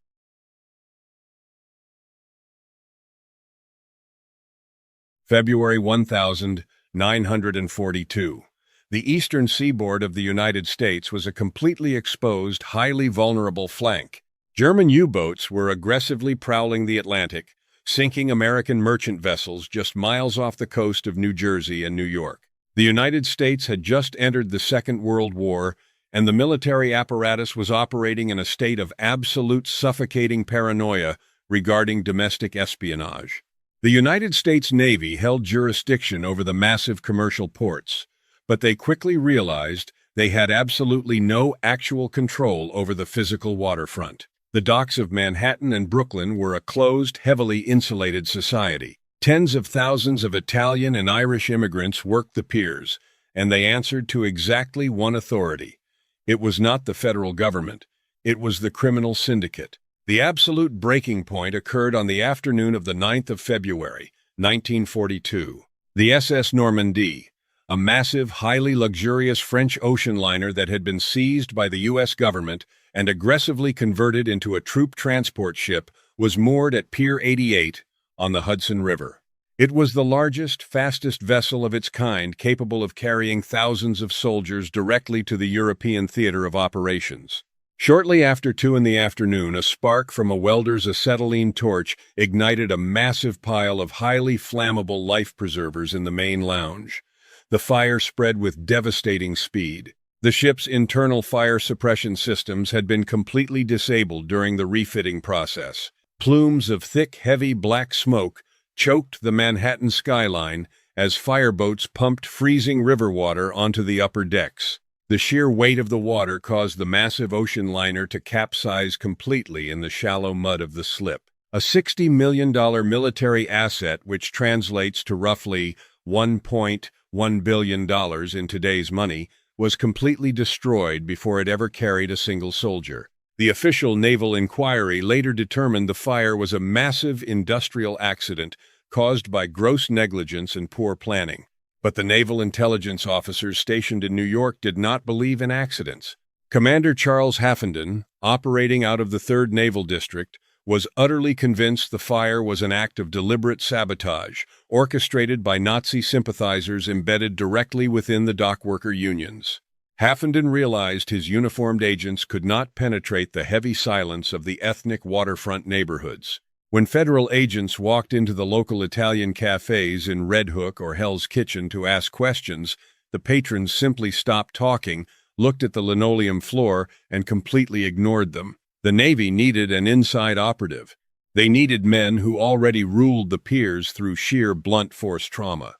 February 1942. The eastern seaboard of the United States was a completely exposed, highly vulnerable flank. German U-boats were aggressively prowling the Atlantic, sinking American merchant vessels just miles off the coast of New Jersey and New York. The United States had just entered the Second World War, and the military apparatus was operating in a state of absolute suffocating paranoia regarding domestic espionage. The United States Navy held jurisdiction over the massive commercial ports, but they quickly realized they had absolutely no actual control over the physical waterfront. The docks of Manhattan and Brooklyn were a closed, heavily insulated society. Tens of thousands of Italian and Irish immigrants worked the piers, and they answered to exactly one authority. It was not the federal government. It was the criminal syndicate. The absolute breaking point occurred on the afternoon of the 9th of February, 1942. The SS Normandie, a massive, highly luxurious French ocean liner that had been seized by the U.S. government and aggressively converted into a troop transport ship, was moored at Pier 88 on the Hudson River. It was the largest, fastest vessel of its kind capable of carrying thousands of soldiers directly to the European theater of operations. Shortly after 2 in the afternoon, a spark from a welder's acetylene torch ignited a massive pile of highly flammable life preservers in the main lounge. The fire spread with devastating speed. The ship's internal fire suppression systems had been completely disabled during the refitting process. Plumes of thick, heavy black smoke choked the Manhattan skyline as fireboats pumped freezing river water onto the upper decks. The sheer weight of the water caused the massive ocean liner to capsize completely in the shallow mud of the slip. A $60 million military asset, which translates to roughly $1.1 billion in today's money, was completely destroyed before it ever carried a single soldier. The official naval inquiry later determined the fire was a massive industrial accident caused by gross negligence and poor planning. But the naval intelligence officers stationed in New York did not believe in accidents. Commander Charles Haffenden, operating out of the 3rd Naval District, was utterly convinced the fire was an act of deliberate sabotage, orchestrated by Nazi sympathizers embedded directly within the dockworker unions. Haffenden realized his uniformed agents could not penetrate the heavy silence of the ethnic waterfront neighborhoods. When federal agents walked into the local Italian cafes in Red Hook or Hell's Kitchen to ask questions, the patrons simply stopped talking, looked at the linoleum floor, and completely ignored them. The Navy needed an inside operative. They needed men who already ruled the piers through sheer blunt force trauma.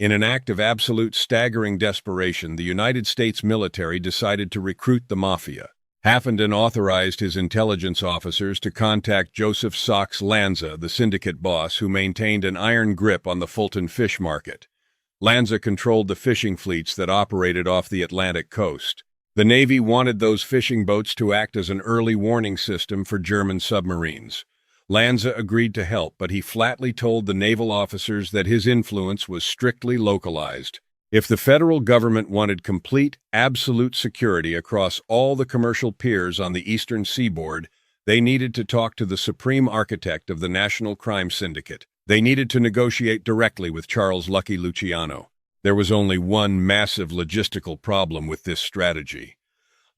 In an act of absolute staggering desperation, the United States military decided to recruit the Mafia. Haffenden authorized his intelligence officers to contact Joseph Sachs Lanza, the syndicate boss who maintained an iron grip on the Fulton fish market. Lanza controlled the fishing fleets that operated off the Atlantic coast. The Navy wanted those fishing boats to act as an early warning system for German submarines. Lanza agreed to help, but he flatly told the naval officers that his influence was strictly localized. If the federal government wanted complete, absolute security across all the commercial piers on the eastern seaboard, they needed to talk to the supreme architect of the National Crime Syndicate. They needed to negotiate directly with Charles "Lucky" Luciano. There was only one massive logistical problem with this strategy.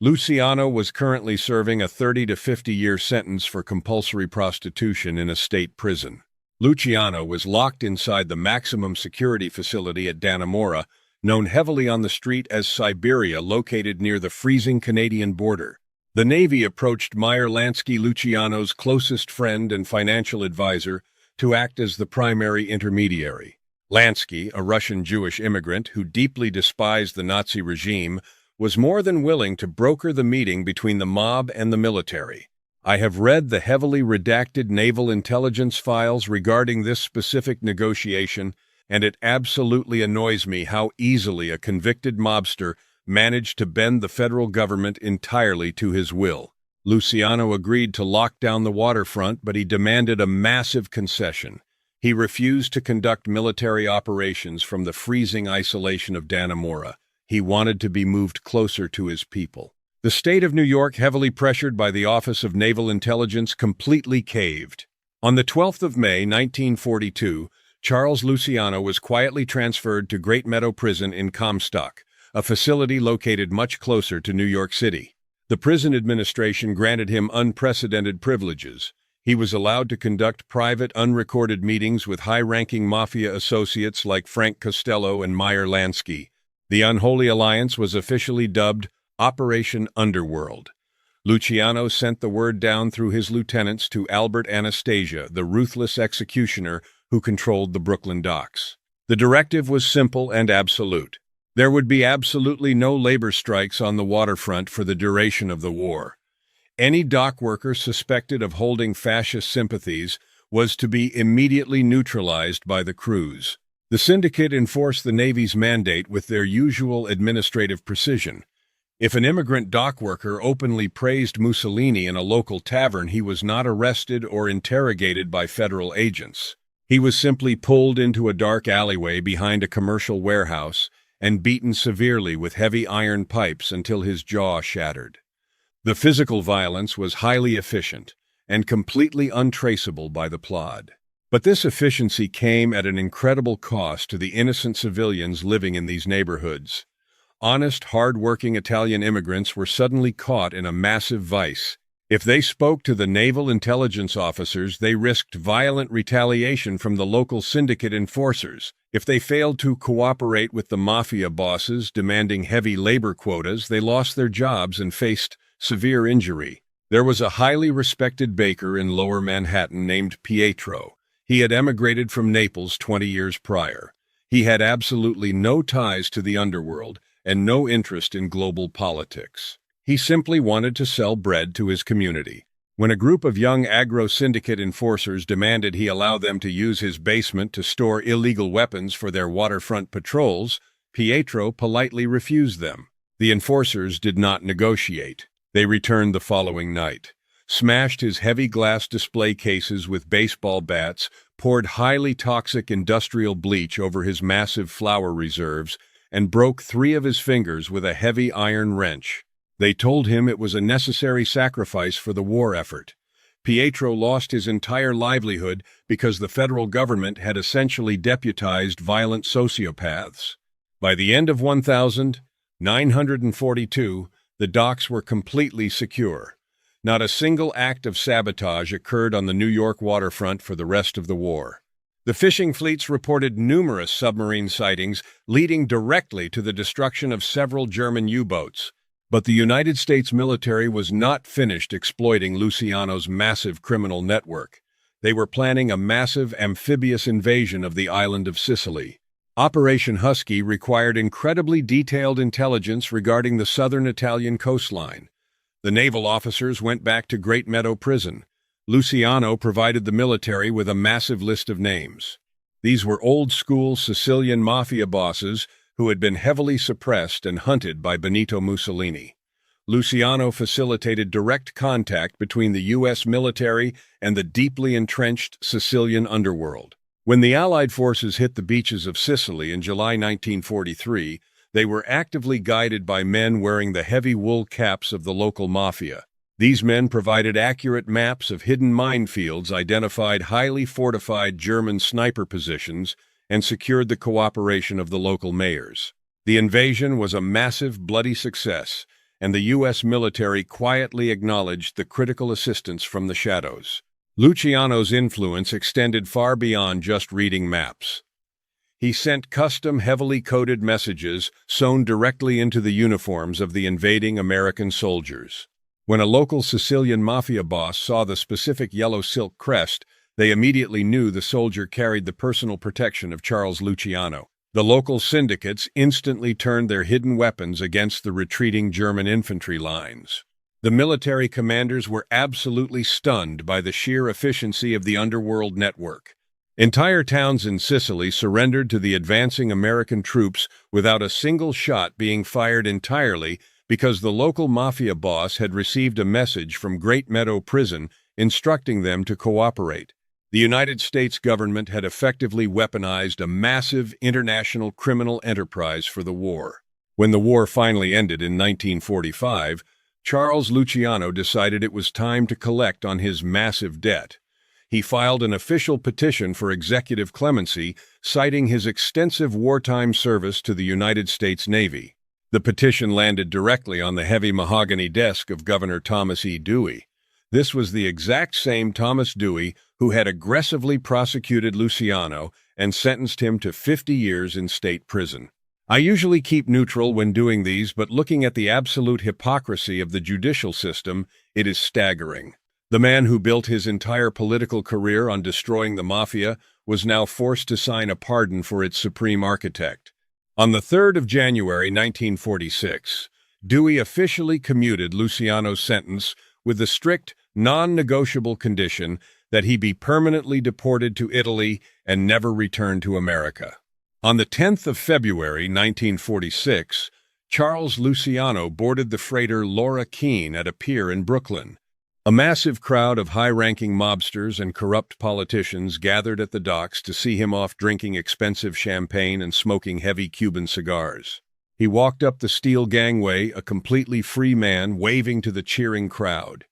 Luciano was currently serving a 30 to 50-year sentence for compulsory prostitution in a state prison. Luciano was locked inside the maximum security facility at Dannemora, known heavily on the street as Siberia, located near the freezing Canadian border. The Navy approached Meyer Lansky, Luciano's closest friend and financial advisor, to act as the primary intermediary. Lansky, a Russian Jewish immigrant who deeply despised the Nazi regime, was more than willing to broker the meeting between the mob and the military. I have read the heavily redacted naval intelligence files regarding this specific negotiation, and it absolutely annoys me how easily a convicted mobster managed to bend the federal government entirely to his will. Luciano agreed to lock down the waterfront, but he demanded a massive concession. He refused to conduct military operations from the freezing isolation of Dannemora. He wanted to be moved closer to his people. The state of New York, heavily pressured by the Office of Naval Intelligence, completely caved. On the 12th of May, 1942, Charles Luciano was quietly transferred to Great Meadow Prison in Comstock, a facility located much closer to New York City. The prison administration granted him unprecedented privileges. He was allowed to conduct private, unrecorded meetings with high-ranking mafia associates like Frank Costello and Meyer Lansky. The unholy alliance was officially dubbed Operation Underworld. Luciano sent the word down through his lieutenants to Albert Anastasia, the ruthless executioner who controlled the Brooklyn docks. The directive was simple and absolute. There would be absolutely no labor strikes on the waterfront for the duration of the war. Any dock worker suspected of holding fascist sympathies was to be immediately neutralized by the crews. The syndicate enforced the Navy's mandate with their usual administrative precision. If an immigrant dock worker openly praised Mussolini in a local tavern, he was not arrested or interrogated by federal agents. He was simply pulled into a dark alleyway behind a commercial warehouse and beaten severely with heavy iron pipes until his jaw shattered. The physical violence was highly efficient and completely untraceable by the plot. But this efficiency came at an incredible cost to the innocent civilians living in these neighborhoods. Honest, hard-working Italian immigrants were suddenly caught in a massive vice. If they spoke to the naval intelligence officers, they risked violent retaliation from the local syndicate enforcers. If they failed to cooperate with the mafia bosses demanding heavy labor quotas, they lost their jobs and faced severe injury. There was a highly respected baker in Lower Manhattan named Pietro. He had emigrated from Naples 20 years prior. He had absolutely no ties to the underworld and no interest in global politics. He simply wanted to sell bread to his community. When a group of young agro-syndicate enforcers demanded he allow them to use his basement to store illegal weapons for their waterfront patrols, Pietro politely refused them. The enforcers did not negotiate. They returned the following night, smashed his heavy glass display cases with baseball bats, poured highly toxic industrial bleach over his massive flour reserves, and broke 3 of his fingers with a heavy iron wrench. They told him it was a necessary sacrifice for the war effort. Pietro lost his entire livelihood because the federal government had essentially deputized violent sociopaths. By the end of 1942, the docks were completely secure. Not a single act of sabotage occurred on the New York waterfront for the rest of the war. The fishing fleets reported numerous submarine sightings, leading directly to the destruction of several German U-boats. But the United States military was not finished exploiting Luciano's massive criminal network. They were planning a massive amphibious invasion of the island of Sicily. Operation Husky required incredibly detailed intelligence regarding the southern Italian coastline. The naval officers went back to Great Meadow Prison. Luciano provided the military with a massive list of names. These were old-school Sicilian mafia bosses who had been heavily suppressed and hunted by Benito Mussolini. Luciano facilitated direct contact between the U.S. military and the deeply entrenched Sicilian underworld. When the Allied forces hit the beaches of Sicily in July 1943, they were actively guided by men wearing the heavy wool caps of the local mafia. These men provided accurate maps of hidden minefields, identified highly fortified German sniper positions, and secured the cooperation of the local mayors. The invasion was a massive, bloody success, and the U.S. military quietly acknowledged the critical assistance from the shadows. Luciano's influence extended far beyond just reading maps. He sent custom, heavily coded messages sewn directly into the uniforms of the invading American soldiers. When a local Sicilian mafia boss saw the specific yellow silk crest, they immediately knew the soldier carried the personal protection of Charles Luciano. The local syndicates instantly turned their hidden weapons against the retreating German infantry lines. The military commanders were absolutely stunned by the sheer efficiency of the underworld network. Entire towns in Sicily surrendered to the advancing American troops without a single shot being fired entirely because the local mafia boss had received a message from Great Meadow Prison instructing them to cooperate. The United States government had effectively weaponized a massive international criminal enterprise for the war. When the war finally ended in 1945, Charles Luciano decided it was time to collect on his massive debt. He filed an official petition for executive clemency, citing his extensive wartime service to the United States Navy. The petition landed directly on the heavy mahogany desk of Governor Thomas E. Dewey. This was the exact same Thomas Dewey who had aggressively prosecuted Luciano and sentenced him to 50 years in state prison. I usually keep neutral when doing these, but looking at the absolute hypocrisy of the judicial system, it is staggering. The man who built his entire political career on destroying the mafia was now forced to sign a pardon for its supreme architect. On the 3rd of January 1946, Dewey officially commuted Luciano's sentence with the strict, non-negotiable condition that he be permanently deported to Italy and never return to America. On the 10th of February 1946, Charles Luciano boarded the freighter Laura Keene at a pier in Brooklyn. A massive crowd of high-ranking mobsters and corrupt politicians gathered at the docks to see him off drinking expensive champagne and smoking heavy Cuban cigars. He walked up the steel gangway, a completely free man, waving to the cheering crowd.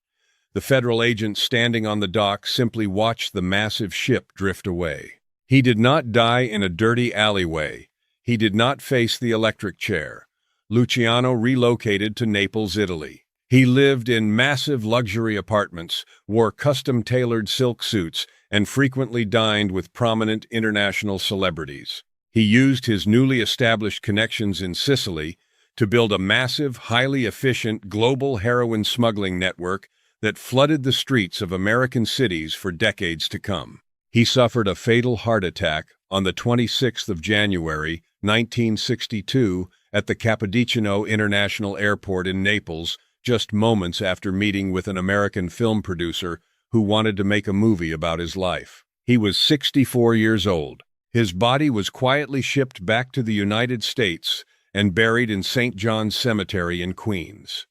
The federal agent standing on the dock simply watched the massive ship drift away. He did not die in a dirty alleyway. He did not face the electric chair. Luciano relocated to Naples, Italy. He lived in massive luxury apartments, wore custom-tailored silk suits, and frequently dined with prominent international celebrities. He used his newly established connections in Sicily to build a massive, highly efficient global heroin smuggling network that flooded the streets of American cities for decades to come. He suffered a fatal heart attack on the 26th of January, 1962, at the Capodichino International Airport in Naples, just moments after meeting with an American film producer who wanted to make a movie about his life. He was 64 years old. His body was quietly shipped back to the United States and buried in St. John's Cemetery in Queens.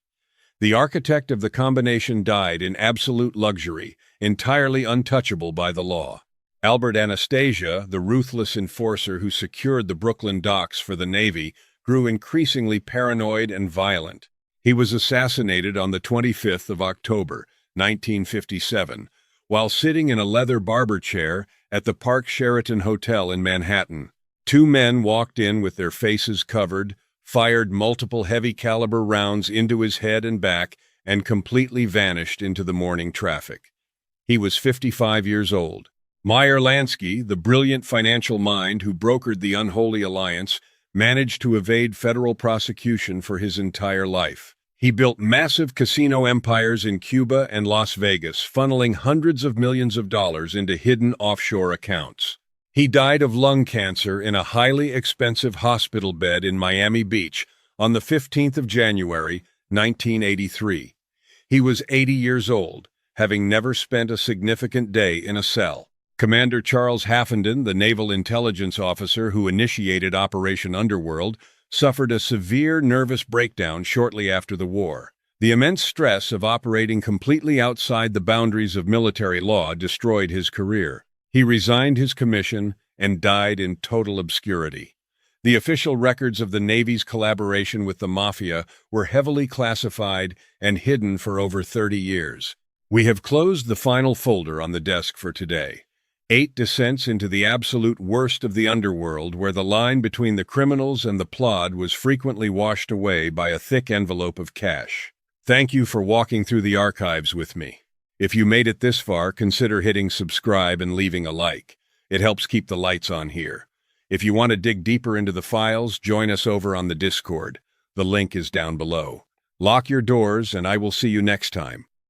The architect of the combination died in absolute luxury, entirely untouchable by the law. Albert Anastasia, the ruthless enforcer who secured the Brooklyn docks for the Navy, grew increasingly paranoid and violent. He was assassinated on the 25th of October, 1957, while sitting in a leather barber chair at the Park Sheraton Hotel in Manhattan. Two men walked in with their faces covered, fired multiple heavy-caliber rounds into his head and back, and completely vanished into the morning traffic. He was 55 years old. Meyer Lansky, the brilliant financial mind who brokered the unholy alliance, managed to evade federal prosecution for his entire life. He built massive casino empires in Cuba and Las Vegas, funneling hundreds of millions of dollars into hidden offshore accounts. He died of lung cancer in a highly expensive hospital bed in Miami Beach on the 15th of January, 1983. He was 80 years old, having never spent a significant day in a cell. Commander Charles Haffenden, the naval intelligence officer who initiated Operation Underworld, suffered a severe nervous breakdown shortly after the war. The immense stress of operating completely outside the boundaries of military law destroyed his career. He resigned his commission and died in total obscurity. The official records of the Navy's collaboration with the Mafia were heavily classified and hidden for over 30 years. We have closed the final folder on the desk for today. 8 descents into the absolute worst of the underworld, where the line between the criminals and the plot was frequently washed away by a thick envelope of cash. Thank you for walking through the archives with me. If you made it this far, consider hitting subscribe and leaving a like. It helps keep the lights on here. If you want to dig deeper into the files, join us over on the Discord. The link is down below. Lock your doors, and I will see you next time.